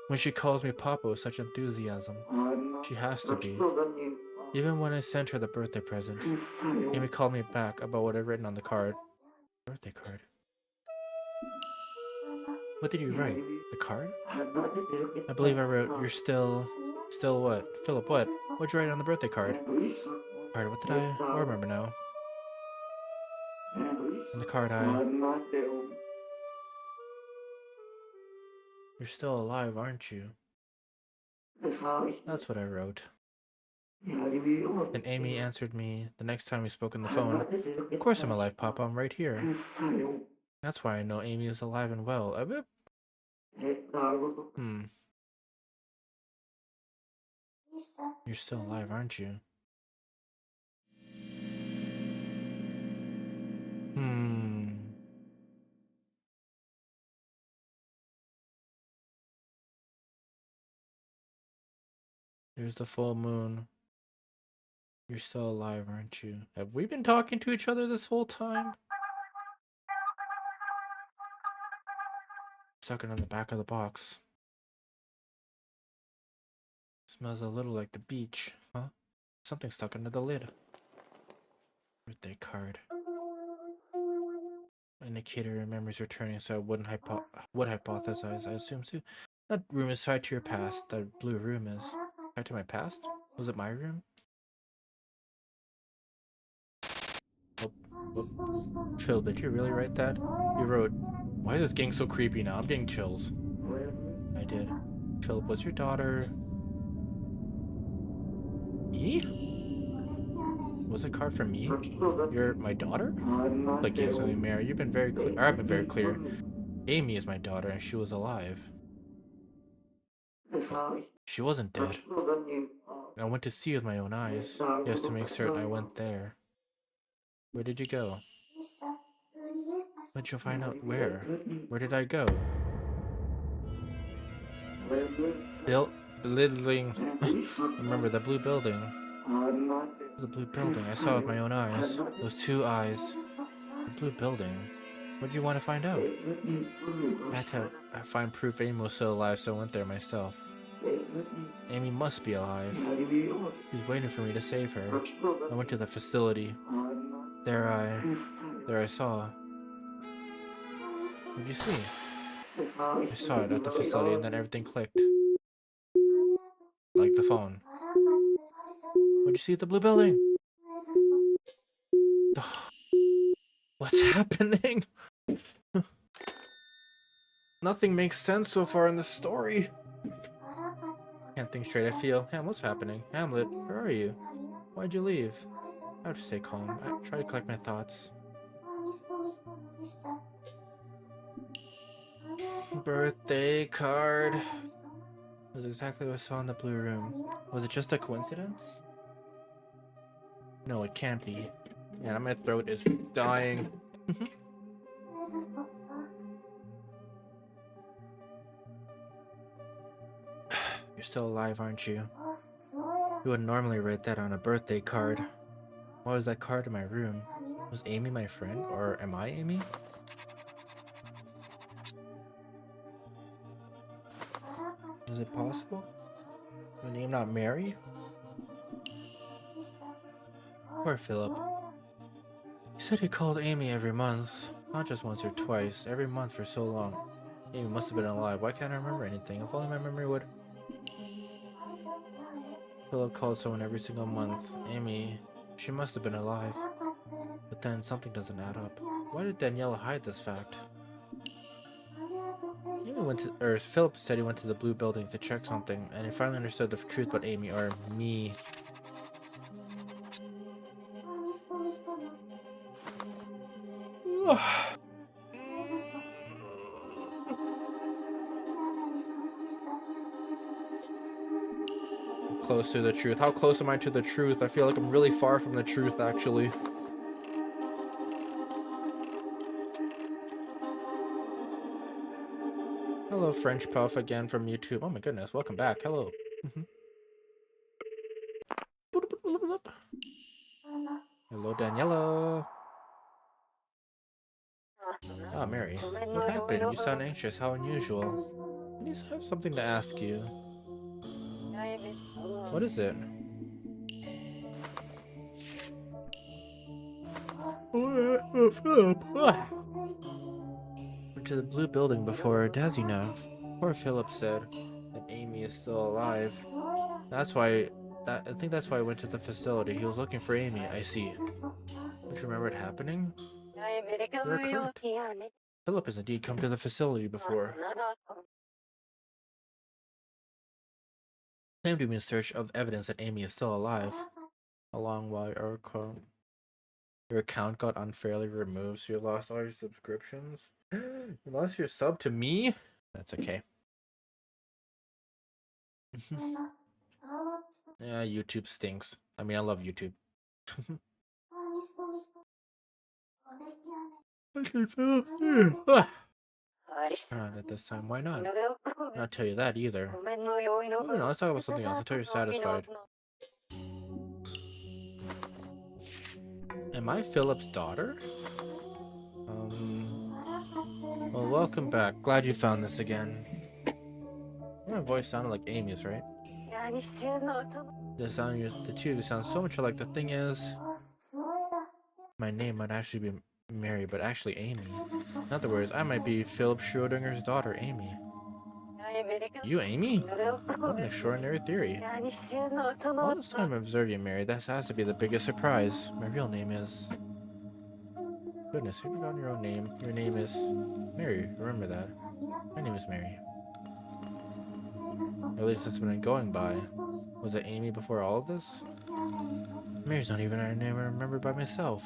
When she calls me Papa with such enthusiasm, she has to be. Even when I sent her the birthday present, Amy called me back about what I'd written on the card. Birthday card? What did you write? The card? I believe I wrote, "You're still what? Philip, what? What'd you write on the birthday card?" Alright, what did I don't remember now. On the card "You're still alive, aren't you?" That's what I wrote. And Amy answered me the next time we spoke on the phone. "Of course I'm alive, Papa. I'm right here." That's why I know Amy is alive and well. You're still alive, aren't you? There's the full moon. You're still alive, aren't you? Have we been talking to each other this whole time? Stuck it on the back of the box. Smells a little like the beach, huh? Something stuck under the lid. Birthday card. Indicator and memories returning, so I would hypothesize, I assume too. That room is tied to your past. That blue room is tied to my past? Was it my room? Phil, did you really write that? You wrote, "Why is this getting so creepy now? I'm getting chills." I did. Philip, was your daughter... Me? Was a card from me? You're my daughter? Like games in the mirror. You've been very clear. I've been very clear. Amy is my daughter and she was alive. She wasn't dead. I went to see with my own eyes. Yes, to make certain I went there. Where did you go? When'd you find out where? Where did I go? Building. Remember the blue building. The blue building. I saw it with my own eyes. Those two eyes. The blue building. What did you want to find out? I had to find proof Amy was still alive, so I went there myself. Amy must be alive. She's waiting for me to save her. I went to the facility. There I saw. What'd you see? I saw it at the facility and then everything clicked. Like the phone. What'd you see at the blue building? What's happening? Nothing makes sense so far in the story. Can't think straight, I feel. Ham, what's happening? Hamlet, where are you? Why'd you leave? I have to stay calm. I try to collect my thoughts. Birthday card. It was exactly what I saw in the blue room. Was it just a coincidence? No, it can't be. Yeah, my throat is dying. You're still alive, aren't you? You would normally write that on a birthday card. Why was that card in my room? Was Amy my friend? Or am I Amy? Is it possible? My name not Mary? Poor Philip. He said he called Amy every month. Not just once or twice, every month for so long. Amy must have been alive. Why can't I remember anything? If only my memory would... Philip called someone every single month. Amy, she must have been alive. But then something doesn't add up. Why did Daniela hide this fact? Philip said he went to the blue building to check something, and he finally understood the truth about Amy, or me. Close to the truth. How close am I to the truth? I feel like I'm really far from the truth, actually. Hello, French Puff, again from YouTube. Oh my goodness, welcome back. Hello. Hello, Daniela. Ah, Mary. What happened? You sound anxious. How unusual. I have something to ask you. What is it? Went to the blue building before, as you know. Poor Philip said that Amy is still alive. That's why. I think that's why I went to the facility. He was looking for Amy. I see. Don't you remember it happening? You're correct. Philip has indeed come to the facility before. Claimed to be in search of evidence that Amy is still alive. Along while your account got unfairly removed, so you lost all your subscriptions. You lost your sub to me? That's okay. Yeah, YouTube stinks. I mean, I love YouTube. Not at this time. Why not? Not tell you that either. Oh, no, let's talk about something else until you're satisfied. Am I Philip's daughter? Well, welcome back. Glad you found this again. My voice sounded like Amy's, right? The two of you sound so much alike. The thing is, my name might actually be Mary, but actually Amy. In other words, I might be Philip Schrödinger's daughter, Amy. You, Amy? What an extraordinary theory. All this time I've observed you, Mary, that has to be the biggest surprise. My real name is... Goodness, have you forgotten your own name? Your name is... Mary, remember that. My name is Mary. Or at least that's what I'm going by. Was it Amy before all of this? Mary's not even a name I remember by myself.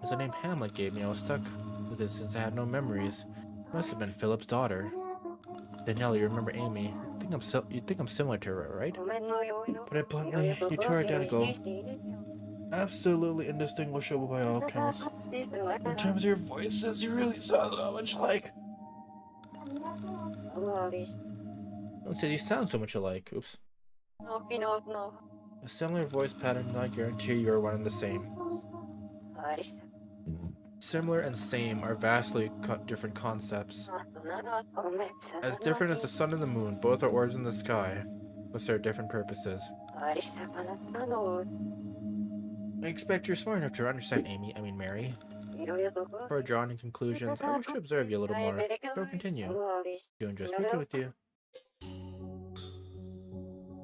It's a name Hamlet gave me. I was stuck with it since I had no memories. Must have been Philip's daughter. Danielle, you remember Amy. You think I'm similar to her, right? But I bluntly, you two are identical. Absolutely indistinguishable by all accounts. In terms of your voices, you really sound so much alike. Don't say you sound so much alike. Oops. A similar voice pattern does not guarantee you are one and the same. Similar and same are vastly different concepts. As different as the sun and the moon, both are orbs in the sky, but serve different purposes. I expect you're smart enough to understand Mary. Before drawing in conclusions, I wish to observe you a little more. So continue. You enjoy speaking with you.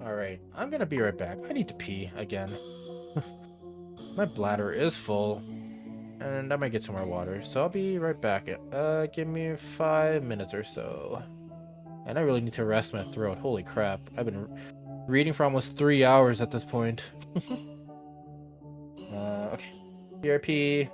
Alright, I'm gonna be right back. I need to pee again. My bladder is full, and I might get some more water, so I'll be right back. Give me 5 minutes or so. And I really need to rest my throat. Holy crap. I've been reading for almost 3 hours at this point. Okay. PRP.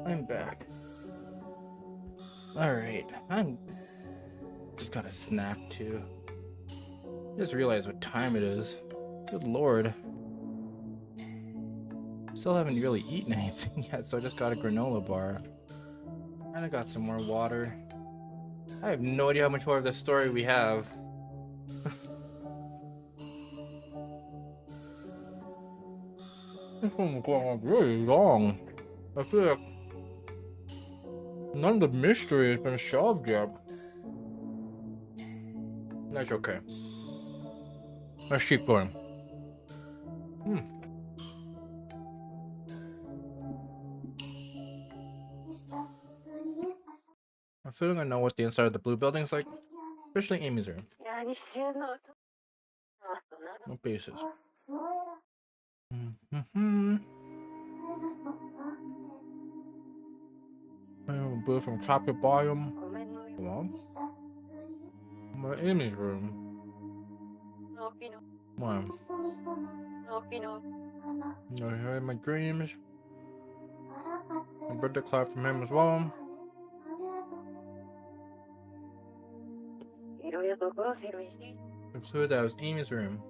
I'm back. Alright, I'm just got a snack too. Just realized what time it is. Good lord. Still haven't really eaten anything yet, so I just got a granola bar. And I got some more water. I have no idea how much more of this story we have. This one's going on really long. I feel like none of the mystery has been solved yet. That's okay. Let's keep going. I'm feeling I know what the inside of the blue building's like. Especially Amy's room. No bases. Blue from top to bottom. Come on. My Amy's room. Wow. Here are my dreams. A birthday card from him as well. Conclude that was Amy's room.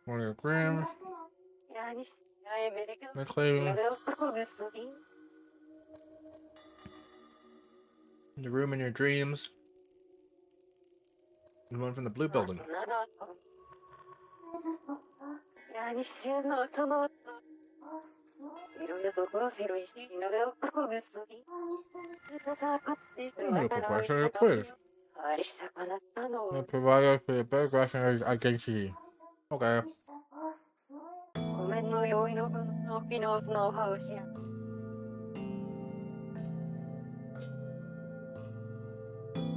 One of your dreams. The room in your dreams. The one from the blue building. Please. The provider for the better question identity. Okay.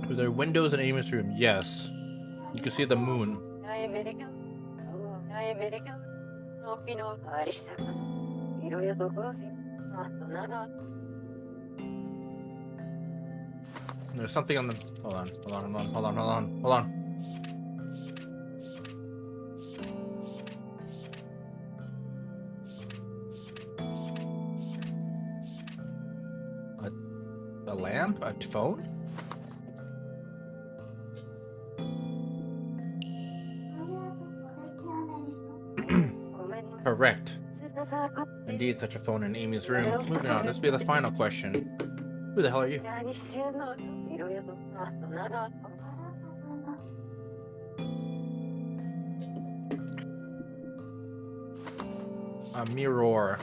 Are there windows in Amy's room? Yes. You can see the moon. There's something on the... Hold on. A lamp? A phone? Correct. Indeed, such a phone in Amy's room. Moving on, this will be the final question. Who the hell are you? A mirror.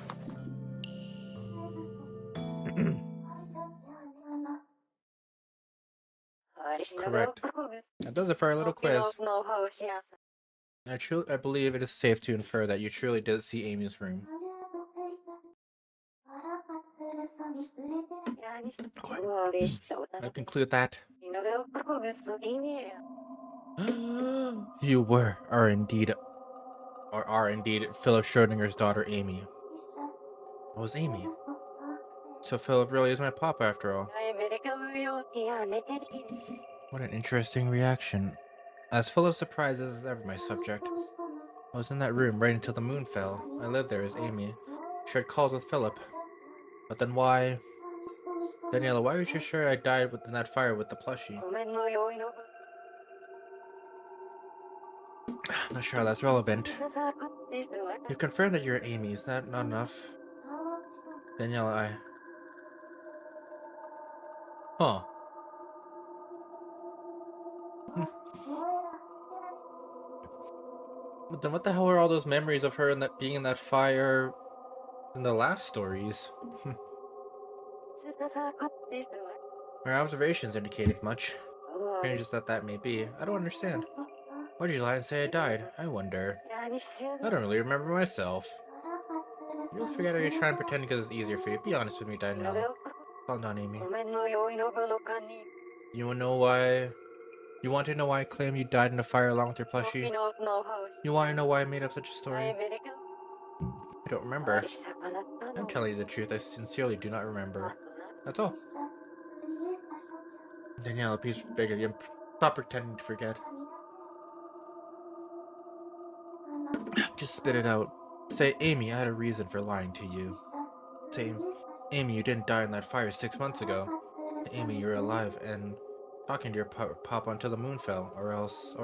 Correct. That does it for our little quiz. I believe it is safe to infer that you truly did see Amy's room. I conclude that you are indeed Philip Schrödinger's daughter, Amy. It was Amy. So Philip really is my papa after all. What an interesting reaction. As full of surprises as ever my subject. I was in that room right until the moon fell. I lived there as Amy. Shared calls with Philip. But then why... Daniela, why are you sure I died in that fire with the plushie? I'm not sure how that's relevant. You confirmed that you're Amy. Is that not enough? Daniela, Huh. But then what the hell are all those memories of her being in that fire in the last stories? Her observations indicated much. Strange as that may be. I don't understand. Why did you lie and say I died? I wonder. I don't really remember myself. You really forget, or you're trying to pretend because it's easier for you? Be honest with me, Danielle. Calm down, Amy. You wanna know why? You want to know why I claim you died in a fire along with your plushie? You want to know why I made up such a story? I don't remember. I'm telling you the truth, I sincerely do not remember. That's all. Daniela, please beg of you, stop pretending to forget. Just spit it out. Say, Amy, I had a reason for lying to you. Say, Amy, you didn't die in that fire 6 months ago. Amy, you're alive and talking to your papa until the moon fell, or else.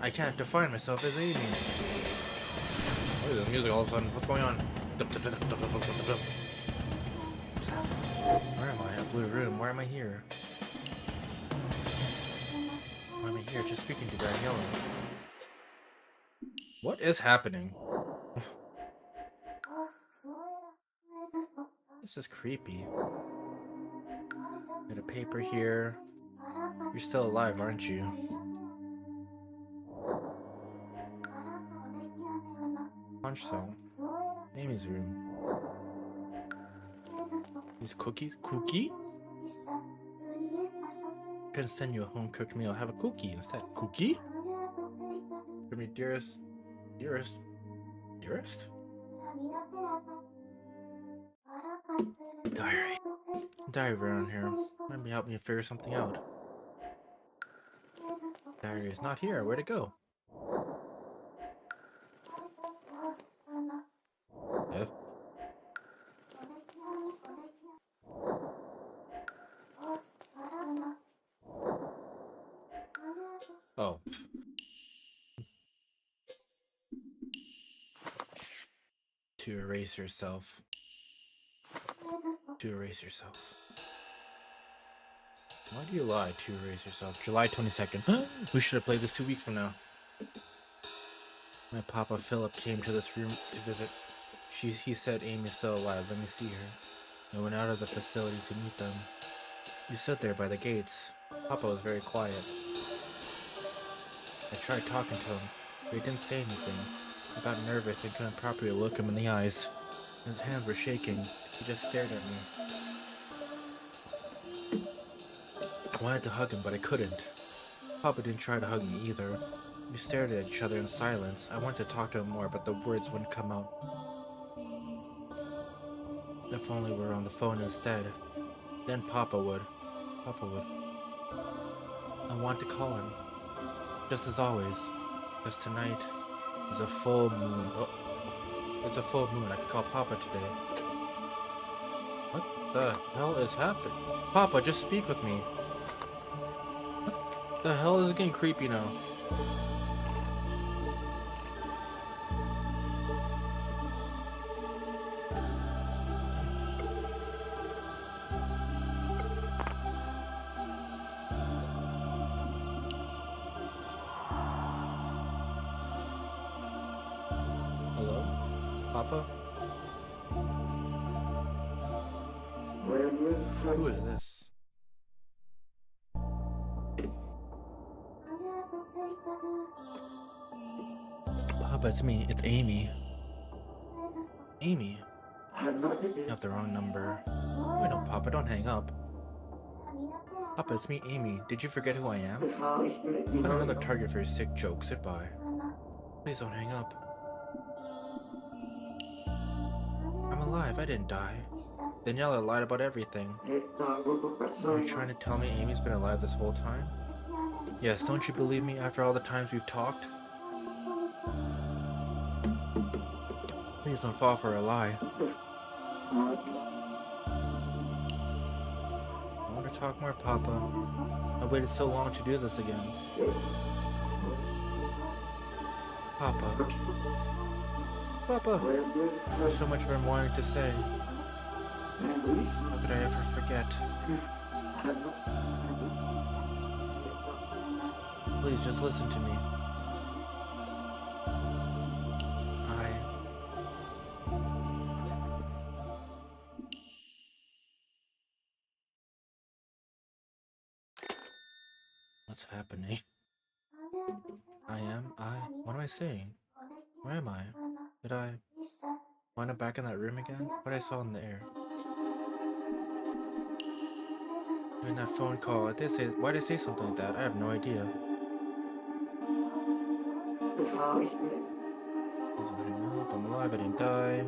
I can't define myself as Amy. What is this music all of a sudden? What's going on? Where am I? A blue room. Why am I here? Why am I here? Just speaking to that yellow. What is happening? This is creepy. Got a paper here. You're still alive, aren't you? Punch cell. Amy's room. These cookies? Cookie? I'm gonna send you a home-cooked meal. Have a cookie instead. Cookie? From your dearest? Diary around here. Maybe help me figure something out. Diary is not here. Where'd it go? Yeah. Oh. To erase yourself. To erase yourself. Why do you lie? To erase yourself. July 22nd. We should have played this 2 weeks from now. My papa Philip came to this room to visit. He said Amy's still alive. Let me see her. I went out of the facility to meet them. We stood there by the gates. Papa was very quiet. I tried talking to him, but he didn't say anything. I got nervous and couldn't properly look him in the eyes. His hands were shaking. He just stared at me. I wanted to hug him, but I couldn't. Papa didn't try to hug me either. We stared at each other in silence. I wanted to talk to him more, but the words wouldn't come out. If only we were on the phone instead. Then Papa would. I want to call him. Just as always. Because tonight is a full moon. Oh, it's a full moon. I can call Papa today. What the hell is happening? Papa, just speak with me. What the hell is getting creepy now? Hello? Papa? Who is this? Papa, it's me. It's Amy. Amy? You have the wrong number. Wait, no, Papa, don't hang up. Papa, it's me, Amy. Did you forget who I am? I'm another target for your sick jokes. Goodbye. Please don't hang up. I'm alive. I didn't die. Daniela lied about everything. Are you trying to tell me Amy's been alive this whole time? Yes, don't you believe me after all the times we've talked? Please don't fall for a lie. I want to talk more, Papa. I waited so long to do this again. Papa. Papa. There's so much I've been wanting to say. How could I ever forget? Please just listen to me. What's happening? What am I saying? Where am I? Did I wind up back in that room again? What I saw in the air? During that phone call, why did I say something like that? I have no idea. I'm alive, I didn't die.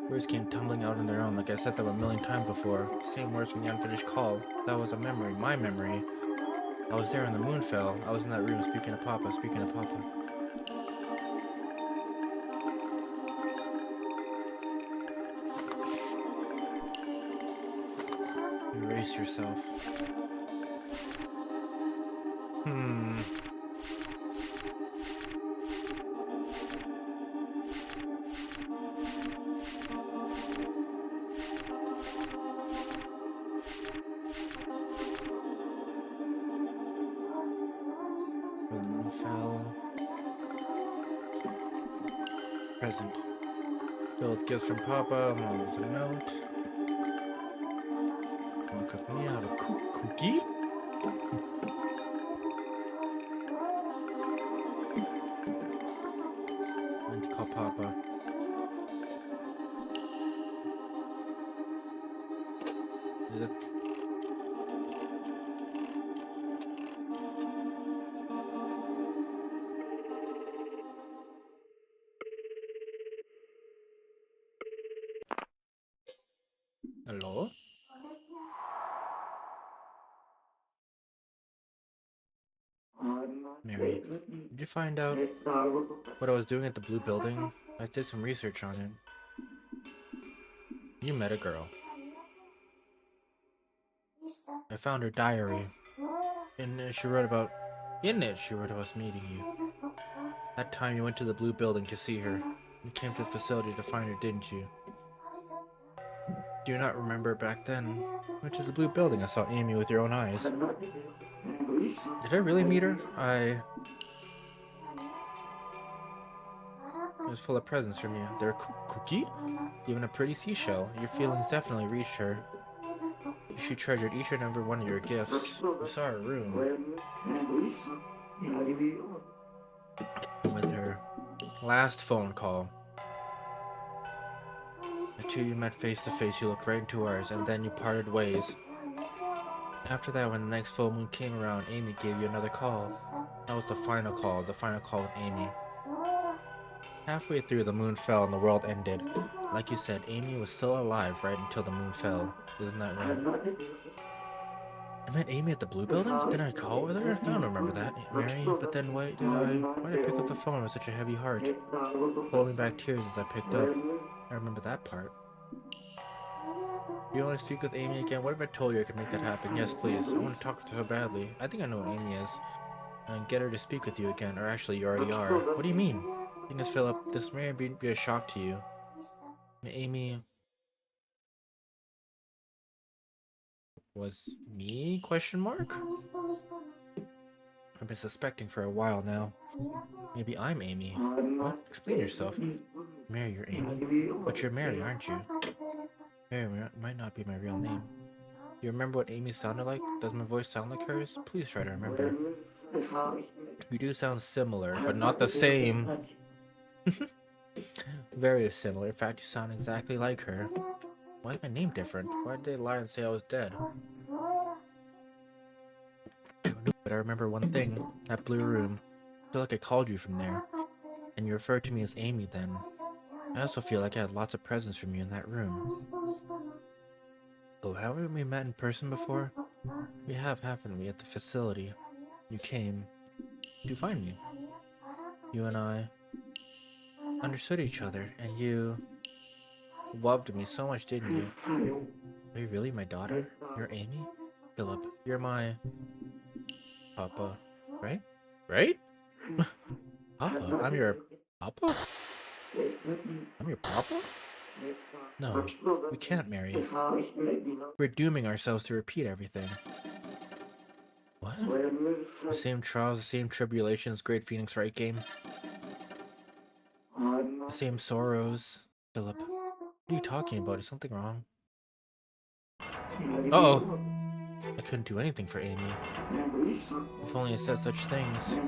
Words came tumbling out on their own, like I said them a million times before. Same words from the unfinished call. That was a memory, my memory. I was there when the moon fell. I was in that room speaking to Papa, speaking to Papa. Erase yourself. The moon fell. Present. Filled with gifts from Papa, along with a note. Want to cook me out a cookie? I need to call Papa. Is it? Hello? Mary, did you find out what I was doing at the blue building? I did some research on it. You met a girl. I found her diary. In it, she wrote about us meeting you. That time you went to the blue building to see her. You came to the facility to find her, didn't you? Do you not remember back then? I went to the blue building. I saw Amy with your own eyes. Did I really meet her? It was full of presents from you. There a cookie? Even a pretty seashell. Your feelings definitely reached her. She treasured each and every one of your gifts. You saw her room. With her last phone call. The two you met face to face, you looked right into ours, and then you parted ways. After that, when the next full moon came around, Amy gave you another call. That was the final call with Amy. Halfway through, the moon fell and the world ended. Like you said, Amy was still alive right until the moon fell. Isn't that right? I met Amy at the blue building? Didn't I call with her? I don't remember that, Mary. But then why did I pick up the phone with such a heavy heart? Holding back tears as I picked up. I remember that part. You want to speak with Amy again? What if I told you I could make that happen? Yes, please. I want to talk to her so badly. I think I know what Amy is. And get her to speak with you again. Or actually, you already are. What do you mean? The thing is, Philip, this may be a shock to you. Amy... was me? Question mark? I've been suspecting for a while now. Maybe I'm Amy. What? Explain yourself. Mary, you're Amy. But you're Mary, aren't you? Mary might not be my real name. You remember what Amy sounded like? Does my voice sound like hers? Please try to remember. You do sound similar, but not the same. Very similar. In fact, you sound exactly like her. Why is my name different? Why did they lie and say I was dead? I don't know, but I remember one thing. That blue room. I feel like I called you from there. And you referred to me as Amy then. I also feel like I had lots of presents from you in that room. Oh, haven't we met in person before? We have, haven't we, at the facility? You came to find me. You and I understood each other, and you loved me so much, didn't you? Are you really my daughter? You're Amy? Philip, you're my... Papa, right? Right? Papa? I'm your... Papa? I'm your papa? No, we can't marry. We're dooming ourselves to repeat everything. What? The same trials, the same tribulations, Great Phoenix Wright game. The same sorrows. Philip, what are you talking about? Is something wrong? Uh-oh. I couldn't do anything for Amy. If only I said such things.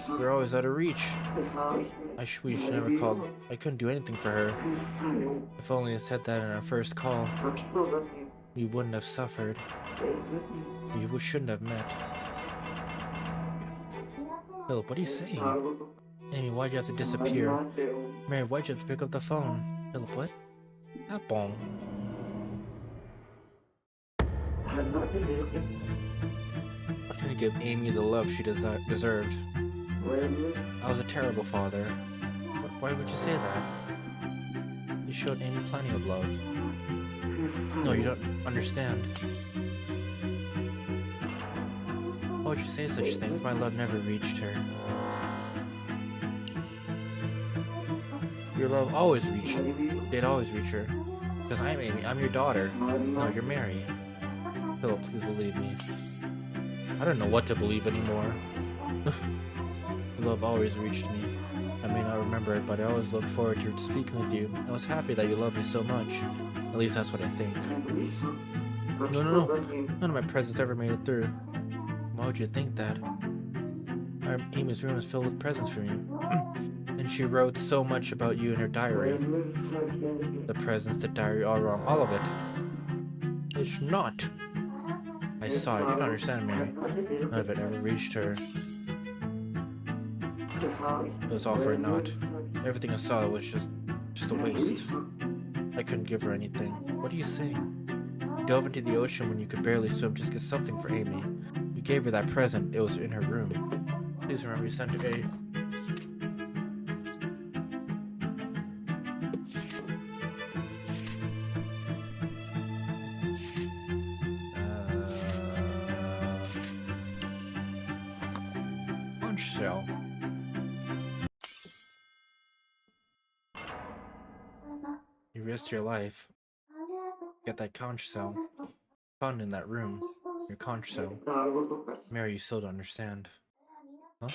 We're always out of reach. We should never called. I couldn't do anything for her. If only I said that in our first call. We wouldn't have suffered. We shouldn't have met. Philip, what are you saying? Amy, why'd you have to disappear? Mary, why'd you have to pick up the phone? Philip, what? Apple. I couldn't give Amy the love she deserved. I was a terrible father. Why would you say that? You showed Amy plenty of love. No, you don't understand. Why would you say such things? My love never reached her. Your love always reached her. They'd always reach her. Because I'm Amy. I'm your daughter. No, you're Mary. Philip, please believe me. I don't know what to believe anymore. Your love always reached me. I may not remember it, but I always looked forward to speaking with you. I was happy that you loved me so much. At least that's what I think. No. None of my presents ever made it through. Why would you think that? Amy's room is filled with presents for you. And she wrote so much about you in her diary. The presents, the diary, all wrong. All of it. It's not. I saw it. You don't understand, Mary. None of it ever reached her. It was all for naught. Everything I saw was just a waste. I couldn't give her anything. What are you saying? You dove into the ocean when you could barely swim just to get something for Amy. You gave her that present. It was in her room. Please remember you sent her a... Punch shell. You risked your life. Get that conch shell. Found in that room. Your conch shell. Mary, you still don't understand. Huh?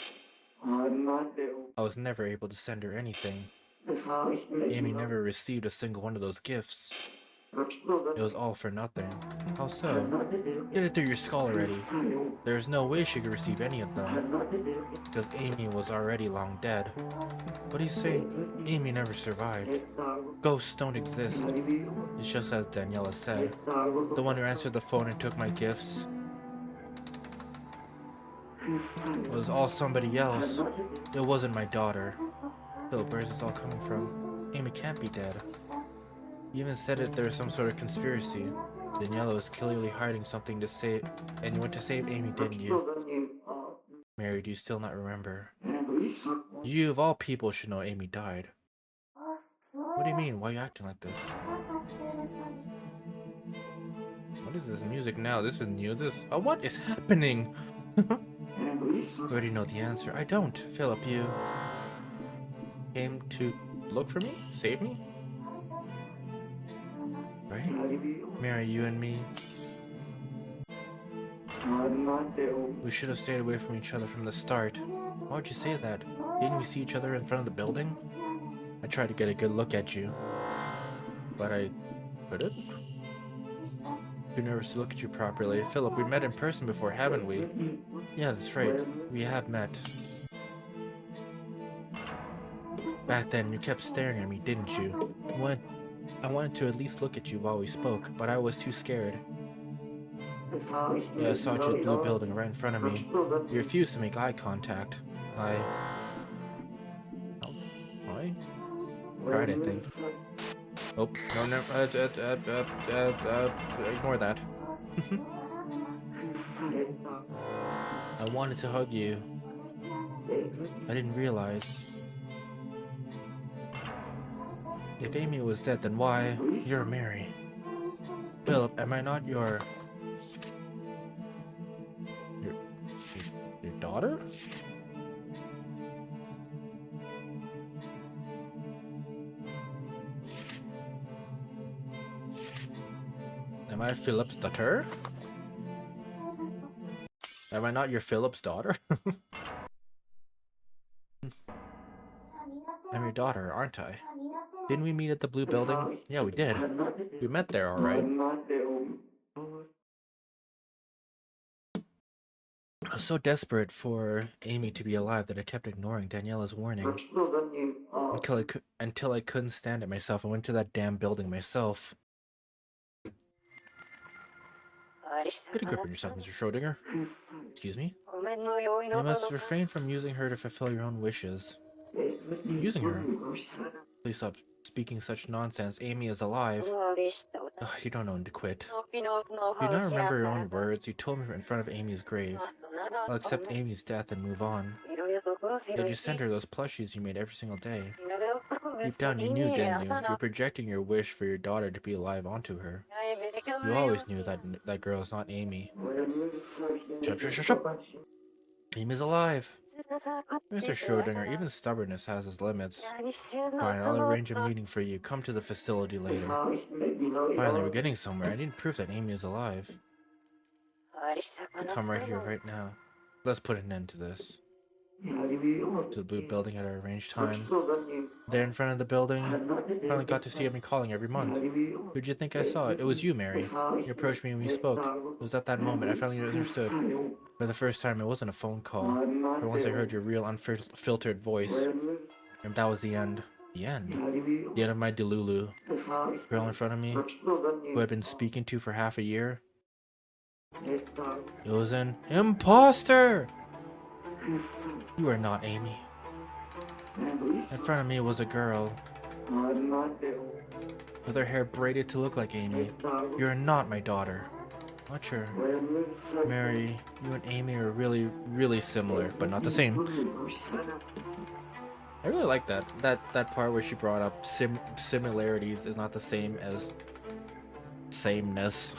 I was never able to send her anything. Amy never received a single one of those gifts. It was all for nothing. How so? Get it through your skull already. There's no way she could receive any of them. Because Amy was already long dead. What are you saying? Amy never survived. Ghosts don't exist. It's just as Daniela said. The one who answered the phone and took my gifts was all somebody else. It wasn't my daughter. Philip, where's this all coming from? Amy can't be dead. You even said it there's some sort of conspiracy. Daniela was clearly hiding something to save, and you went to save Amy, didn't you? Mary, do you still not remember? You of all people should know Amy died. What do you mean? Why are you acting like this? What is this music now? This is new. What is happening? You already know the answer. I don't. Philip, you came to look for me? Save me? Right? Mary, you and me. We should have stayed away from each other from the start. Why would you say that? Didn't we see each other in front of the building? I tried to get a good look at you, but I couldn't. Too nervous to look at you properly. Philip, we met in person before, haven't we? Yeah, that's right. We have met. Back then, you kept staring at me, didn't you? I wanted to at least look at you while we spoke, but I was too scared. Yeah, I saw you at the blue building right in front of me. You refused to make eye contact. I cried, I think. Oh, no, ignore that. I wanted to hug you. I didn't realize. If Amy was dead, then why? You're Mary. Philip, am I not your daughter? Am I Philip's daughter? Am I not your Philip's daughter? I'm your daughter, aren't I? Didn't we meet at the blue building? Yeah, we did. We met there, alright. I was so desperate for Amy to be alive that I kept ignoring Daniela's warning. Until I couldn't stand it myself. I went to that damn building myself. Get a grip on yourself, Mr. Schrödinger. Excuse me? You must refrain from using her to fulfill your own wishes. Using her? Please stop speaking such nonsense. Amy is alive. Ugh, you don't know when to quit. You do not remember your own words. You told me in front of Amy's grave. I'll accept Amy's death and move on. Yet you sent her those plushies you made every single day. Deep down you knew, didn't you? You're projecting your wish for your daughter to be alive onto her. You always knew that girl is not Amy. Shut. Amy's alive. Mr. Schrödinger, even stubbornness has its limits. Fine, I'll arrange a meeting for you. Come to the facility later. Finally, we're getting somewhere. I need proof that Amy is alive. Come right here, right now. Let's put an end to this. To the blue building at our arranged time. There in front of the building, finally got to see I've been calling every month. Who'd you think I saw? It was you, Mary. You approached me when we spoke. It was at that moment I finally understood. For the first time, it wasn't a phone call. For once I heard your real, unfiltered voice. And that was the end. The end? The end of my Delulu. Girl in front of me, who I'd been speaking to for half a year. It was an imposter! You are not Amy. In front of me was a girl with her hair braided to look like Amy. You're not my daughter. Not sure. Mary, you and Amy are really, really similar, but not the same. I really like that part where she brought up similarities is not the same as sameness.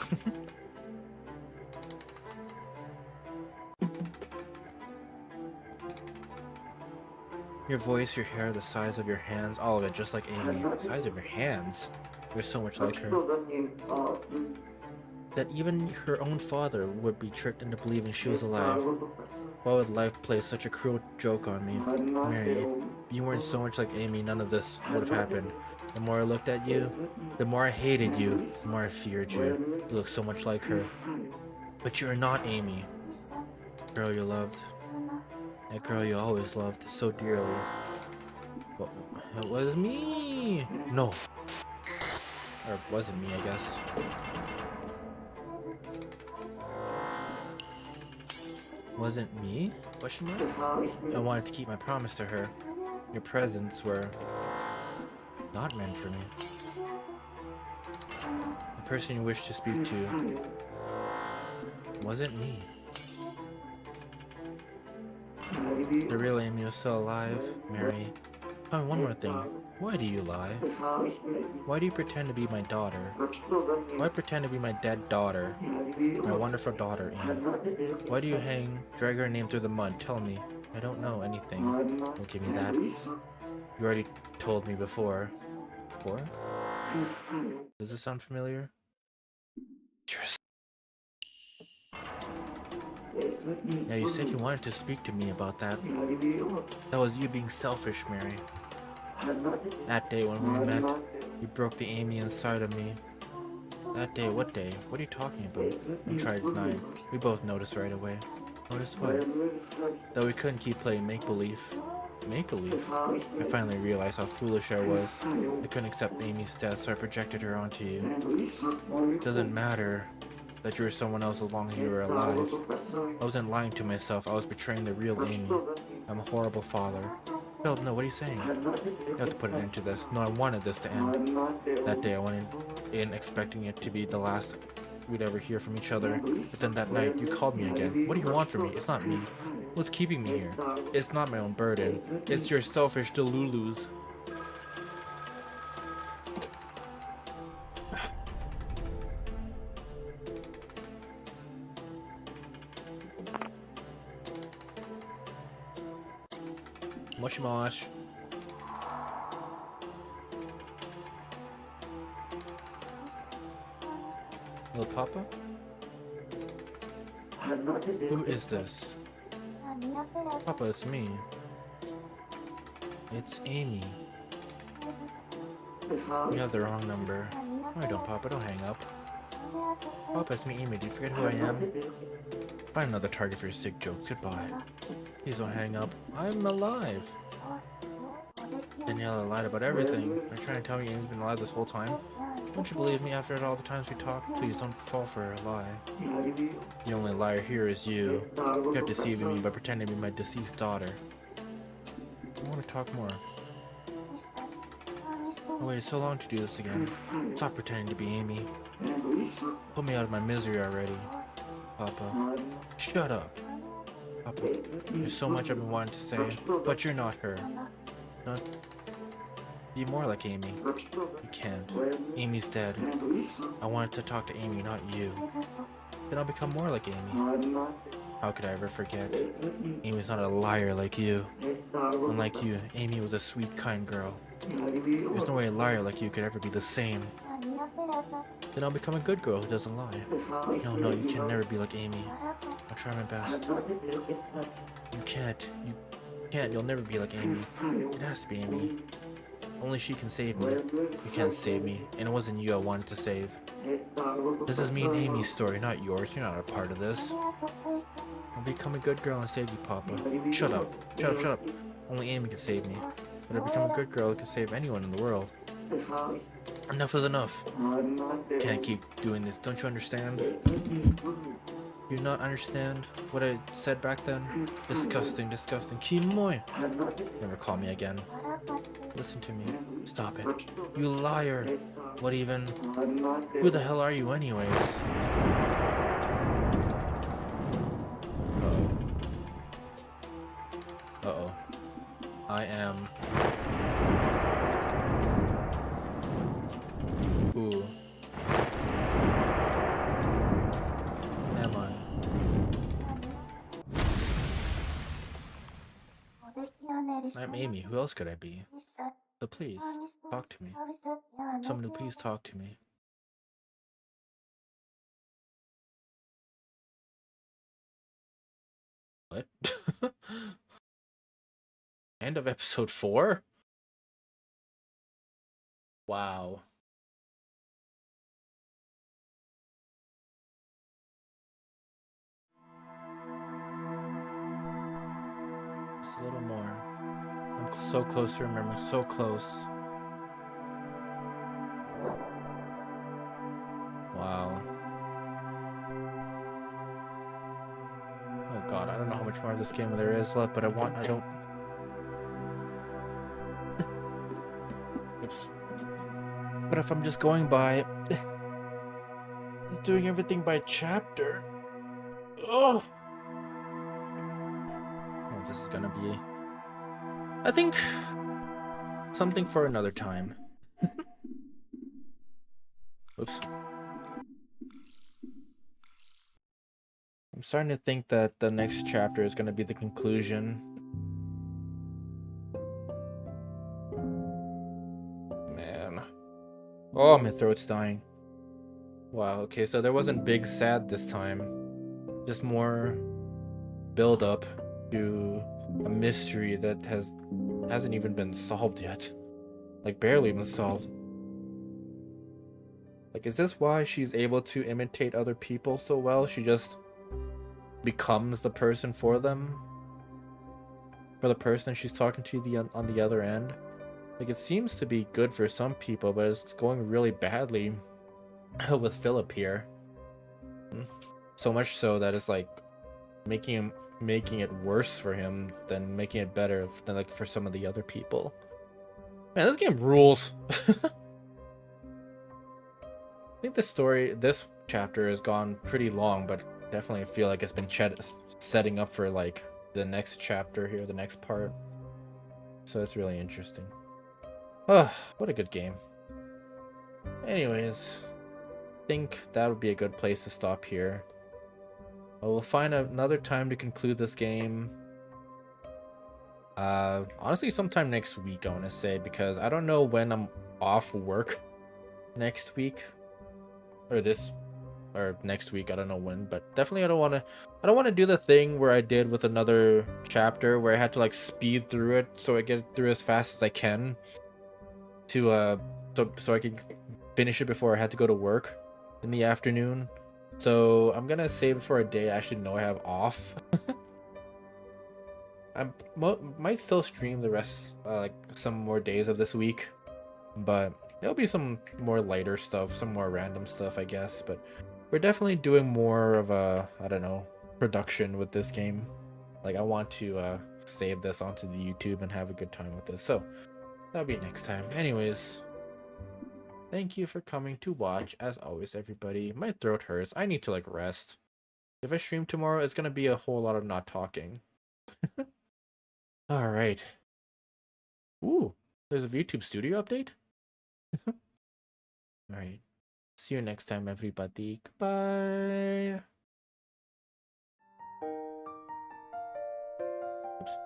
Your voice, your hair, the size of your hands, all of it just like Amy. The size of your hands? You're so much like her. That even her own father would be tricked into believing she was alive. Why would life play such a cruel joke on me? Mary, if you weren't so much like Amy, none of this would have happened. The more I looked at you, the more I hated you, the more I feared you. You look so much like her. But you are not Amy. Girl you loved. That girl you always loved so dearly. Well, it was me! No. Or it wasn't me, I guess. Wasn't me? Question mark? I wanted to keep my promise to her. Your presents were not meant for me. The person you wished to speak to wasn't me. The real Amy was still alive, Mary. Oh, and one more thing. Why do you lie? Why do you pretend to be my daughter? Why pretend to be my dead daughter? My wonderful daughter, Amy. Why do you drag her name through the mud? Tell me. I don't know anything. Don't give me that. You already told me before. Before? Does this sound familiar? Yeah, you said you wanted to speak to me about that. That was you being selfish, Mary. That day when we met, you broke the Amy inside of me. That day? What day? What are you talking about? I tried to deny. We both noticed right away. Noticed what? That we couldn't keep playing make-believe. Make-believe? I finally realized how foolish I was. I couldn't accept Amy's death, so I projected her onto you. It doesn't matter that you were someone else as long as you were alive. I wasn't lying to myself, I was betraying the real Amy. I'm a horrible father. Phil, no, what are you saying? You have to put an end to this. No, I wanted this to end. That day I went in expecting it to be the last we'd ever hear from each other. But then that night, you called me again. What do you want from me? It's not me. What's keeping me here? It's not my own burden. It's your selfish delulus. Moshi mosh. Little Papa? Who is this? Papa, it's me. It's Amy. You have the wrong number. No, I don't, Papa. Don't hang up. Papa, it's me, Amy. Do you forget who I am? Find another target for your sick jokes. Goodbye. Please don't hang up. I'm alive. Daniela lied about everything. Are you trying to tell me Amy's been alive this whole time? Don't you believe me after all the times we talked? Please don't fall for her lie. The only liar here is you. You kept deceiving me by pretending to be my deceased daughter. I want to talk more. I waited so long to do this again. Stop pretending to be Amy. Put me out of my misery already. Papa. Shut up. Papa, there's so much I've been wanting to say, but you're not her. Not... Be more like Amy. You can't. Amy's dead. I wanted to talk to Amy, not you. Then I'll become more like Amy. How could I ever forget? Amy's not a liar like you. Unlike you, Amy was a sweet, kind girl. There's no way a liar like you could ever be the same. Then I'll become a good girl who doesn't lie. No, you can never be like Amy. I'll try my best. You can't. You'll never be like Amy. It has to be Amy. Only she can save me. You can't save me, and it wasn't you I wanted to save. This is me and Amy's story, not yours. You're not a part of this. I'll become a good girl and save you, Papa. Shut up. Shut up. Only Amy can save me. But I'll become a good girl who can save anyone in the world. Enough is enough. Can't keep doing this. Don't you understand? You not understand what I said back then? Disgusting. Kimoy. Never call me again. Listen to me. Stop it. You liar. What even? Who the hell are you anyways? Uh-oh. I am... Who am I? I'm Amy. Who else could I be? So please, talk to me. Someone who please talk to me. What? End of episode 4? Wow. Just a little more. I'm so close to remembering, so close. Wow. Oh god, I don't know how much more of this game there is left, but I don't... Oops. But if I'm just going by... Just doing everything by chapter... Oh! Oh, this is gonna be... I think... something for another time. Oops. I'm starting to think that the next chapter is going to be the conclusion. Man. Oh, my throat's dying. Wow, okay, so there wasn't big sad this time. Just more build up to a mystery that hasn't even been solved yet. Like, barely been solved. Like, is this why she's able to imitate other people so well? She just becomes the person for them, for the person she's talking to on the other end. Like, it seems to be good for some people, but it's going really badly with Philip here. So much so that it's like making it worse for him than making it better than like for some of the other people. Man, this game rules. I think this chapter has gone pretty long, but definitely feel like it's been setting up for like the next chapter here, the next part. So it's really interesting. Oh, what a good game. Anyways, I think that would be a good place to stop here. We'll find another time to conclude this game. Honestly, sometime next week, I want to say, because I don't know when I'm off work next week, or next week. I don't know when, but definitely I don't want to do the thing where I did with another chapter where I had to like speed through it so I get it through as fast as I can to so I can finish it before I had to go to work in the afternoon. So I'm gonna save it for a day I actually know I have off. I might still stream the rest, like some more days of this week, but there'll be some more lighter stuff, some more random stuff, I guess. But we're definitely doing more of a, I don't know, production with this game. Like, I want to save this onto the YouTube and have a good time with this. So that'll be next time. Anyways, Thank you for coming to watch. As always, everybody. My throat hurts. I need to like rest. If I stream tomorrow, it's gonna be a whole lot of not talking. All right. Ooh, there's a YouTube studio update. All right. See you next time, everybody. Goodbye. Oops.